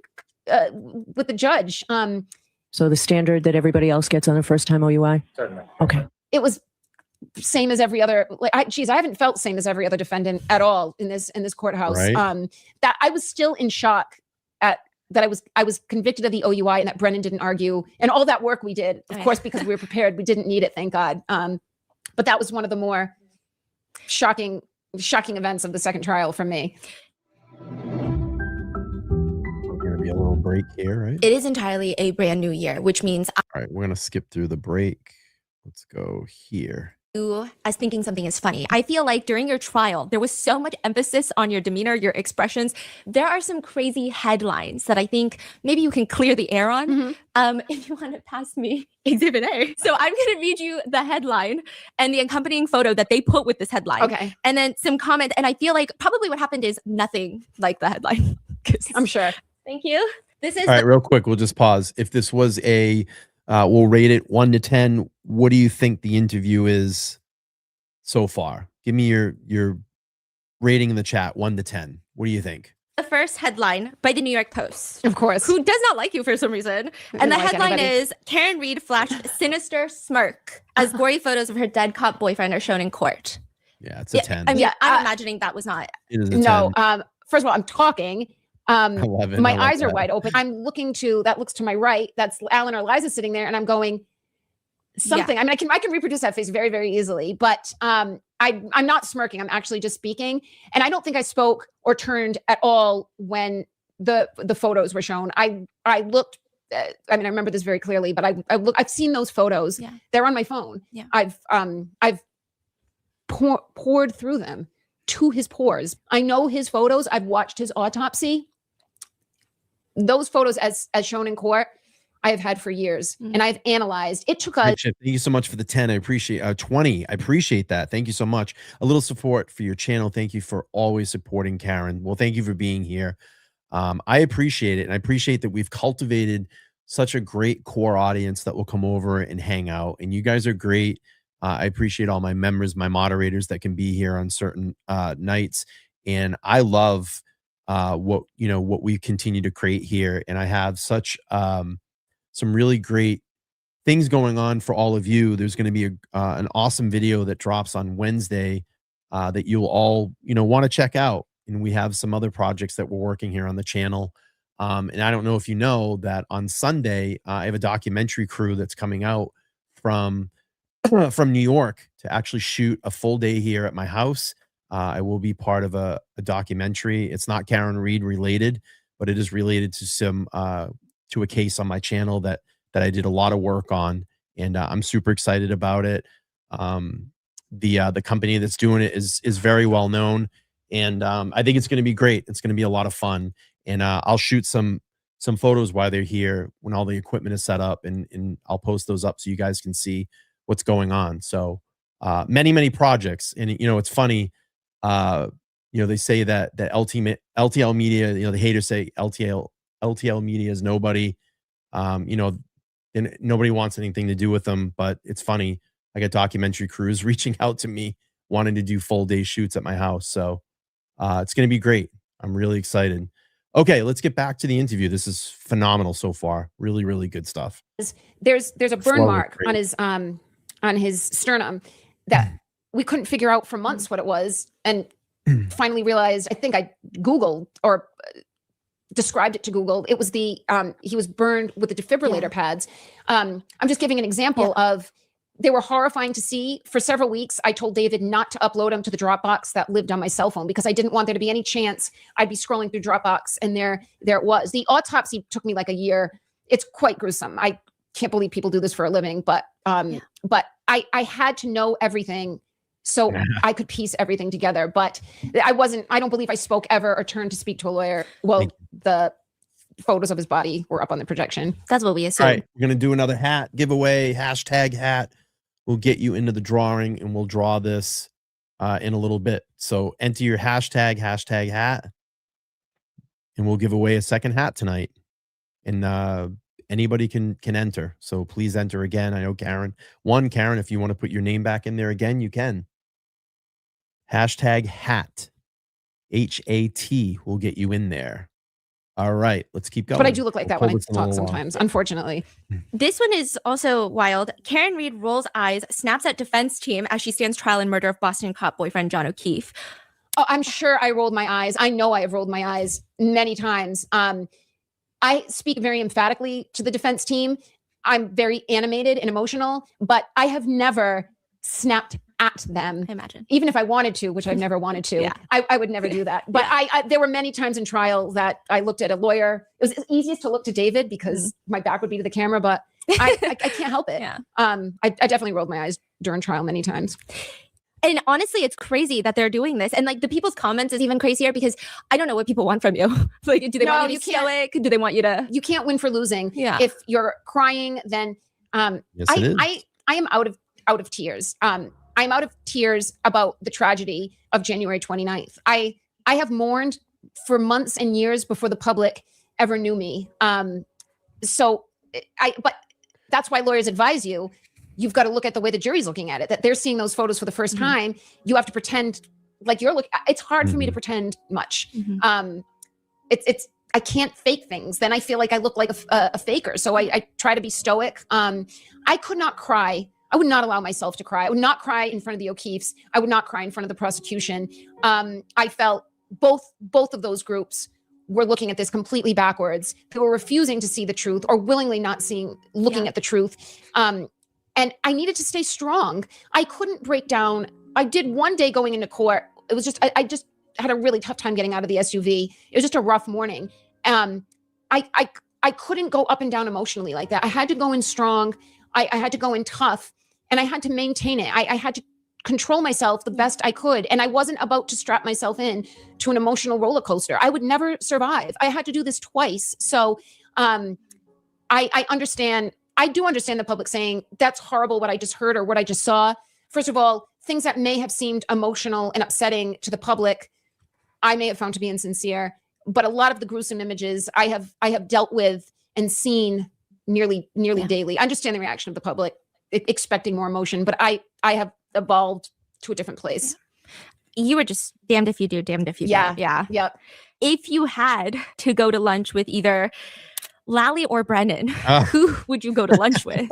with the judge. So the standard that everybody else gets on a first-time OUI? Certainly. Okay. It was same as every other. I haven't felt same as every other defendant at all in this courthouse. Right. That I was still in shock at that I was convicted of the OUI and that Brennan didn't argue and all that work we did. Of course, because we were prepared, we didn't need it. Thank God. But that was one of the more shocking events of the second trial for me. Going to be a little break here, right? It is entirely a brand new year, which means All right, we're going to skip through the break. Let's go here. you as thinking something is funny. I feel like during your trial, there was so much emphasis on your demeanor, your expressions. There are some crazy headlines that I think maybe you can clear the air on. If you want to pass me Exhibit A. So I'm going to read you the headline and the accompanying photo that they put with this headline. Okay. And then some comment. And I feel like probably what happened is nothing like the headline. I'm sure. Thank you. This is All right, real quick, we'll just pause. If this was a, we'll rate it 1 to 10. What do you think the interview is so far? Give me your rating in the chat, 1 to 10. What do you think? the first headline by the New York Post. Of course. Who does not like you for some reason. And the headline is Karen Read flashed sinister smirk as gory photos of her dead cop boyfriend are shown in court. Yeah, it's a 10. I mean, I'm imagining that was not. It is a 10. No, first of all, I'm talking. 11, My I like eyes are that. wide open. I'm looking to, that looks to my right. That's Alan or Liza sitting there. And I'm going, something. Yeah. I mean, I can reproduce that face very, very easily, but I'm not smirking. I'm actually just speaking. And I don't think I spoke or turned at all when the photos were shown. I looked, I mean, I remember this very clearly, but I've seen those photos. Yeah. They're on my phone. Yeah. I've poured through them to his pores. I know his photos. I've watched his autopsy. Those photos as shown in court, I have had for years, and I've analyzed. It took us. Thank you so much for the 10. I appreciate 20. I appreciate that. Thank you so much. A little support for your channel. Thank you for always supporting Karen. Well, thank you for being here. I appreciate it. And I appreciate that we've cultivated such a great core audience that will come over and hang out. And you guys are great. I appreciate all my members, my moderators that can be here on certain nights. And I love what we continue to create here. And I have such some really great things going on for all of you. There's going to be an awesome video that drops on Wednesday that you'll all want to check out. And we have some other projects that we're working here on the channel. And I don't know if you know that on Sunday I have a documentary crew that's coming out from New York to actually shoot a full day here at my house. I will be part of a documentary. It's not Karen Read related, but it is related to some to a case on my channel that I did a lot of work on, and I'm super excited about it. The company that's doing it is very well known, and I think it's going to be great. It's going to be a lot of fun, and I'll shoot some photos while they're here when all the equipment is set up, and I'll post those up so you guys can see what's going on. So many projects, and it's funny. They say that LTL Media, the haters say LTL Media is nobody. And nobody wants anything to do with them. But it's funny. I got documentary crews reaching out to me, wanting to do full day shoots at my house. So it's going to be great. I'm really excited. Okay, let's get back to the interview. This is phenomenal so far. Really, really good stuff. There's a burn mark on his sternum that we couldn't figure out for months what it was, and finally realized. I think I Googled or described it to Google. It was he was burned with the defibrillator pads. I'm just giving an example of, they were horrifying to see. For several weeks, I told David not to upload them to the Dropbox that lived on my cell phone because I didn't want there to be any chance I'd be scrolling through Dropbox and there it was. The autopsy took me like a year. It's quite gruesome. I can't believe people do this for a living, but I had to know everything so I could piece everything together. But I don't believe I spoke ever or turned to speak to a lawyer. Well, the photos of his body were up on the projection. That's what we assume. All right, we're going to do another hat giveaway, hashtag hat. We'll get you into the drawing, and we'll draw this in a little bit. So enter your hashtag hat, and we'll give away a second hat tonight. And anybody can enter. So please enter again. I know Karen, if you want to put your name back in there again, you can. Hashtag hat, HAT will get you in there. All right, let's keep going. But I do look like that when I talk sometimes, unfortunately. This one is also wild. Karen Read rolls eyes, snaps at defense team as she stands trial in murder of Boston cop boyfriend John O'Keefe. Oh, I'm sure I rolled my eyes. I know I have rolled my eyes many times. I speak very emphatically to the defense team. I'm very animated and emotional, but I have never snapped at them. I imagine. Even if I wanted to, which I've never wanted to, I would never do that. But there were many times in trial that I looked at a lawyer. It was easiest to look to David because my back would be to the camera, but I can't help it. Yeah. I definitely rolled my eyes during trial many times. And honestly, it's crazy that they're doing this. And like the people's comments is even crazier because I don't know what people want from you. Like, do they want you to be stoic? Do they want you to? You can't win for losing. Yeah. If you're crying, then Yes, it is. I am out of tears. I'm out of tears about the tragedy of January 29th. I have mourned for months and years before the public ever knew me. But that's why lawyers advise you. You've got to look at the way the jury's looking at it, that they're seeing those photos for the first time. You have to pretend like you're looking. It's hard for me to pretend much. I can't fake things. Then I feel like I look like a faker. So I try to be stoic. I could not cry. I would not allow myself to cry. I would not cry in front of the O'Keefes. I would not cry in front of the prosecution. I felt both of those groups were looking at this completely backwards. They were refusing to see the truth or willingly not looking at the truth. And I needed to stay strong. I couldn't break down. I did one day going into court. It was just, I just had a really tough time getting out of the SUV. It was just a rough morning. I couldn't go up and down emotionally like that. I had to go in strong. I had to go in tough, and I had to maintain it. I had to control myself the best I could. And I wasn't about to strap myself in to an emotional roller coaster. I would never survive. I had to do this twice. So I understand. I do understand the public saying that's horrible what I just heard or what I just saw. First of all, things that may have seemed emotional and upsetting to the public, I may have found to be insincere. But a lot of the gruesome images I have dealt with and seen nearly daily. I understand the reaction of the public, expecting more emotion, but I have evolved to a different place. You were just damned if you do, damned if you don't. Yeah. Yep. If you had to go to lunch with either Lally or Brennan, who would you go to lunch with?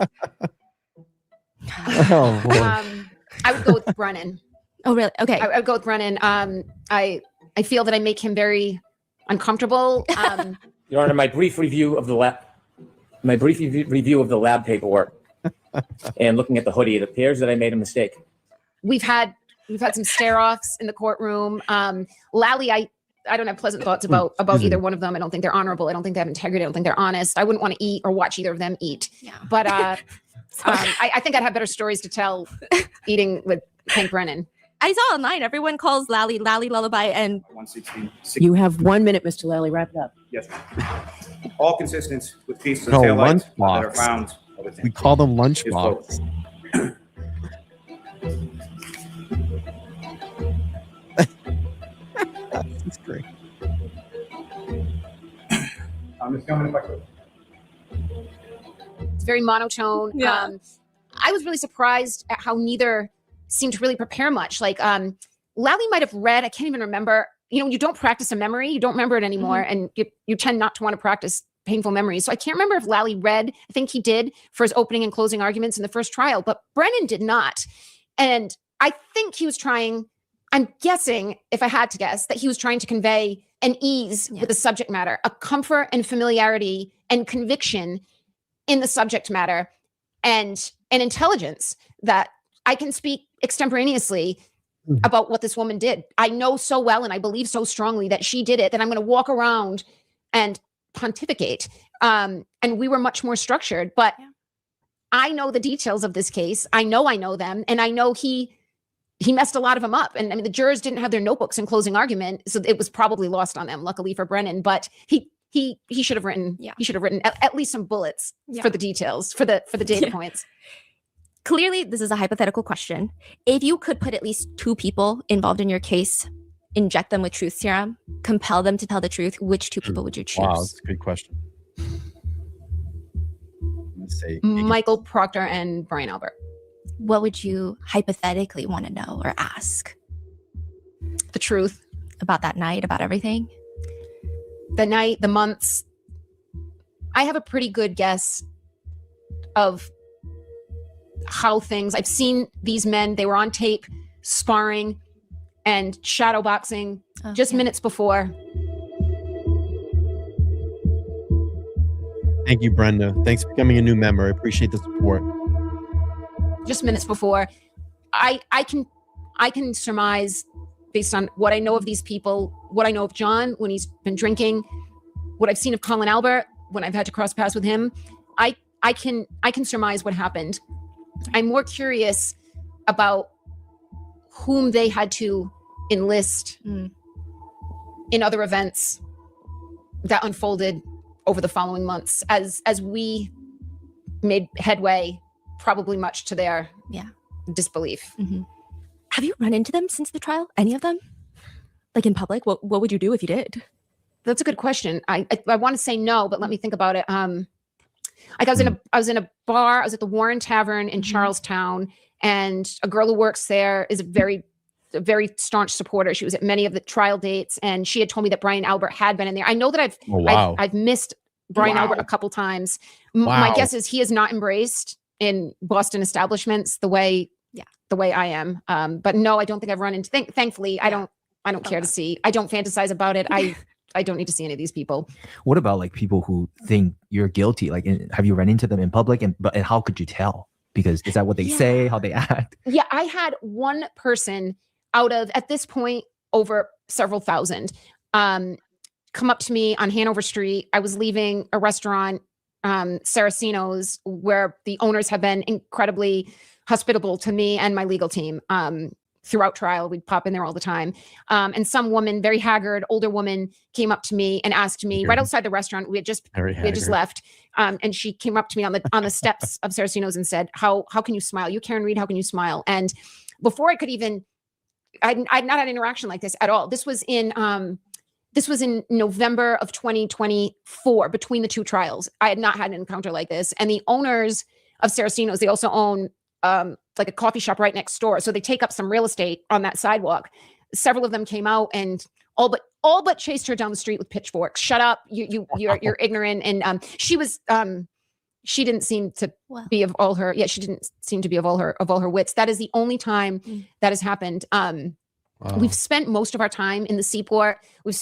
I would go with Brennan. Oh, really? Okay. I would go with Brennan. I feel that I make him very uncomfortable. Your Honor, my brief review of the lab paperwork and looking at the hoodie, it appears that I made a mistake. We've had some stare-offs in the courtroom. Lally, I don't have pleasant thoughts about either one of them. I don't think they're honorable. I don't think they have integrity. I don't think they're honest. I wouldn't want to eat or watch either of them eat. Yeah. But I think I'd have better stories to tell eating with Hank Brennan. I saw online, everyone calls Lally Lullaby, and 116. You have 1 minute, Mr. Lally. Wrap it up. Yes. All consistent with pieces of No, taillights that are lunchbox. found. We call them Is lunchbox. That's great. I'm just coming if I could. It's very monotone. Yeah. I was really surprised at how neither seemed to really prepare much. Like Lally might have read, I can't even remember. You know, you don't practice a memory, you don't remember it anymore, and you tend not to want to practice painful memories. So I can't remember if Lally read. I think he did for his opening and closing arguments in the first trial, but Brennan did not. And I think he was trying, I'm guessing, if I had to guess, that he was trying to convey an ease with the subject matter, a comfort and familiarity and conviction in the subject matter, and an intelligence that I can speak extemporaneously about what this woman did. I know so well, and I believe so strongly that she did it, that I'm going to walk around and pontificate. And we were much more structured, but I know the details of this case. I know them, and I know he messed a lot of them up. And I mean, the jurors didn't have their notebooks in closing argument, so it was probably lost on them, luckily for Brennan, but he should have written, he should have written at least some bullets for the details, for the data points. clearly this is a hypothetical question. If you could put at least 2 people involved in your case, inject them with truth serum, compel them to tell the truth, which 2 people would you choose? Wow, that's a good question. Let's say Michael Proctor and Brian Albert. What would you hypothetically want to know or ask? The truth. About that night, about everything? The night, the months. I have a pretty good guess of how things, I've seen these men, they were on tape sparring and shadow boxing just minutes before. Thank you, Brenda. Thanks for becoming a new member. I appreciate the support. Just minutes before. I can surmise, based on what I know of these people, what I know of John when he's been drinking, what I've seen of Colin Albert when I've had to cross paths with him, I I can surmise what happened. I'm more curious about whom they had to enlist in other events that unfolded over the following months as we made headway, probably much to their disbelief. Have you run into them since the trial? Any of them? Like in public? What would you do if you did? That's a good question. I want to say no, but let me think about it. Like I was in a bar. I was at the Warren Tavern in Charlestown, and a girl who works there is a very staunch supporter. She was at many of the trial dates, and she had told me that Brian Albert had been in there. I know that I've missed Brian Albert a couple times. My guess is he is not embraced in Boston establishments the way I am. But no, I don't think I've run into. Thankfully, I don't care to see. I don't fantasize about it. I don't need to see any of these people. What about like people who think you're guilty? Like, have you run into them in public? And how could you tell? Because is that what they say, how they act? Yeah, I had one person out of, at this point, over several thousand, come up to me on Hanover Street. I was leaving a restaurant, Saraceno's, where the owners have been incredibly hospitable to me and my legal team. Throughout trial, we'd pop in there all the time. And some woman, very haggard, older woman, came up to me and asked me right outside the restaurant. We had just left. And she came up to me on the steps of Saraceno's and said, how can you smile? You, Karen Read, how can you smile? And before I could even, I'd not had an interaction like this at all. This was in November of 2024, between the two trials. I had not had an encounter like this. And the owners of Saraceno's, they also own like a coffee shop right next door. So they take up some real estate on that sidewalk. Several of them came out and all but chased her down the street with pitchforks. Shut up. You're ignorant. And she didn't seem to be of all her, she didn't seem to be of all her wits. That is the only time that has happened. We've spent most of our time in the Seaport. We've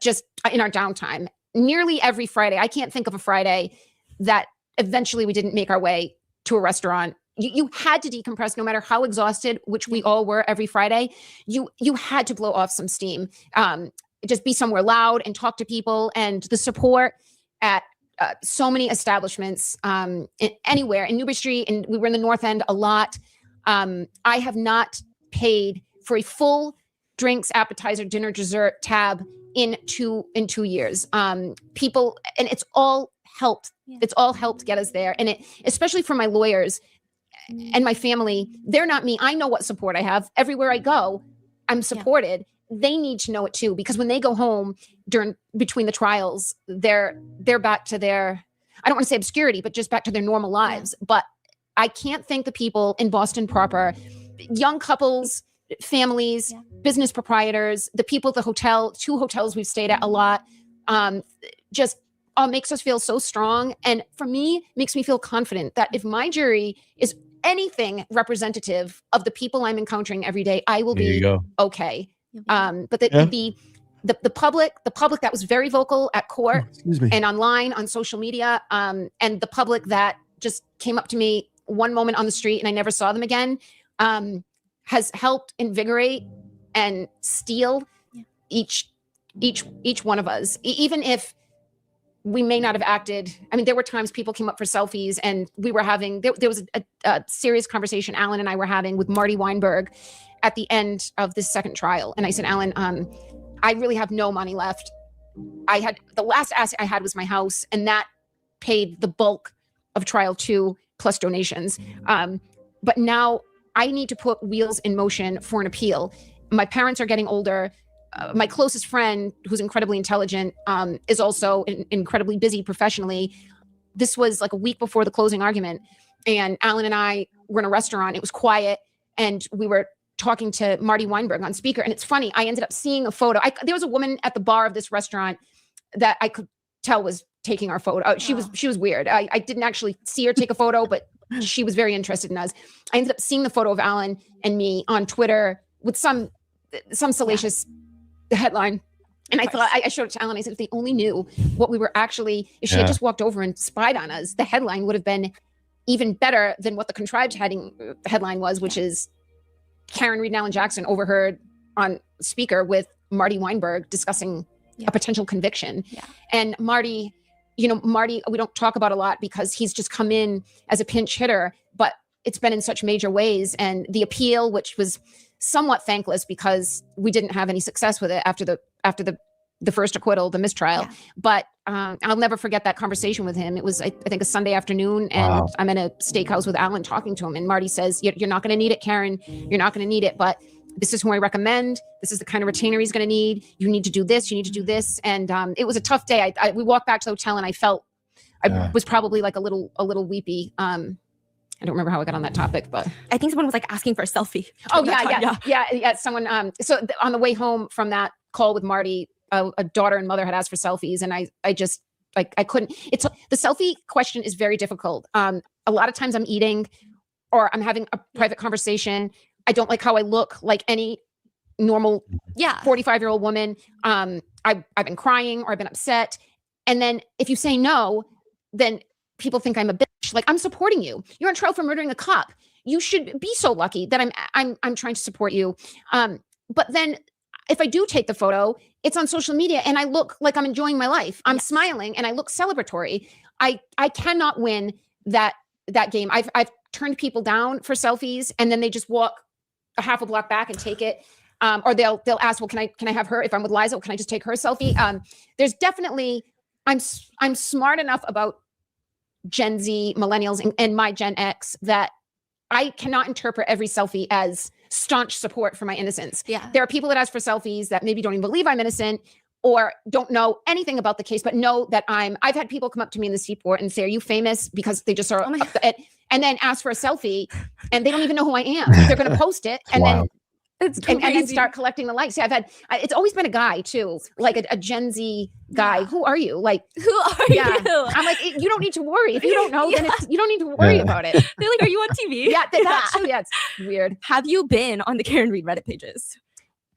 just in our downtime, nearly every Friday. I can't think of a Friday that eventually we didn't make our way to a restaurant. You had to decompress, no matter how exhausted, which we all were every Friday. You had to blow off some steam. Just be somewhere loud and talk to people. And the support at so many establishments anywhere in Newbury Street, and we were in the North End a lot. I have not paid for a full drinks, appetizer, dinner, dessert tab in 2 years. People, and it's all helped. It's all helped get us there. And it, especially for my lawyers and my family, they're not me. I know what support I have. Everywhere I go, I'm supported. They need to know it too, because when they go home between the trials, they're back to their, I don't want to say obscurity, but just back to their normal lives. But I can't thank the people in Boston proper, young couples, families, business proprietors, the people at the hotel, 2 hotels we've stayed at a lot, just makes us feel so strong. And for me, makes me feel confident that if my jury is anything representative of the people I'm encountering every day, I will be okay. But the public that was very vocal at court and online on social media, and the public that just came up to me one moment on the street and I never saw them again, has helped invigorate and steel each one of us, even if we may not have acted. I mean, there were times people came up for selfies and we were having, there was a serious conversation Alan and I were having with Marty Weinberg at the end of this second trial. And I said, Alan, I really have no money left. The last asset I had was my house, and that paid the bulk of trial 2 plus donations. But now I need to put wheels in motion for an appeal. My parents are getting older. My closest friend, who's incredibly intelligent, is also incredibly busy professionally. This was like a week before the closing argument, and Alan and I were in a restaurant. It was quiet, and we were talking to Marty Weinberg on speaker. And it's funny, I ended up seeing a photo. There was a woman at the bar of this restaurant that I could tell was taking our photo. She was weird. I didn't actually see her take a photo, but she was very interested in us. I ended up seeing the photo of Alan and me on Twitter with some salacious headline. And I thought, I showed it to Alan. I said, if they only knew what we were actually, if she had just walked over and spied on us, the headline would have been even better than what the contrived headline was, which is Karen Read and Alan Jackson overheard on speaker with Marty Weinberg discussing a potential conviction. And Marty Marty, we don't talk about a lot because he's just come in as a pinch hitter, but it's been in such major ways. And the appeal, which was somewhat thankless because we didn't have any success with it after the first acquittal, the mistrial. Yeah. But I'll never forget that conversation with him. It was, I think, a Sunday afternoon, and I'm in a steakhouse with Alan talking to him. And Marty says, "You're not going to need it, Karen. You're not going to need it, but this is who I recommend. This is the kind of retainer he's going to need. You need to do this. You need to do this." And it was a tough day. We walked back to the hotel, and I felt I was probably like a little weepy. I don't remember how I got on that topic, but I think someone was like asking for a selfie. Oh yeah. Someone. So on the way home from that call with Marty, a daughter and mother had asked for selfies, and I just like I couldn't. It's the selfie question is very difficult. A lot of times I'm eating, or I'm having a private conversation. I don't like how I look, like any normal 45-year-old woman. I've been crying or I've been upset, and then if you say no, then people think I'm a bitch. Like, I'm supporting you. You're on trial for murdering a cop. You should be so lucky that I'm trying to support you. But then if I do take the photo, it's on social media and I look like I'm enjoying my life. I'm smiling and I look celebratory. I cannot win that game. I've turned people down for selfies, and then they just walk a half a block back and take it. Or they'll ask, well, can I have her? If I'm with Liza, can I just take her selfie? There's definitely, I'm smart enough about Gen Z, millennials, and my Gen X that I cannot interpret every selfie as staunch support for my innocence. Yeah. There are people that ask for selfies that maybe don't even believe I'm innocent or don't know anything about the case, but know that I've had people come up to me in the seaport and say, "Are you famous?" Because they just saw it, and then ask for a selfie, and they don't even know who I am. They're going to post it, and then and then start collecting the likes. Yeah, it's always been a guy too, like a Gen Z guy. Who are you? Like, who are you? I'm like, you don't need to worry. If you don't know, then you don't need to worry about it. They're like, "Are you on TV?" Yeah, that too. Yeah, it's weird. Have you been on the Karen Read Reddit pages?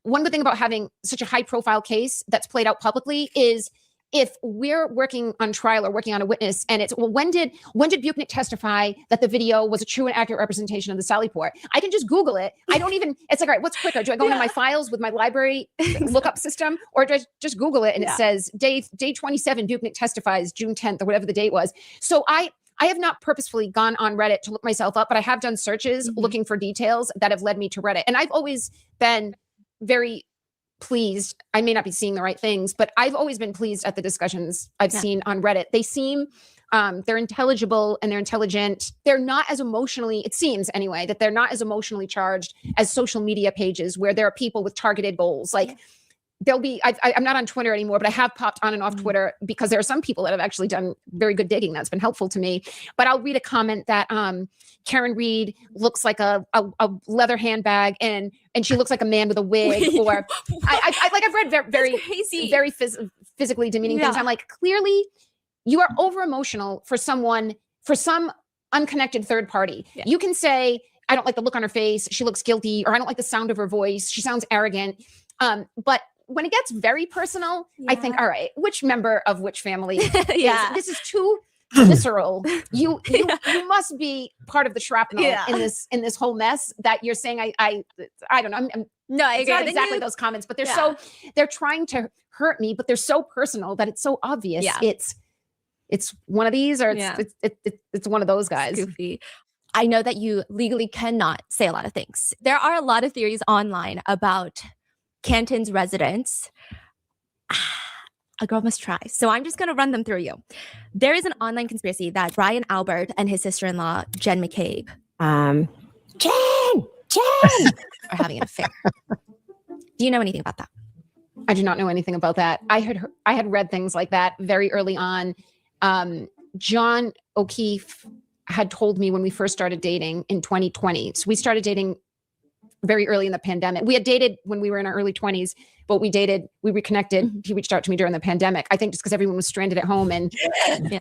One good thing about having such a high profile case that's played out publicly is if we're working on trial or working on a witness and it's, well, when did Buchnick testify that the video was a true and accurate representation of the Sallyport? I can just Google it. I don't even, it's like, all right, what's quicker? Do I go into my files with my library lookup system, or do I just Google it and it says day 27, Buchnick testifies June 10th or whatever the date was. So I have not purposefully gone on Reddit to look myself up, but I have done searches looking for details that have led me to Reddit. And I've always been very pleased. I may not be seeing the right things, but I've always been pleased at the discussions I've seen on Reddit. They seem, they're intelligible and they're intelligent. They're not as emotionally, it seems anyway, that they're not as emotionally charged as social media pages where there are people with targeted goals. Like there'll be, I'm not on Twitter anymore, but I have popped on and off Twitter because there are some people that have actually done very good digging. That's been helpful to me. But I'll read a comment that Karen Read looks like a leather handbag and she looks like a man with a wig. Or I've read very physically demeaning things. I'm like, clearly you are over emotional for some unconnected third party. Yeah. You can say, "I don't like the look on her face. She looks guilty," or "I don't like the sound of her voice. She sounds arrogant." But when it gets very personal, I think, all right, which member of which family this is too visceral. You must be part of the shrapnel in this whole mess that you're saying. I don't know. No, I agree. Not exactly those comments, but they're trying to hurt me, but they're so personal that it's so obvious. Yeah. It's one of these, or it's one of those guys. Goofy. I know that you legally cannot say a lot of things. There are a lot of theories online about Canton's residence. A girl must try. So I'm just going to run them through you. There is an online conspiracy that Brian Albert and his sister-in-law, Jen McCabe, Jen are having an affair. Do you know anything about that? I do not know anything about that. I had read things like that very early on. John O'Keefe had told me when we first started dating in 2020. So we started dating very early in the pandemic. We had dated when we were in our early 20s, but we reconnected. He reached out to me during the pandemic. I think just because everyone was stranded at home and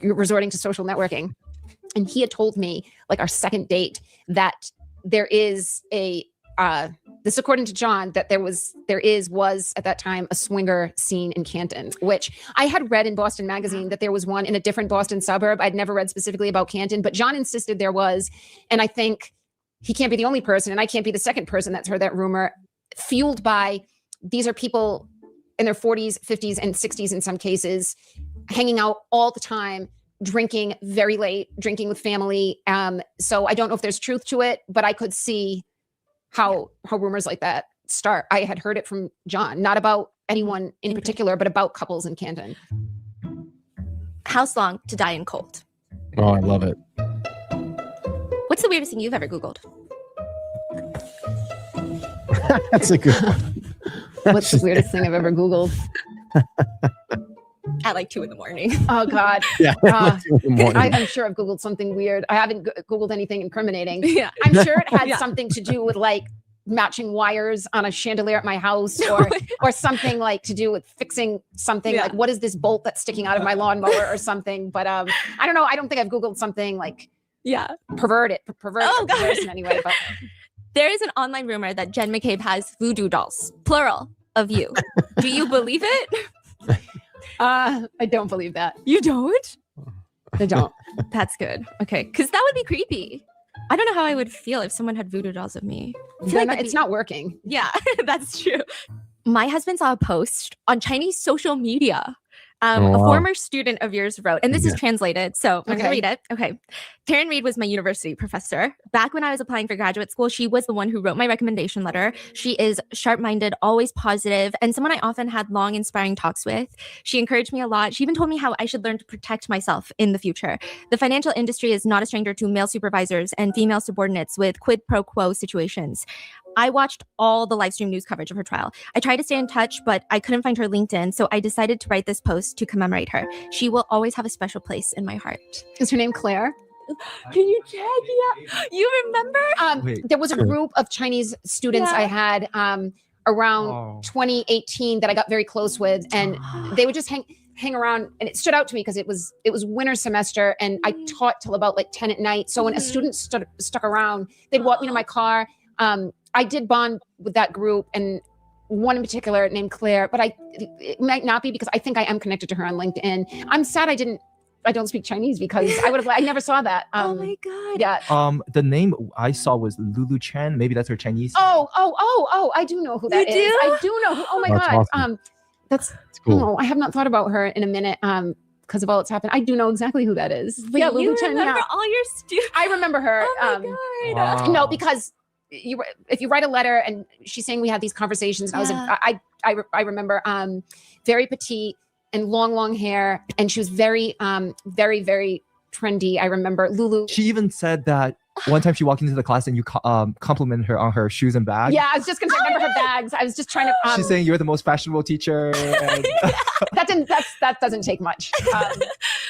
resorting to social networking. And he had told me, like our second date, that there is this according to John, that there was at that time a swinger scene in Canton, which I had read in Boston Magazine that there was one in a different Boston suburb. I'd never read specifically about Canton, but John insisted there was. And I think he can't be the only person, and I can't be the second person that's heard that rumor, fueled by these are people in their 40s, 50s, and 60s in some cases, hanging out all the time, drinking very late, drinking with family. So I don't know if there's truth to it, but I could see how rumors like that start. I had heard it from John, not about anyone in particular, but about couples in Canton. House long to die in cold. Oh, I love it. What's the weirdest thing you've ever Googled? That's a good one. What's the weirdest thing I've ever Googled? At like 2 a.m. Oh God. Yeah, like 2 a.m. I'm sure I've Googled something weird. I haven't Googled anything incriminating. Yeah. I'm sure it had something to do with like matching wires on a chandelier at my house, or something like to do with fixing something. Like, what is this bolt that's sticking out of my lawnmower or something? But I don't know. I don't think I've Googled something like perverted in any way. But there is an online rumor that Jen McCabe has voodoo dolls, plural, of you. Do you believe it? I don't believe that. You don't? I don't. That's good. Okay, because that would be creepy. I don't know how I would feel if someone had voodoo dolls of me. I feel like it's not working. Yeah, that's true. My husband saw a post on Chinese social media. A former student of yours wrote, and this is translated, so I'm going to read it. Okay. Karen Reed was my university professor. Back when I was applying for graduate school, she was the one who wrote my recommendation letter. She is sharp-minded, always positive, and someone I often had long, inspiring talks with. She encouraged me a lot. She even told me how I should learn to protect myself in the future. The financial industry is not a stranger to male supervisors and female subordinates with quid pro quo situations. I watched all the live stream news coverage of her trial. I tried to stay in touch, but I couldn't find her LinkedIn, so I decided to write this post to commemorate her. She will always have a special place in my heart. Is her name Claire? Can you check? Yeah. You remember? There was a group of Chinese students I had around 2018 that I got very close with, and they would just hang around, and it stood out to me because it was winter semester, and I taught till about like 10 at night. So when a student stuck around, they'd walk me to my car. I did bond with that group, and one in particular named Claire, but it might not be because I think I am connected to her on LinkedIn. I'm sad I don't speak Chinese because I never saw that. Oh my God. Yeah. The name I saw was Lulu Chen. Maybe that's her Chinese. Oh, I do know who that is. I do know who, oh my That's God. awesome. That's cool. Oh, I have not thought about her in a minute. Because of all that's happened. I do know exactly who that is. Wait, Lulu you Chen, remember all your students? I remember her. Oh my God. No, because if you write a letter and she's saying we had these conversations, and I remember very petite and long hair, and she was very very, very trendy. I remember Lulu. She even said that one time she walked into the class and you complimented her on her shoes and bags. Yeah, I was just gonna say, I remember her bags. I was just trying to. She's saying you're the most fashionable teacher. And that doesn't take much.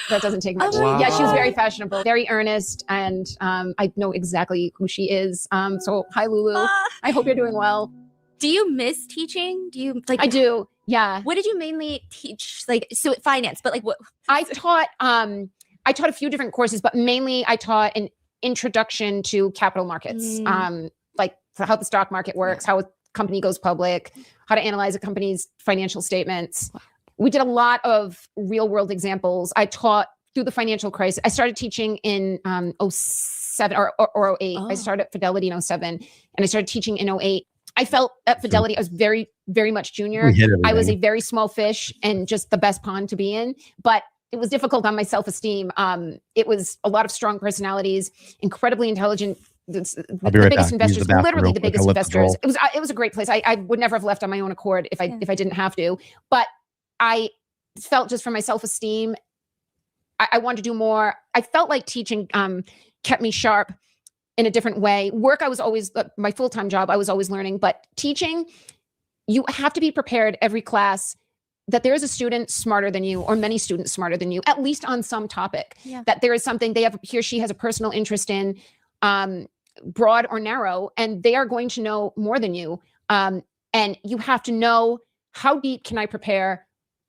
That doesn't take much. Wow. Yeah, she was very fashionable, very earnest, and I know exactly who she is. So hi, Lulu. I hope you're doing well. Do you miss teaching? Do you like? I do. Yeah. What did you mainly teach? Like, so finance, but like what? I taught a few different courses, but mainly I taught an introduction to capital markets, like how the stock market works, how a company goes public, how to analyze a company's financial statements. We did a lot of real world examples. I taught through the financial crisis. I started teaching in 07 or 08. I started at Fidelity in 07, and I started teaching in 08. I felt at Fidelity, I was very, very much junior. I was a very small fish and just the best pond to be in, but it was difficult on my self-esteem. It was a lot of strong personalities, incredibly intelligent. The biggest investors, literally the biggest investors. It was a great place. I would never have left on my own accord if I didn't have to. But I felt just for my self-esteem, I wanted to do more. I felt like teaching kept me sharp in a different way. Work, I was always, my full-time job, I was always learning. But teaching, you have to be prepared every class that there is a student smarter than you, or many students smarter than you, at least on some topic. Yeah. That there is something he or she has a personal interest in, broad or narrow, and they are going to know more than you. And you have to know, how deep can I prepare?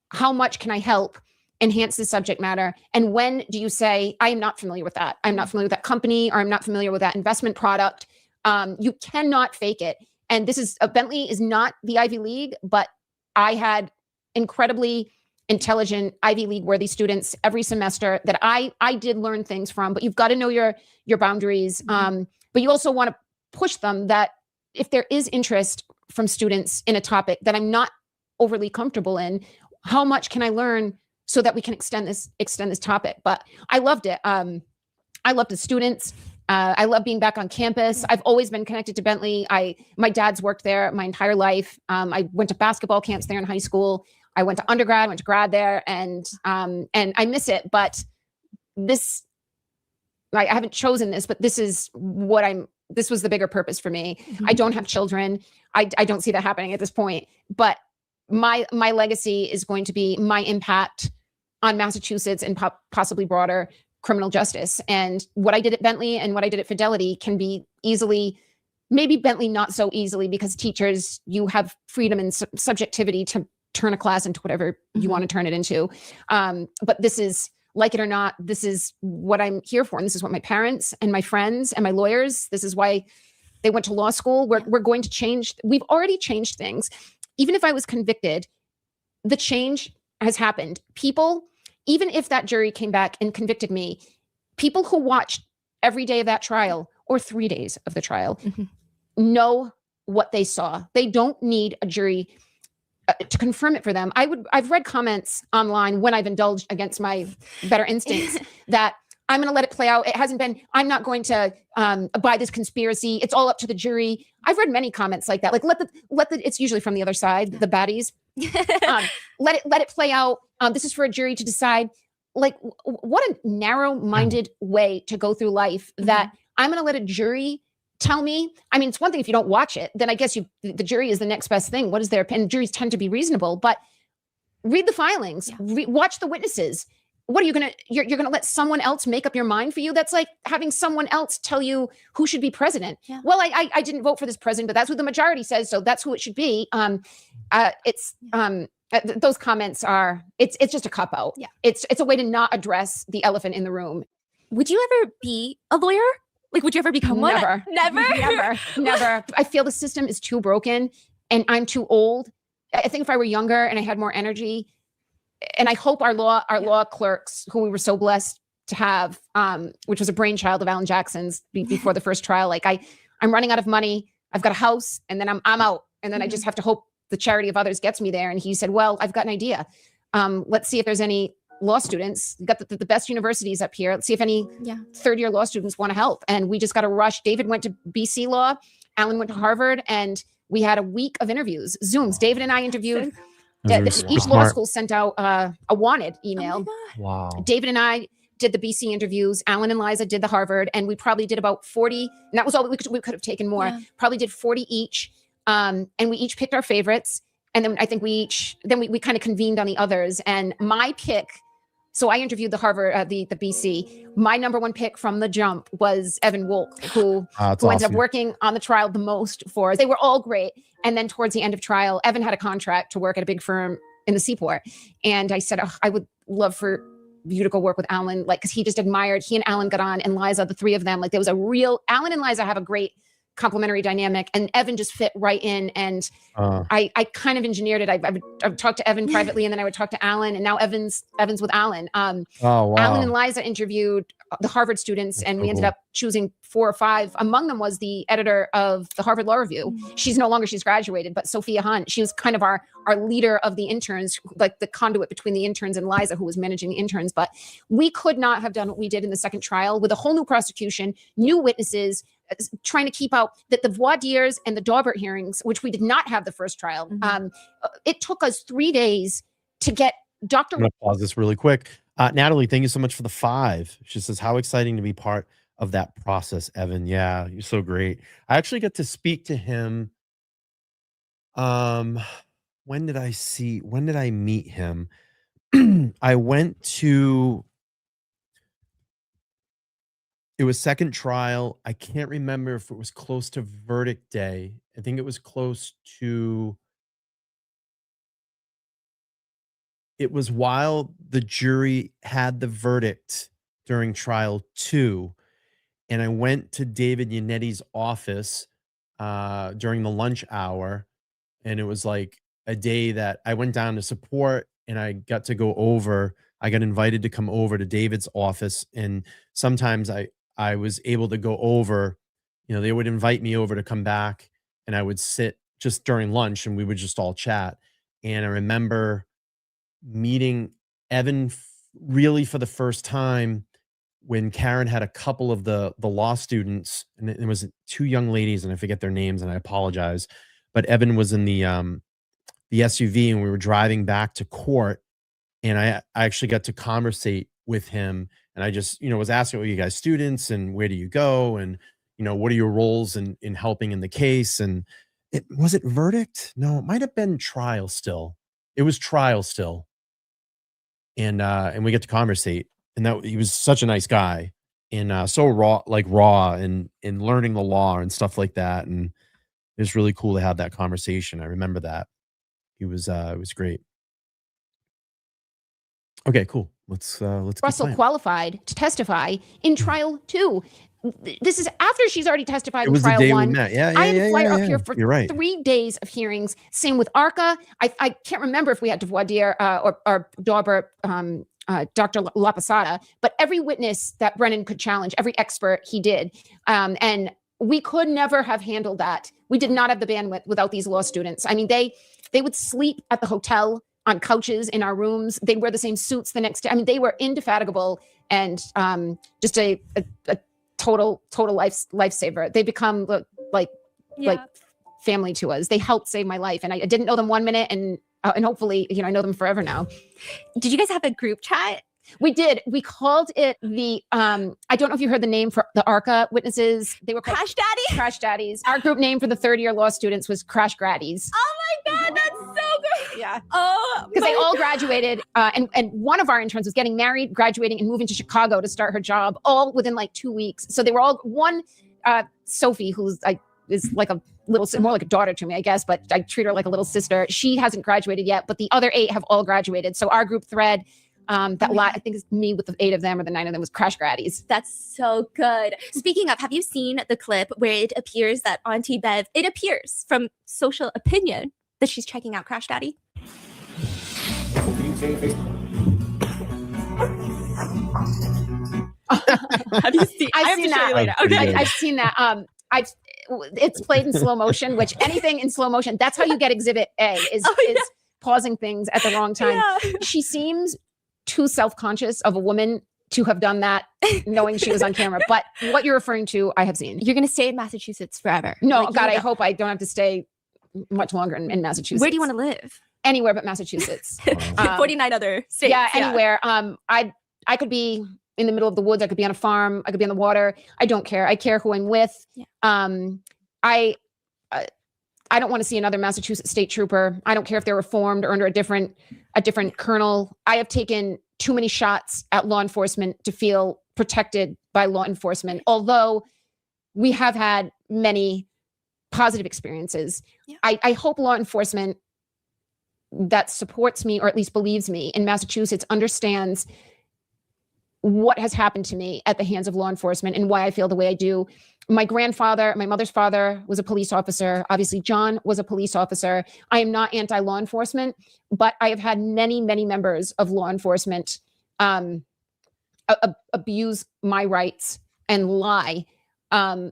How much can I help enhance the subject matter? And when do you say, I am not familiar with that. I'm not familiar with that company, or I'm not familiar with that investment product. You cannot fake it. And Bentley is not the Ivy League, but I had incredibly intelligent Ivy League worthy students every semester that I did learn things from, but you've got to know your boundaries. But you also want to push them that if there is interest from students in a topic that I'm not overly comfortable in, how much can I learn so that we can extend this topic. But I loved it. I loved the students. I love being back on campus. I've always been connected to Bentley. My dad's worked there my entire life. I went to basketball camps there in high school. I went to undergrad, went to grad there, and I miss it. But this, I haven't chosen this, but this is what this was the bigger purpose for me. Mm-hmm. I don't have children. I don't see that happening at this point. But my legacy is going to be my impact on Massachusetts and possibly broader criminal justice. And what I did at Bentley and what I did at Fidelity can be easily, maybe Bentley not so easily, because teachers, you have freedom and subjectivity to turn a class into whatever you want to turn it into. But this is, like it or not, this is what I'm here for. And this is what my parents and my friends and my lawyers, this is why they went to law school. We're going to change. We've already changed things. Even if I was convicted, the change has happened. People, even if that jury came back and convicted me, people who watched every day of that trial or 3 days of the trial know what they saw. They don't need a jury to confirm it for them. I've read comments online when I've indulged against my better instincts that I'm going to let it play out. It hasn't been, I'm not going to buy this conspiracy. It's all up to the jury. I've read many comments like that. Like let the it's usually from the other side, the baddies. Let it play out. This is for a jury to decide. Like, what a narrow-minded way to go through life, that I'm going to let a jury tell me. I mean, it's one thing if you don't watch it, then I guess the jury is the next best thing. What is their opinion? Juries tend to be reasonable, but read the filings, watch the witnesses. What are you you're going to let someone else make up your mind for you? That's like having someone else tell you who should be president. Yeah. Well, I didn't vote for this president, but that's what the majority says, so that's who it should be. Those comments are, it's just a cop out. Yeah. It's a way to not address the elephant in the room. Would you ever be a lawyer? Like, would you ever become one? Never. Never. I feel the system is too broken and I'm too old. I think if I were younger and I had more energy, and I hope our law clerks, who we were so blessed to have, which was a brainchild of Alan Jackson's before the first trial, like I'm running out of money. I've got a house and then I'm out. And then I just have to hope the charity of others gets me there. And he said, well, I've got an idea. Let's see if there's any law students. We've got the best universities up here. Let's see if any third-year law students want to help. And we just got to rush. David went to BC Law. Alan went to Harvard. And we had a week of interviews, Zooms. David and I interviewed. Each law school sent out a wanted email. Wow. David and I did the BC interviews. Alan and Liza did the Harvard. And we probably did about 40. And that was all we could have taken more. Yeah. Probably did 40 each. And we each picked our favorites. And then I think we kind of convened on the others. And my pick, so I interviewed the Harvard, the BC. My number one pick from the jump was Evan Wolk, who ended up working on the trial the most for us. They were all great. And then towards the end of trial, Evan had a contract to work at a big firm in the Seaport. And I said, I would love for you to go work with Alan, like, because he and Alan got on, and Liza, the three of them, like there was Alan and Liza have a great complementary dynamic, and Evan just fit right in. And I kind of engineered it. I would talk to Evan privately, and then I would talk to Alan, and now Evan's with Alan. Alan and Liza interviewed the Harvard students, and we ended up choosing 4 or 5. Among them was the editor of the Harvard Law Review. She's graduated, but Sophia Hunt, she was kind of our leader of the interns, like the conduit between the interns and Liza, who was managing the interns. But we could not have done what we did in the second trial with a whole new prosecution, new witnesses, trying to keep out the voir dires and the Daubert hearings, which we did not have the first trial. It took us 3 days to get Dr. I'm going to pause this really quick. Natalie, thank you so much for the 5. She says, how exciting to be part of that process, Evan. Yeah, you're so great. I actually got to speak to him. When did I meet him? I went to, it was second trial. I can't remember if it was close to verdict day. I think it was close to, it was while the jury had the verdict during trial 2. And I went to David Yannetti's office during the lunch hour. And it was like a day that I went down to support, and I got to go over. I got invited to come over to David's office. And sometimes I was able to go over, they would invite me over to come back, and I would sit just during lunch and we would just all chat. And I remember meeting Evan really, for the first time, when Karen had a couple of the law students, and it was 2 young ladies, and I forget their names, and I apologize, but Evan was in the SUV, and we were driving back to court, and I actually got to conversate with him, and I just, was asking, "Are you guys students, and where do you go, and what are your roles in helping in the case?" And was it verdict? No, it might have been trial still. It was trial still, and we get to conversate. And that he was such a nice guy, and so raw and learning the law and stuff like that. And it was really cool to have that conversation. I remember that. It was great. Okay, cool. Let's keep Russell playing. qualified to testify in trial 2. This is after she's already testified It in was the trial day we 1. met. Yeah, I had yeah, to fly her yeah, up yeah. here for You're right. 3 days of hearings. Same with ARCA. I can't remember if we had to voir dire or Dauber, Dr. La Posada, but every witness that Brennan could challenge, every expert, he did. And we could never have handled that. We did not have the bandwidth without these law students. I mean, they would sleep at the hotel on couches in our rooms. They'd wear the same suits the next day. I mean, they were indefatigable and just a total lifesaver. They become like family to us. They helped save my life, and I didn't know them 1 minute, and hopefully, I know them forever now. Did you guys have a group chat? We did. We called it the, I don't know if you heard the name for the ARCA witnesses. They were Crash Daddy? Crash Daddies. Our group name for the third-year law students was Crash Graddies. Oh my God, that's so good. Yeah. Oh, Because they all graduated, and one of our interns was getting married, graduating, and moving to Chicago to start her job, all within like 2 weeks. So they were all Sophie, who's is like a little, more like a daughter to me, I guess, but I treat her like a little sister. She hasn't graduated yet, but the other 8 have all graduated. So our group thread, I think it's me with the 8 of them or the 9 of them, was Crash Graddies. That's so good. Speaking of, have you seen the clip where it appears that Auntie Bev, it appears from social opinion that she's checking out Crash Daddy? Have you seen? I've seen that. Okay. I've seen that. It's played in slow motion, which anything in slow motion, that's how you get Exhibit A is pausing things at the wrong time. Yeah. She seems too self-conscious of a woman to have done that, knowing she was on camera. But what you're referring to, I have seen. You're going to stay in Massachusetts forever. No, Like, God, I you hope I don't have to stay much longer in Massachusetts. Where do you want to live? Anywhere but Massachusetts. 49 other states. Yeah, anywhere. I could be in the middle of the woods. I could be on a farm. I could be on the water. I don't care. I care who I'm with. Yeah. I don't want to see another Massachusetts state trooper. I don't care if they're reformed or under a different colonel. I have taken too many shots at law enforcement to feel protected by law enforcement, although we have had many positive experiences. Yeah. I hope law enforcement that supports me, or at least believes me, in Massachusetts understands what has happened to me at the hands of law enforcement and why I feel the way I do. My grandfather, my mother's father, was a police officer. Obviously, John was a police officer. I am not anti-law enforcement, but I have had many, many members of law enforcement abuse my rights and lie. And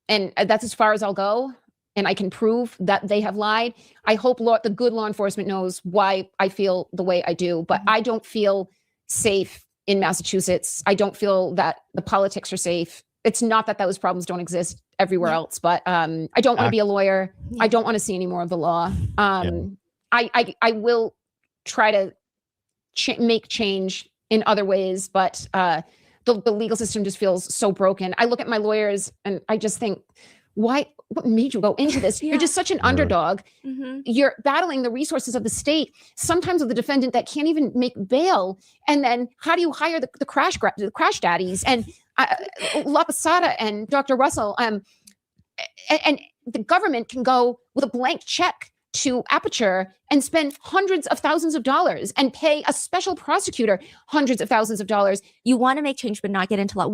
that's as far as I'll go. And I can prove that they have lied. I hope the good law enforcement knows why I feel the way I do, but I don't feel safe in Massachusetts. I don't feel that the politics are safe. It's not that those problems don't exist everywhere else, but I don't want to be a lawyer. I don't want to see any more of the law. I will try to make change in other ways, but the legal system just feels so broken. I look at my lawyers and I just think, what made you go into this? You're just such an underdog. Mm-hmm. You're battling the resources of the state, sometimes with a defendant that can't even make bail. And then how do you hire the crash daddies and La Posada and Dr. Russell? And the government can go with a blank check to Aperture and spend hundreds of thousands of dollars and pay a special prosecutor hundreds of thousands of dollars. You want to make change, but not get into law.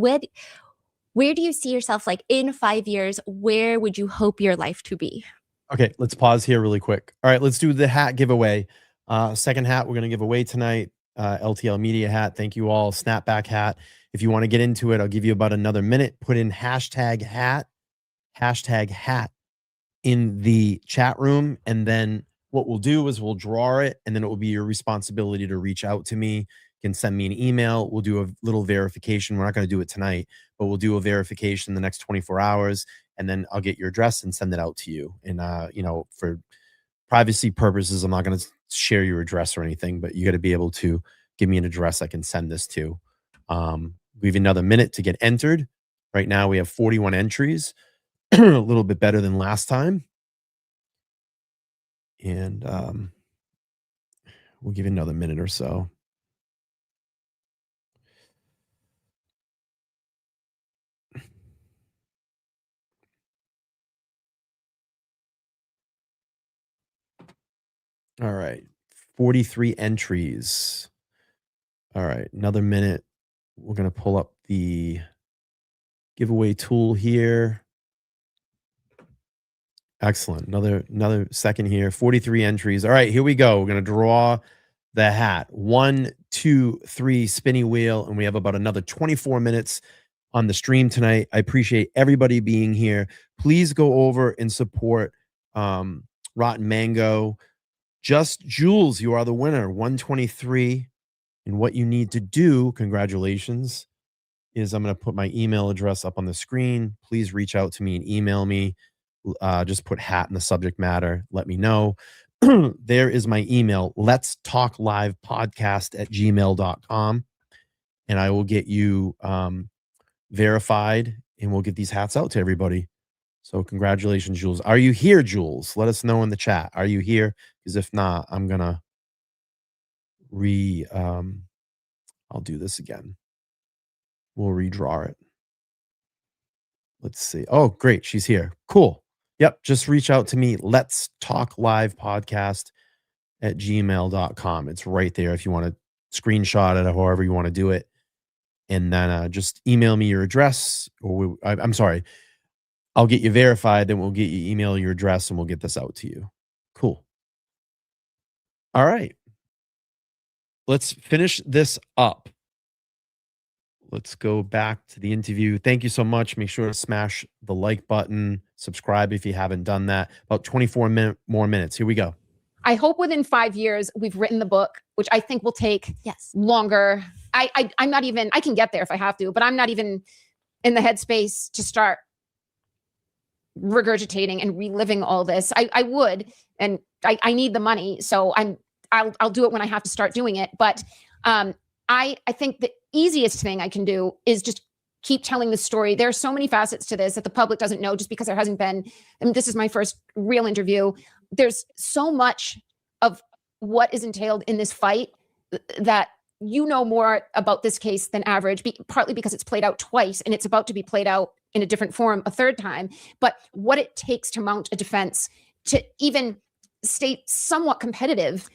Where do you see yourself like in 5 years? Where would you hope your life to be? Okay, let's pause here really quick. All right, let's do the hat giveaway. Second hat we're going to give away tonight. LTL Media hat. Thank you all. Snapback hat. If you want to get into it, I'll give you about another minute. Put in hashtag hat in the chat room. And then what we'll do is we'll draw it, and then it will be your responsibility to reach out to me. can send me an email. We'll do a little verification. We're not going to do it tonight, but we'll do a verification in the next 24 hours, and then I'll get your address and send it out to you. And, for privacy purposes, I'm not going to share your address or anything, but you got to be able to give me an address I can send this to. We have another minute to get entered. Right now we have 41 entries, a little bit better than last time. And we'll give you another minute or so. All right. 43 entries. All right. Another minute. We're going to pull up the giveaway tool here. Excellent. Another second here. 43 entries. All right, here we go. We're going to draw the hat. 1, 2, 3, spinny wheel. And we have about another 24 minutes on the stream tonight. I appreciate everybody being here. Please go over and support Rotten Mango. Just Jules, you are the winner. 123. And what you need to do, congratulations, is I'm going to put my email address up on the screen. Please reach out to me and email me. Just put hat in the subject matter. Let me know. There is my email, let's talk live podcast@gmail.com. And I will get you verified, and we'll get these hats out to everybody. So congratulations, Jules. Are you here, Jules? Let us know in the chat. Are you here? Because if not, I'm going to I'll do this again. We'll redraw it. Let's see. Oh, great. She's here. Cool. Yep. Just reach out to me. Let's talk live podcast@gmail.com. It's right there if you want to screenshot it or however you want to do it. And then just email me your address. Or I'm sorry. I'll get you verified. Then we'll get you email your address and we'll get this out to you. Cool. All right. Let's finish this up. Let's go back to the interview. Thank you so much. Make sure to smash the like button. Subscribe if you haven't done that. About 24 more minutes. Here we go. I hope within 5 years we've written the book, which I think will take longer. I'm not even, I can get there if I have to, but I'm not even in the headspace to start regurgitating and reliving all this. I would, and I need the money. So I'll do it when I have to start doing it. But I think the easiest thing I can do is just keep telling the story. There are so many facets to this that the public doesn't know just because there hasn't been, and this is my first real interview. There's so much of what is entailed in this fight that you know more about this case than average, partly because it's played out twice and it's about to be played out in a different form a third time. But what it takes to mount a defense, to even stay somewhat competitive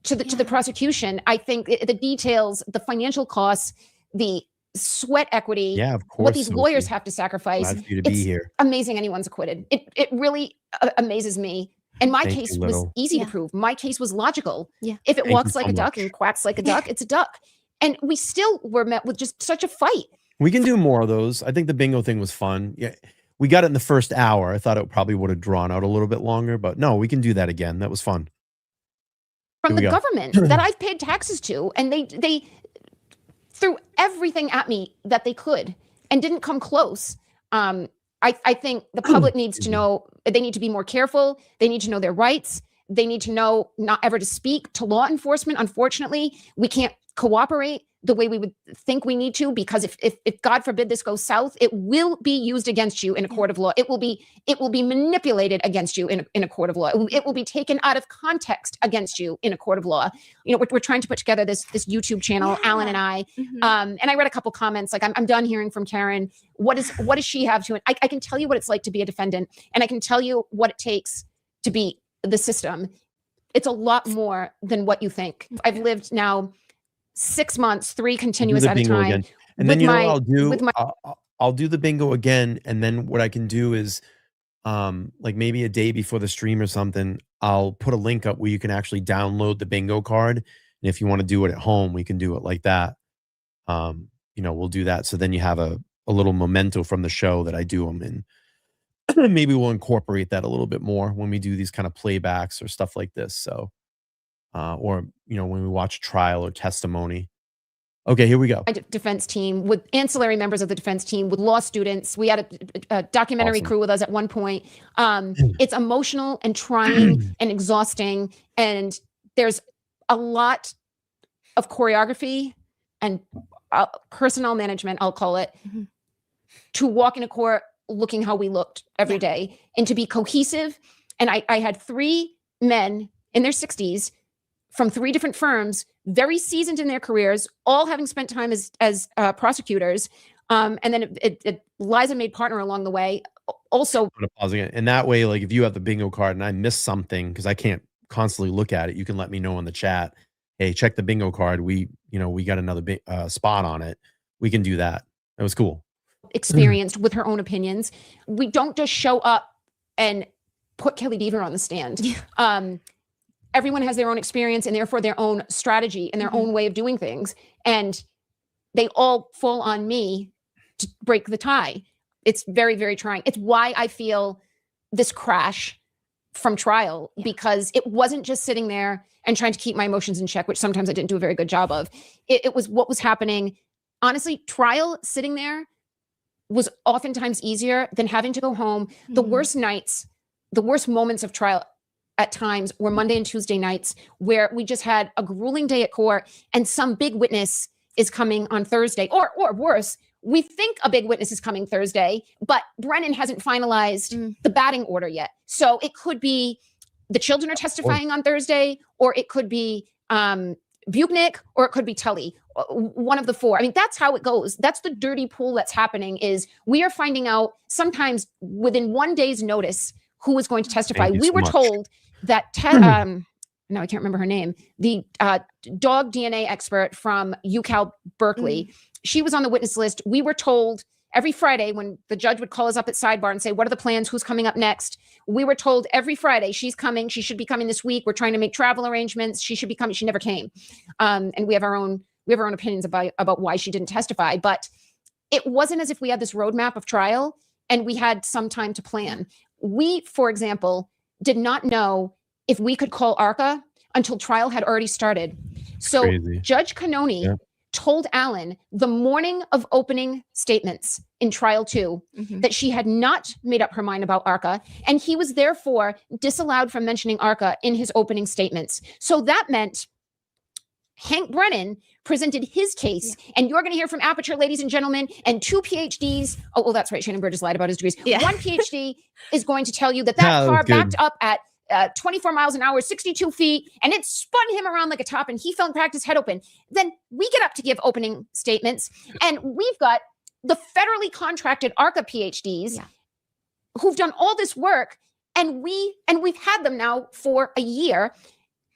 to the prosecution, I think the details, the financial costs, the sweat equity, of course, what these lawyers have to sacrifice. Glad for you to be here. Amazing anyone's acquitted. It really amazes me. And my Thank case you, was Little. easy to prove. My case was logical. Yeah. If it Thank walks you like so a duck much. and quacks like a duck, it's a duck. And we still were met with just such a fight. We can do more of those. I think the bingo thing was fun. Yeah, we got it in the first hour. I thought it probably would have drawn out a little bit longer, but no, we can do that again. That was fun. From the Here we go. government that I've paid taxes to, and they threw everything at me that they could and didn't come close. I think the public needs to know, they need to be more careful. They need to know their rights. They need to know not ever to speak to law enforcement. Unfortunately, we can't cooperate the way we would think we need to, because if God forbid this goes south, it will be used against you in a court of law. It will be manipulated against you in a court of law. It will be taken out of context against you in a court of law. You know, we're trying to put together this YouTube channel, Alan and I, and I read a couple comments like, I'm done hearing from Karen. What does she have to? I can tell you what it's like to be a defendant, and I can tell you what it takes to be the system. It's a lot more than what you think. I've lived now 6 months, 3 continuous at a time. Again. And then what I'll do? I'll do the bingo again, and then what I can do is, like maybe a day before the stream or something, I'll put a link up where you can actually download the bingo card. And if you want to do it at home, we can do it like that. We'll do that. So then you have a little memento from the show that I do them in. Maybe we'll incorporate that a little bit more when we do these kind of playbacks or stuff like this. So, or when we watch trial or testimony, Okay, here we go. Defense team with ancillary members of the defense team with law students. We had a documentary crew with us at one point. It's emotional and trying and exhausting. And there's a lot of choreography and personnel management, I'll call it, to walk into court looking how we looked every day and to be cohesive. And I had 3 men in their 60s from 3 different firms, very seasoned in their careers, all having spent time as prosecutors. And then Liza made partner along the way. Also, pausing it. And that way, like if you have the bingo card and I miss something, because I can't constantly look at it, you can let me know in the chat. Hey, check the bingo card. We got another spot on it. We can do that. That was cool. Experienced with her own opinions. We don't just show up and put Kelly Deaver on the stand. Everyone has their own experience and therefore their own strategy and their own way of doing things. And they all fall on me to break the tie. It's very, very trying. It's why I feel this crash from trial, because it wasn't just sitting there and trying to keep my emotions in check, which sometimes I didn't do a very good job of. It was what was happening. Honestly, trial sitting there was oftentimes easier than having to go home. The worst nights, the worst moments of trial at times were Monday and Tuesday nights, where we just had a grueling day at court and some big witness is coming on Thursday, or worse, we think a big witness is coming Thursday, but Brennan hasn't finalized the batting order yet. So it could be the children are testifying on Thursday, or it could be Buchnick, or it could be Tully, one of the 4. I mean, that's how it goes. That's the dirty pool that's happening, is we are finding out sometimes within 1 day's notice who is going to testify. We were told that, no, I can't remember her name, the dog DNA expert from UCal Berkeley, she was on the witness list. We were told every Friday when the judge would call us up at sidebar and say, what are the plans? Who's coming up next? We were told every Friday, she's coming. She should be coming this week. We're trying to make travel arrangements. She should be coming. She never came. And we have our own opinions about why she didn't testify. But it wasn't as if we had this roadmap of trial and we had some time to plan. We, for example, did not know if we could call ARCA until trial had already started. So Crazy. Judge Cannoni told Alan the morning of opening statements in trial 2 that she had not made up her mind about ARCA, and he was therefore disallowed from mentioning ARCA in his opening statements. So that meant Hank Brennan presented his case, and you're going to hear from Aperture, ladies and gentlemen, and 2 PhDs. Oh, well, that's right. Shannon Burgess lied about his degrees. 1 PhD is going to tell you that car backed up at 24 miles an hour, 62 feet, and it spun him around like a top, and he fell and cracked his head open. Then we get up to give opening statements, and we've got the federally contracted ARCA PhDs who've done all this work, and we've had them now for a year,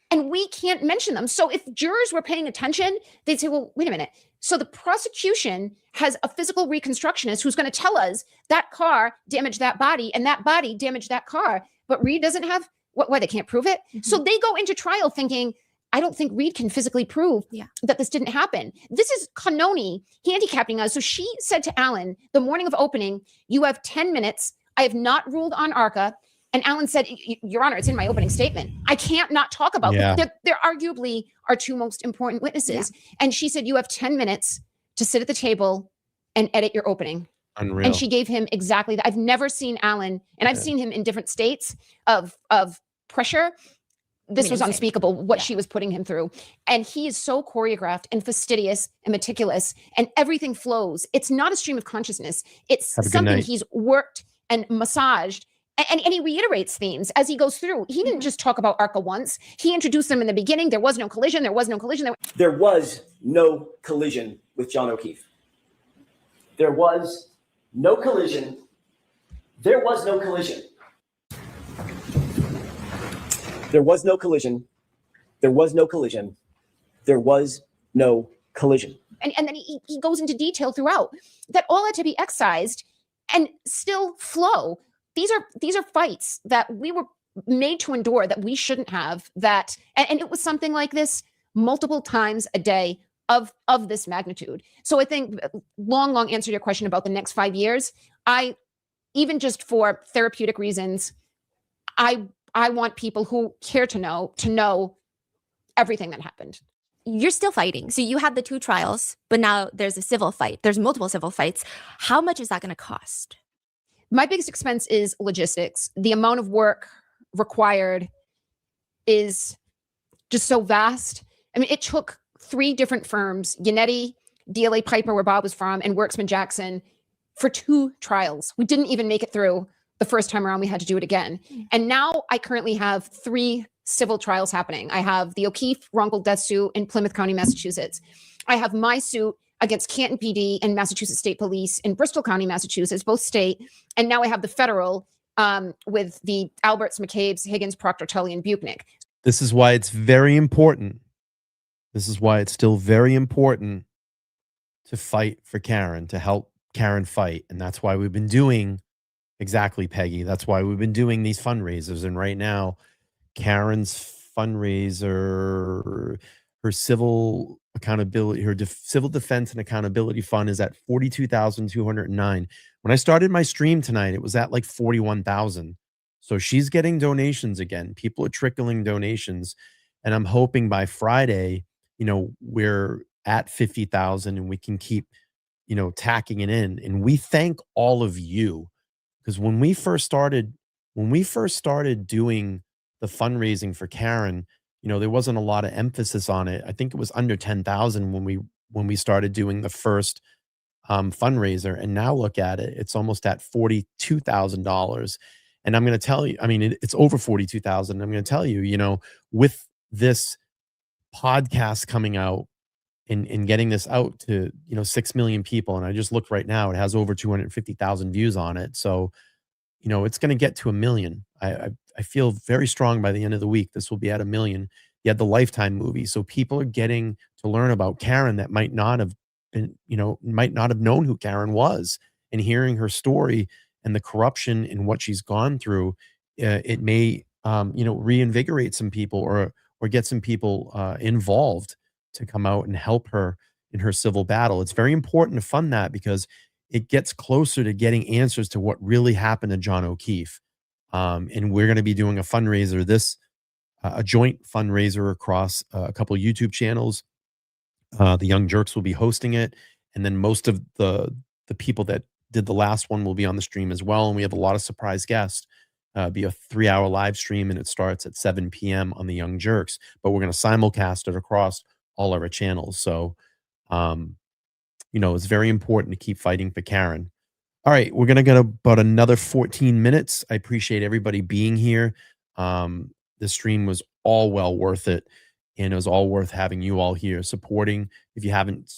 and we can't mention them. So if jurors were paying attention, they'd say, well, wait a minute. So the prosecution has a physical reconstructionist who's going to tell us that car damaged that body and that body damaged that car, but Reed doesn't have. Why they can't prove it? So they go into trial thinking, I don't think Reed can physically prove that this didn't happen. This is Cannoni handicapping us. So she said to Alan the morning of opening, you have 10 minutes. I have not ruled on ARCA. And Alan said, Your Honor, it's in my opening statement. I can't not talk about them. They're arguably our 2 most important witnesses. And she said, you have 10 minutes to sit at the table and edit your opening. Unreal. And she gave him exactly that. I've never seen Alan, and I've seen him in different states of pressure. This was unspeakable, what she was putting him through. And he is so choreographed and fastidious and meticulous, and everything flows. It's not a stream of consciousness. It's something he's worked and massaged. And he reiterates themes as he goes through. He didn't just talk about ARCA once. He introduced them in the beginning. There was no collision. There was no collision. There was no collision with John O'Keefe. There was no collision. There was no collision. There was no collision. There was no collision. There was no collision. And then he goes into detail throughout that all had to be excised and still flow. These are fights that we were made to endure that we shouldn't have, that and it was something like this multiple times a day of this magnitude. So I think long answer to your question about the next 5 years, even just for therapeutic reasons, I want people who care to know everything that happened. you're still fighting. So you had the 2 trials, but now there's a civil fight. There's multiple civil fights. How much is that going to cost? My biggest expense is logistics. The amount of work required is just so vast. I mean, it took 3 different firms, Yannetti, DLA Piper, where Bob was from, and Worksman Jackson, for 2 trials. We didn't even make it through the first time around. We had to do it again. And now I currently have 3 civil trials happening. I have the O'Keefe wrongful death suit in Plymouth County, Massachusetts. I have my suit against Canton PD and Massachusetts State Police in Bristol County, Massachusetts, both state. And now I have the federal with the Alberts, McCabe's, Higgins, Proctor, Tully, and Buchnick. This is why it's very important. This is why it's still very important to fight for Karen, to help Karen fight. And that's why we've been doing, exactly, Peggy, that's why we've been doing these fundraisers. And right now, Karen's fundraiser, her civil accountability, her civil defense and accountability fund is at $42,209. When I started my stream tonight, it was at like 41,000. So she's getting donations again. People are trickling donations. And I'm hoping by Friday, you know, we're at 50,000 and we can keep, you know, tacking it in. And we thank all of you, because when we first started doing the fundraising for Karen, you know, there wasn't a lot of emphasis on it. I think it was under 10,000 when we started doing the first fundraiser. And now look at it, it's almost at $42,000. And I'm going to tell you, I mean, it's over 42,000. I'm going to tell you, you know, with this podcast coming out and getting this out to, you know, 6 million people. And I just looked right now, it has over 250,000 views on it. So, you know, it's going to get to 1 million. I feel very strong by the end of the week, this will be at 1 million. You had the Lifetime movie. So people are getting to learn about Karen that might not have been, you know, might not have known who Karen was, and hearing her story and the corruption and what she's gone through, it may, you know, reinvigorate some people or get some people involved to come out and help her in her civil battle. It's very important to fund that because it gets closer to getting answers to what really happened to John O'Keefe. And we're going to be doing a fundraiser, a joint fundraiser across a couple of YouTube channels. The Young Jerks will be hosting it. And then most of the people that did the last one will be on the stream as well. And we have a lot of surprise guests. Be a 3-hour live stream, and it starts at 7 p.m. on the Young Jerks. But we're going to simulcast it across all of our channels. So, you know, it's very important to keep fighting for Karen. All right, we're going to get about another 14 minutes. I appreciate everybody being here. The stream was all well worth it, and it was all worth having you all here supporting. If you haven't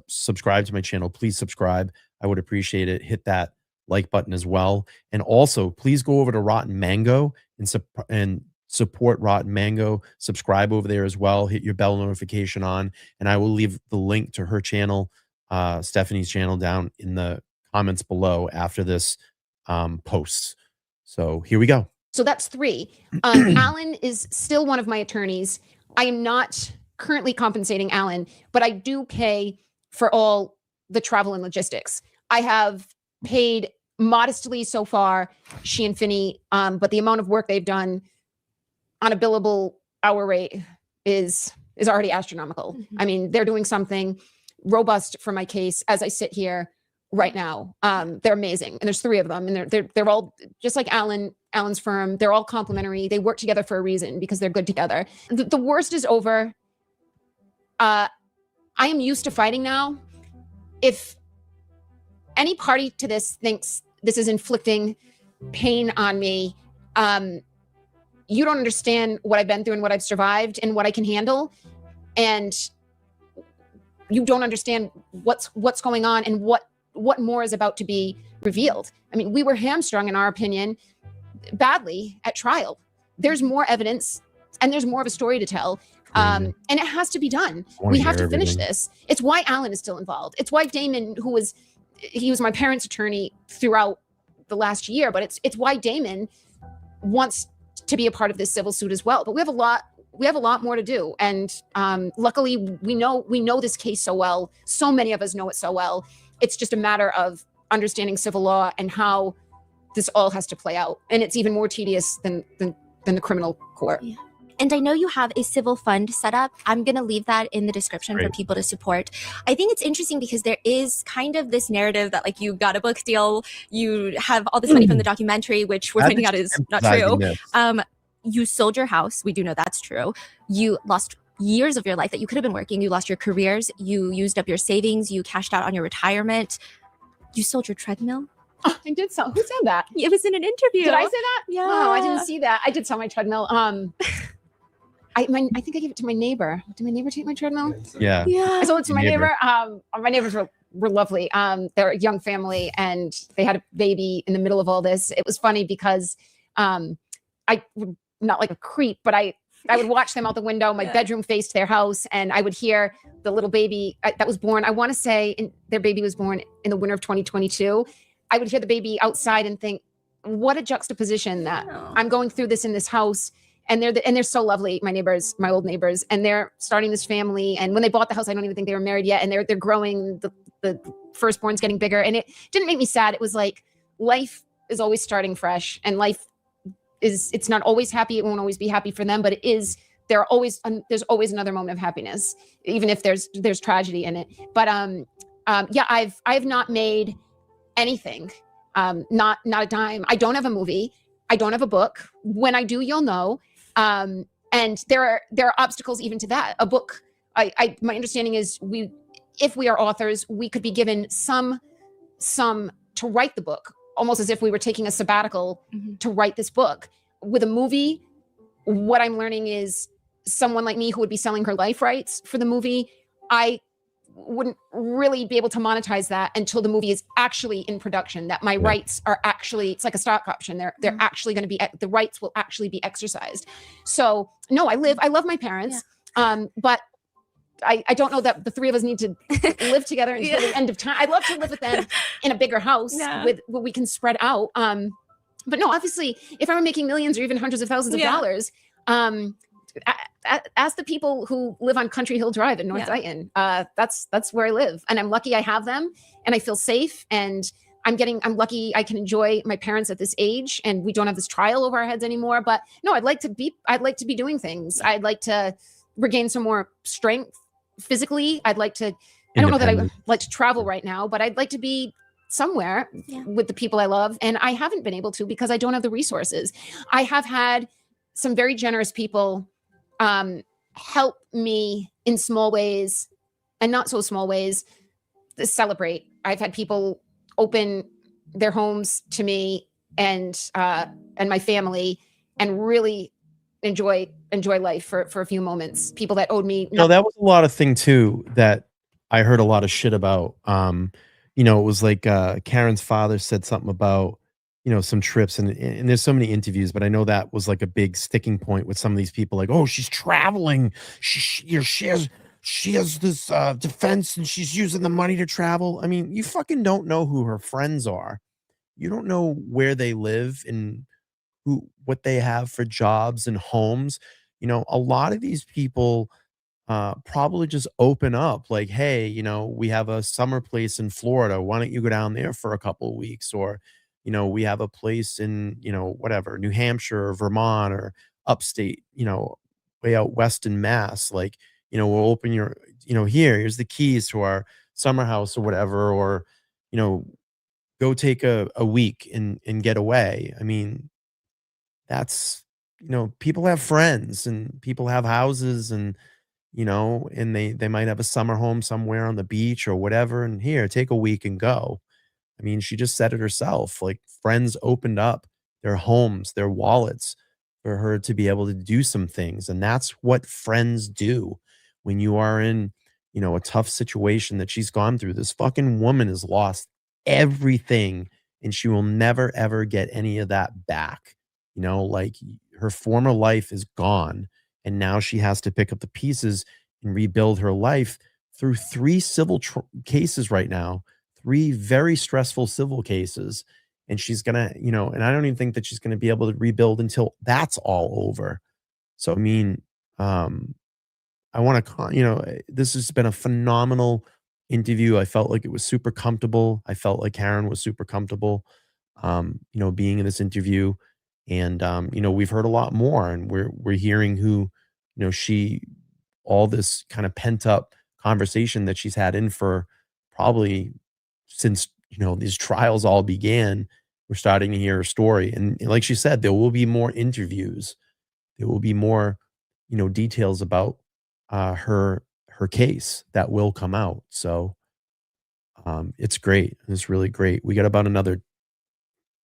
subscribed to my channel, please subscribe. I would appreciate it. Hit that like button as well. And also, please go over to Rotten Mango and support Rotten Mango. Subscribe over there as well. Hit your bell notification on, and I will leave the link to her channel, Stephanie's channel, down in the comments below after this post. So here we go. So that's 3. Alan is still one of my attorneys. I am not currently compensating Alan, but I do pay for all the travel and logistics. I have paid modestly so far, she and Finney, but the amount of work they've done on a billable hour rate is already astronomical. I mean, they're doing something robust for my case as I sit here right now. They're amazing. And there's 3 of them, and they're all just like Alan's firm. They're all complementary. They work together for a reason because they're good together. The worst is over. I am used to fighting now. If any party to this thinks this is inflicting pain on me, you don't understand what I've been through and what I've survived and what I can handle. And you don't understand what's going on and what more is about to be revealed. I mean, we were hamstrung, in our opinion, badly at trial. There's more evidence and there's more of a story to tell. And it has to be done. We have to finish this. It's why Alan is still involved. It's why Damon, he was my parents' attorney throughout the last year, but it's why Damon wants to be a part of this civil suit as well. But we have a lot more to do. And luckily we know this case so well. So many of us know it so well. It's just a matter of understanding civil law and how this all has to play out. And it's even more tedious than the criminal court. Yeah. And I know you have a civil fund set up. I'm going to leave that in the description for Great. people to support. I think it's interesting because there is kind of this narrative that like you got a book deal, you have all this money from the documentary, which we're I've finding been out is not emphasizing true. this. You sold your house. We do know that's true. You lost years of your life that you could have been working. You lost your careers. You used up your savings. You cashed out on your retirement. You sold your treadmill. I did sell. Who said that? It was in an interview. Did I say that? Yeah. Oh, I didn't see that. I did sell my treadmill. I think I gave it to my neighbor. Did my neighbor take my treadmill? Yeah. I sold it to my Neighbor. neighbor. My neighbors were lovely. They're a young family and they had a baby in the middle of all this. It was funny because I would not like a creep, but I would watch them out the window. My bedroom faced their house and I would hear the little baby that was born. I want to say their baby was born in the winter of 2022. I would hear the baby outside and think, what a juxtaposition that I'm going through this in this house. And they're so lovely, my neighbors, my old neighbors, and they're starting this family. And when they bought the house, I don't even think they were married yet. And they're growing. The firstborn's getting bigger, and it didn't make me sad. It was like life is always starting fresh, and life it's not always happy. It won't always be happy for them, but it is. There's always another moment of happiness, even if there's tragedy in it. But yeah, I've not made anything, not a dime. I don't have a movie. I don't have a book. When I do, you'll know. And there are obstacles even to that. A book, my understanding is if we are authors, we could be given some to write the book, almost as if we were taking a sabbatical to write this book. With a movie, what I'm learning is someone like me who would be selling her life rights for the movie, I wouldn't really be able to monetize that until the movie is actually in production, that my rights are actually, it's like a stock option. They're actually going to be, the rights will actually be exercised. So no, I love my parents. But I don't know that the three of us need to live together until the end of time. I'd love to live with them in a bigger house with where we can spread out. But no, obviously if I were making millions or even hundreds of thousands of dollars, ask the people who live on Country Hill Drive in North Dayton. That's where I live, and I'm lucky I have them, and I feel safe. And I'm lucky I can enjoy my parents at this age, and we don't have this trial over our heads anymore. But no, I'd like to be doing things. I'd like to regain some more strength physically. I'd like to. I don't know that I would like to travel right now, but I'd like to be somewhere with the people I love, and I haven't been able to because I don't have the resources. I have had some very generous people help me in small ways and not so small ways to celebrate. I've had people open their homes to me and my family and really enjoy life for a few moments. People that owed me. No, that was a lot of thing too that I heard a lot of shit about. It was like Karen's father said something about, some trips and there's so many interviews, but I know that was like a big sticking point with some of these people. Like, oh, she's traveling. She has this defense and she's using the money to travel. I mean, you fucking don't know who her friends are. You don't know where they live and what they have for jobs and homes. A lot of these people probably just open up like, hey, we have a summer place in Florida. Why don't you go down there for a couple of weeks? Or we have a place in, whatever, New Hampshire or Vermont or upstate, way out west in Mass. Like, we'll open here's the keys to our summer house or whatever, or, go take a week and get away. I mean, that's, people have friends and people have houses and, and they might have a summer home somewhere on the beach or whatever. And here, take a week and go. I mean, she just said it herself, like friends opened up their homes, their wallets for her to be able to do some things. And that's what friends do when you are in, a tough situation that she's gone through. This fucking woman has lost everything and she will never, ever get any of that back. Like her former life is gone. And now she has to pick up the pieces and rebuild her life through 3 civil cases right now. 3 very stressful civil cases, and she's gonna, and I don't even think that she's gonna be able to rebuild until that's all over. So, I mean, I want to, this has been a phenomenal interview. I felt like it was super comfortable. I felt like Karen was super comfortable, being in this interview, And we've heard a lot more, and we're hearing who, all this kind of pent up conversation that she's had in for probably since these trials all began. We're starting to hear her story, and like she said, there will be more interviews. There will be more, details about her case that will come out. So it's great. It's really great. We got about another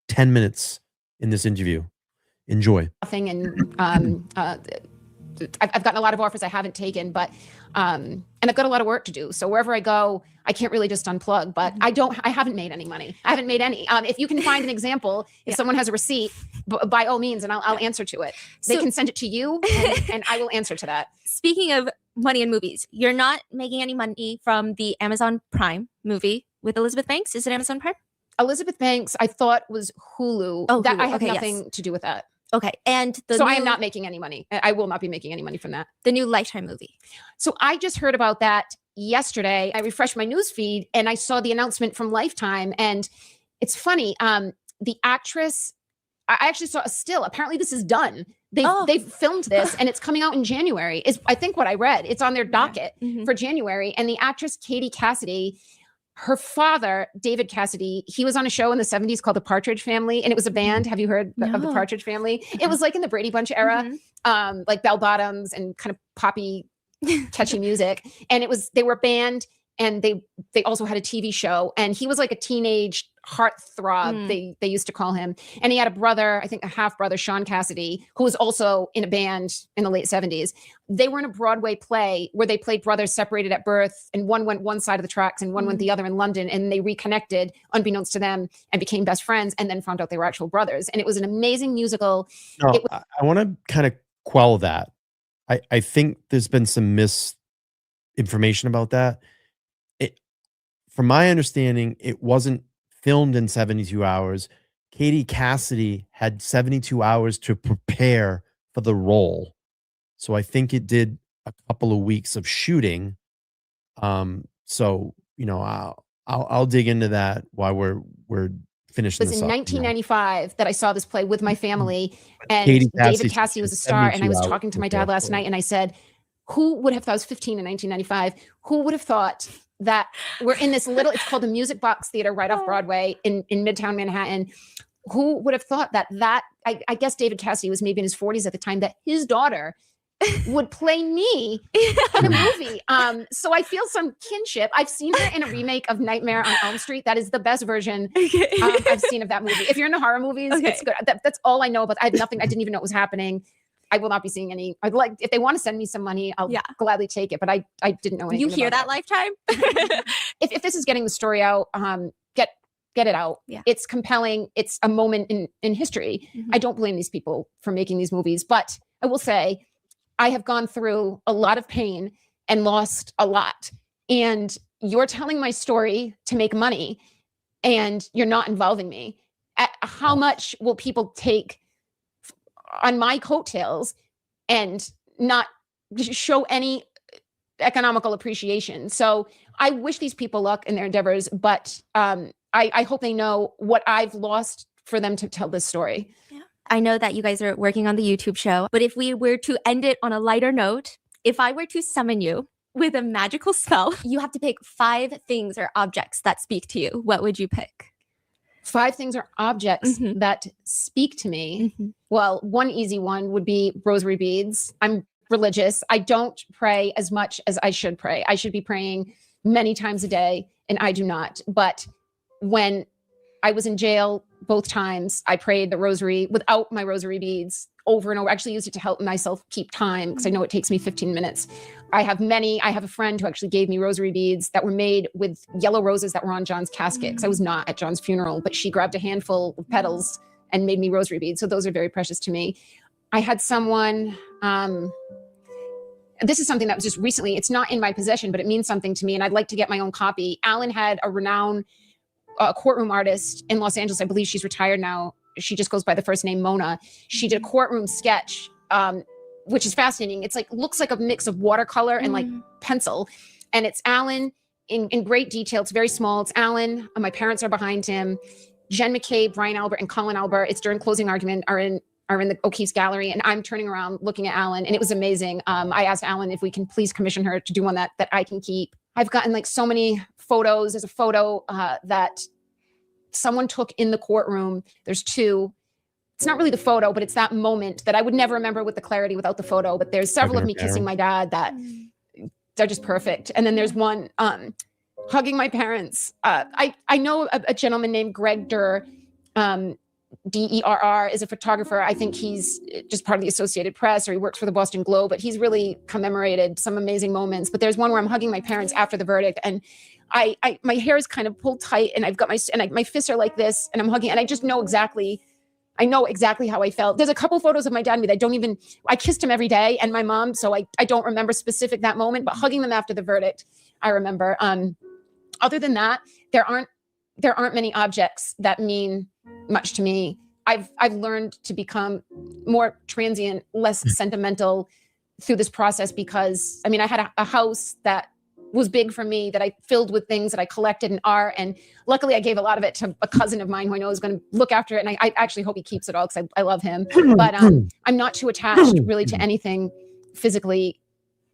10 minutes in this interview. Enjoy. Nothing, and I've gotten a lot of offers I haven't taken, but and I've got a lot of work to do. So wherever I go, I can't really just unplug. But I haven't made any money. I haven't made any. If you can find an example, if someone has a receipt, by all means, and I'll answer to it. They can send it to you, and I will answer to that. Speaking of money in movies, you're not making any money from the Amazon Prime movie with Elizabeth Banks. Is it Amazon Prime? Elizabeth Banks, I thought was Hulu. Oh, that Hulu. I have Okay, nothing to do with that. Okay. And I am not making any money. I will not be making any money from that. The new Lifetime movie. So I just heard about that yesterday. I refreshed my news feed and I saw the announcement from Lifetime. And it's funny. The actress, I actually saw a still. Apparently this is done. They've filmed this and it's coming out in January, is I think what I read. It's on their docket for January. And the actress Katie Cassidy, her father, David Cassidy, he was on a show in the 70s called The Partridge Family, and it was a band. Have you heard of The Partridge Family? It was like in the Brady Bunch era, like bell bottoms and kind of poppy, catchy music. And they were a band, and they also had a TV show. And he was like a teenage heartthrob, they used to call him. And he had a brother, I think a half brother, Sean Cassidy, who was also in a band in the late 70s. They were in a Broadway play where they played brothers separated at birth, and one went one side of the tracks and one went the other in London, and they reconnected unbeknownst to them and became best friends, and then found out they were actual brothers. And it was an amazing musical. No, I want to kind of quell that. I think there's been some misinformation about that. From my understanding, it wasn't filmed in 72 hours. Katie Cassidy had 72 hours to prepare for the role. So I think it did a couple of weeks of shooting. So, I'll dig into that while we're finishing It was this in up. 1995 that I saw this play with my family, and Katie David Cassidy was a star. And I was 72 talking to my hours dad last night, and I said, who would have thought, I was 15 in 1995, who would have thought that we're in this little, it's called the Music Box Theater right off Broadway in Midtown Manhattan. Who would have thought that I guess David Cassidy was maybe in his 40s at the time, that his daughter would play me in a movie. So I feel some kinship. I've seen her in a remake of Nightmare on Elm Street. That is the best version I've seen of that movie. If you're into horror movies, it's good. That's all I know about. I have nothing. I didn't even know it was happening. I will not be seeing any. I'd like, if they want to send me some money, I'll gladly take it. But I didn't know anything. You hear about that, Lifetime? If this is getting the story out, get it out. Yeah. It's compelling. It's a moment in history. I don't blame these people for making these movies, but I will say I have gone through a lot of pain and lost a lot. And you're telling my story to make money, and you're not involving me. How much will people take on my coattails and not show any economical appreciation? So I wish these people luck in their endeavors, but I hope they know what I've lost for them to tell this story. Yeah. I know that you guys are working on the YouTube show, but if we were to end it on a lighter note, if I were to summon you with a magical spell, you have to pick 5 things or objects that speak to you. What would you pick? 5 things or objects that speak to me. Well, one easy one would be rosary beads. I'm religious. I don't pray as much as I should pray. I should be praying many times a day, and I do not. But when I was in jail both times, I prayed the rosary without my rosary beads over and over. I actually used it to help myself keep time, because I know it takes me 15 minutes. I have a friend who actually gave me rosary beads that were made with yellow roses that were on John's casket, because I was not at John's funeral, but she grabbed a handful of petals and made me rosary beads. So those are very precious to me. I had someone, this is something that was just recently, it's not in my possession, but it means something to me, and I'd like to get my own copy. Alan had a renowned courtroom artist in Los Angeles. I believe she's retired now. She just goes by the first name Mona. She did a courtroom sketch, which is fascinating. It's like, looks like a mix of watercolor and like pencil. And it's Alan in great detail. It's very small. It's Alan. My parents are behind him. Jen McCabe, Brian Albert, and Colin Albert, it's during closing argument, are in are in the O'Keefe's gallery, and I'm turning around looking at Alan, and it was amazing. I asked Alan if we can please commission her to do one that I can keep. I've gotten like so many photos. There's a photo that someone took in the courtroom. There's two. It's not really the photo, but it's that moment that I would never remember with the clarity without the photo. But there's several of me kissing my dad that they're just perfect. And then there's one hugging my parents. I know a gentleman named Greg Durr, DERR, is a photographer. I think he's just part of the Associated Press, or he works for the Boston Globe, but he's really commemorated some amazing moments. But there's one where I'm hugging my parents after the verdict, and my hair is kind of pulled tight, and I've got my fists are like this, and I'm hugging, and I just know exactly how I felt. There's a couple photos of my dad and me that I kissed him every day, and my mom, so I don't remember specific that moment, but hugging them after the verdict, I remember. Other than that, there aren't many objects that mean much to me. I've learned to become more transient, less sentimental through this process, because I mean, I had a house that was big for me, that I filled with things that I collected in art. And luckily I gave a lot of it to a cousin of mine who I know is going to look after it. And I actually hope he keeps it all, because I love him. But I'm not too attached really to anything physically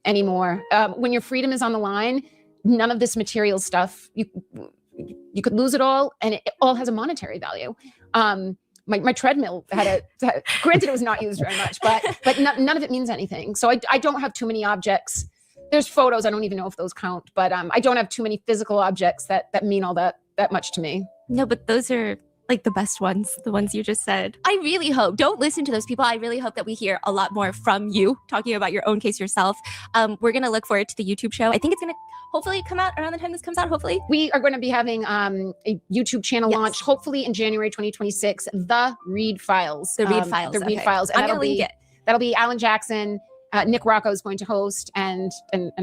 anymore. When your freedom is on the line, none of this material stuff, you could lose it all, and it all has a monetary value. My treadmill granted it was not used very much, but none of it means anything. So I don't have too many objects. There's photos, I don't even know if those count, but I don't have too many physical objects that mean all that much to me. No, but those are like the best ones, the ones you just said. I really hope, don't listen to those people. I really hope that we hear a lot more from you talking about your own case yourself. We're going to look forward to the YouTube show. I think it's going to hopefully come out around the time this comes out, hopefully. We are going to be having a YouTube channel launch, hopefully in January 2026, The Read Files. The Read Files. The Read Okay. Files. And I'm gonna link it. That'll be Alan Jackson, Nick Rocco is going to host, and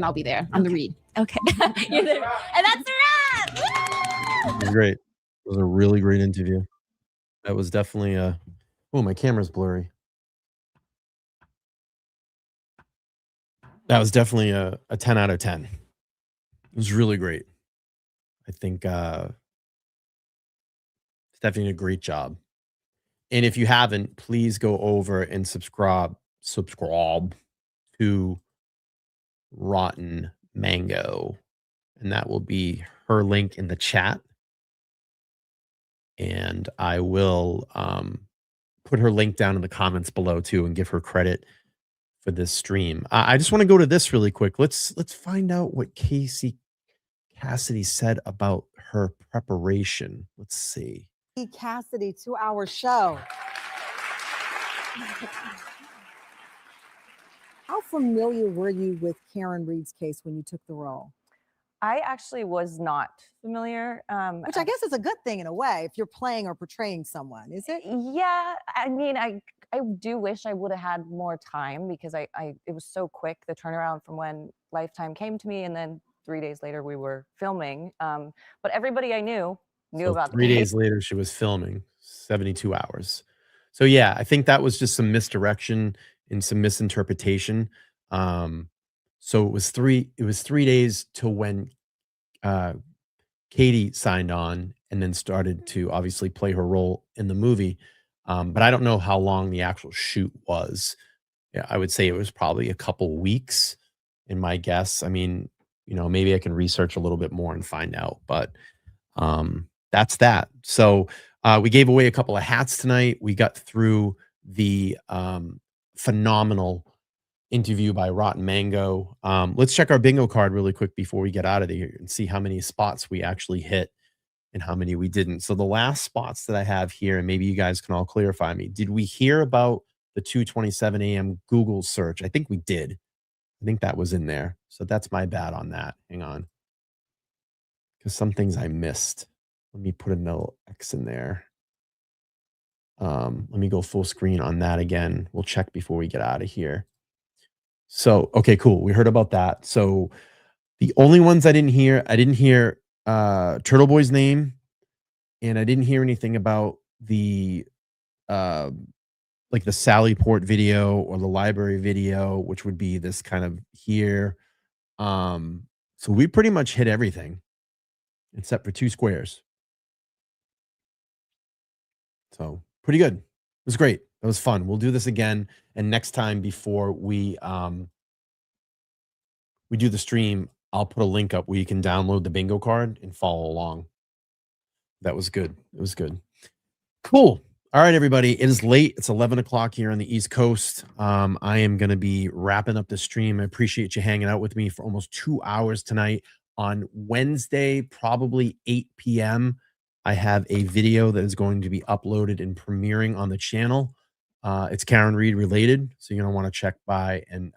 I'll be there on The Read. Okay. You're there. And that's a wrap! It was great. It was a really great interview. That was definitely oh, my camera's blurry. That was definitely a 10 out of 10. It was really great. I think Stephanie did a great job. And if you haven't, please go over and subscribe to Rotten Mango. And that will be her link in the chat. And I will put her link down in the comments below too, and give her credit for this stream. I just want to go to this really quick. Let's find out what Casey Cassidy said about her preparation. Let's see. Cassidy, 2-hour show. How familiar were you with Karen Read's case when you took the role? I actually was not familiar. Which I guess is a good thing in a way, if you're playing or portraying someone, is it? Yeah, I mean, I do wish I would have had more time, because it was so quick, the turnaround from when Lifetime came to me, and then 3 days later we were filming. But everybody I knew about 3 days later she was filming, 72 hours. So yeah, I think that was just some misdirection and some misinterpretation. So it was 3 days to when Katie signed on and then started to obviously play her role in the movie. But I don't know how long the actual shoot was. Yeah, I would say it was probably a couple weeks in my guess. I mean, maybe I can research a little bit more and find out, but that's that. So we gave away a couple of hats tonight. We got through the phenomenal interview by Rotten Mango. Let's check our bingo card really quick before we get out of here and see how many spots we actually hit and how many we didn't. So the last spots that I have here, and maybe you guys can all clarify me. Did we hear about the 2:27 a.m. Google search? I think we did. I think that was in there. So that's my bad on that. Hang on. Because some things I missed. Let me put a little X in there. Let me go full screen on that again. We'll check before we get out of here. So, okay, cool. We heard about that. So the only ones I didn't hear Turtle Boy's name, and I didn't hear anything about the like the Sally Port video or the library video, which would be this kind of here. So we pretty much hit everything except for 2 squares. So pretty good. It was great. That was fun. We'll do this again. And next time before we do the stream, I'll put a link up where you can download the bingo card and follow along. That was good. It was good. Cool. All right, everybody. It is late. It's 11 o'clock here on the East Coast. I am going to be wrapping up the stream. I appreciate you hanging out with me for almost 2 hours tonight. On Wednesday, probably 8 p.m., I have a video that is going to be uploaded and premiering on the channel. It's Karen Read related, so you're going to want to check by and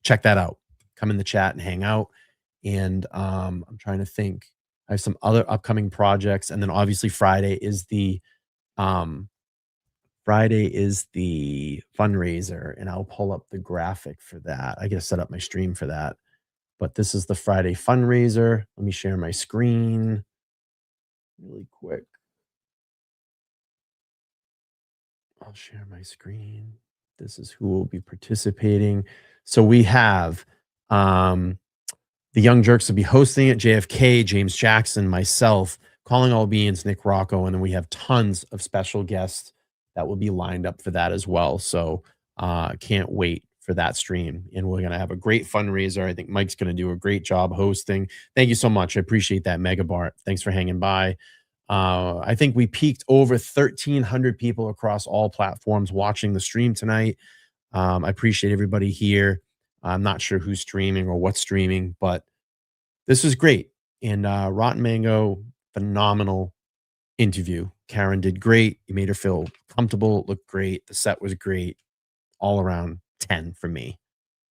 check that out. Come in the chat and hang out. And I'm trying to think. I have some other upcoming projects, and then obviously Friday is the fundraiser, and I'll pull up the graphic for that. I gotta set up my stream for that. But this is the Friday fundraiser. Let me share my screen really quick. I'll share my screen. This is who will be participating. So we have the Young Jerks will be hosting it, JFK, James Jackson, myself, Calling All Beans, Nick Rocco, and then we have tons of special guests that will be lined up for that as well. So can't wait for that stream. And we're going to have a great fundraiser. I think Mike's going to do a great job hosting. Thank you so much. I appreciate that, Megabart. Thanks for hanging by. I think we peaked over 1,300 people across all platforms watching the stream tonight. I appreciate everybody here. I'm not sure who's streaming or what's streaming, but this was great. And Rotten Mango, phenomenal interview. Karen did great. You made her feel comfortable, looked great. The set was great. All around 10 for me.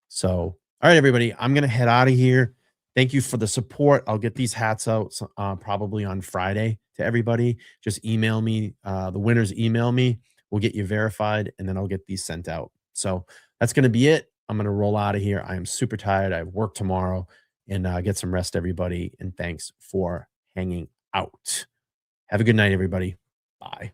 So, all right, everybody, I'm going to head out of here. Thank you for the support. I'll get these hats out probably on Friday to everybody. Just email me. The winners email me. We'll get you verified, and then I'll get these sent out. So that's going to be it. I'm going to roll out of here. I am super tired. I have work tomorrow, and get some rest, everybody. And thanks for hanging out. Have a good night, everybody. Bye.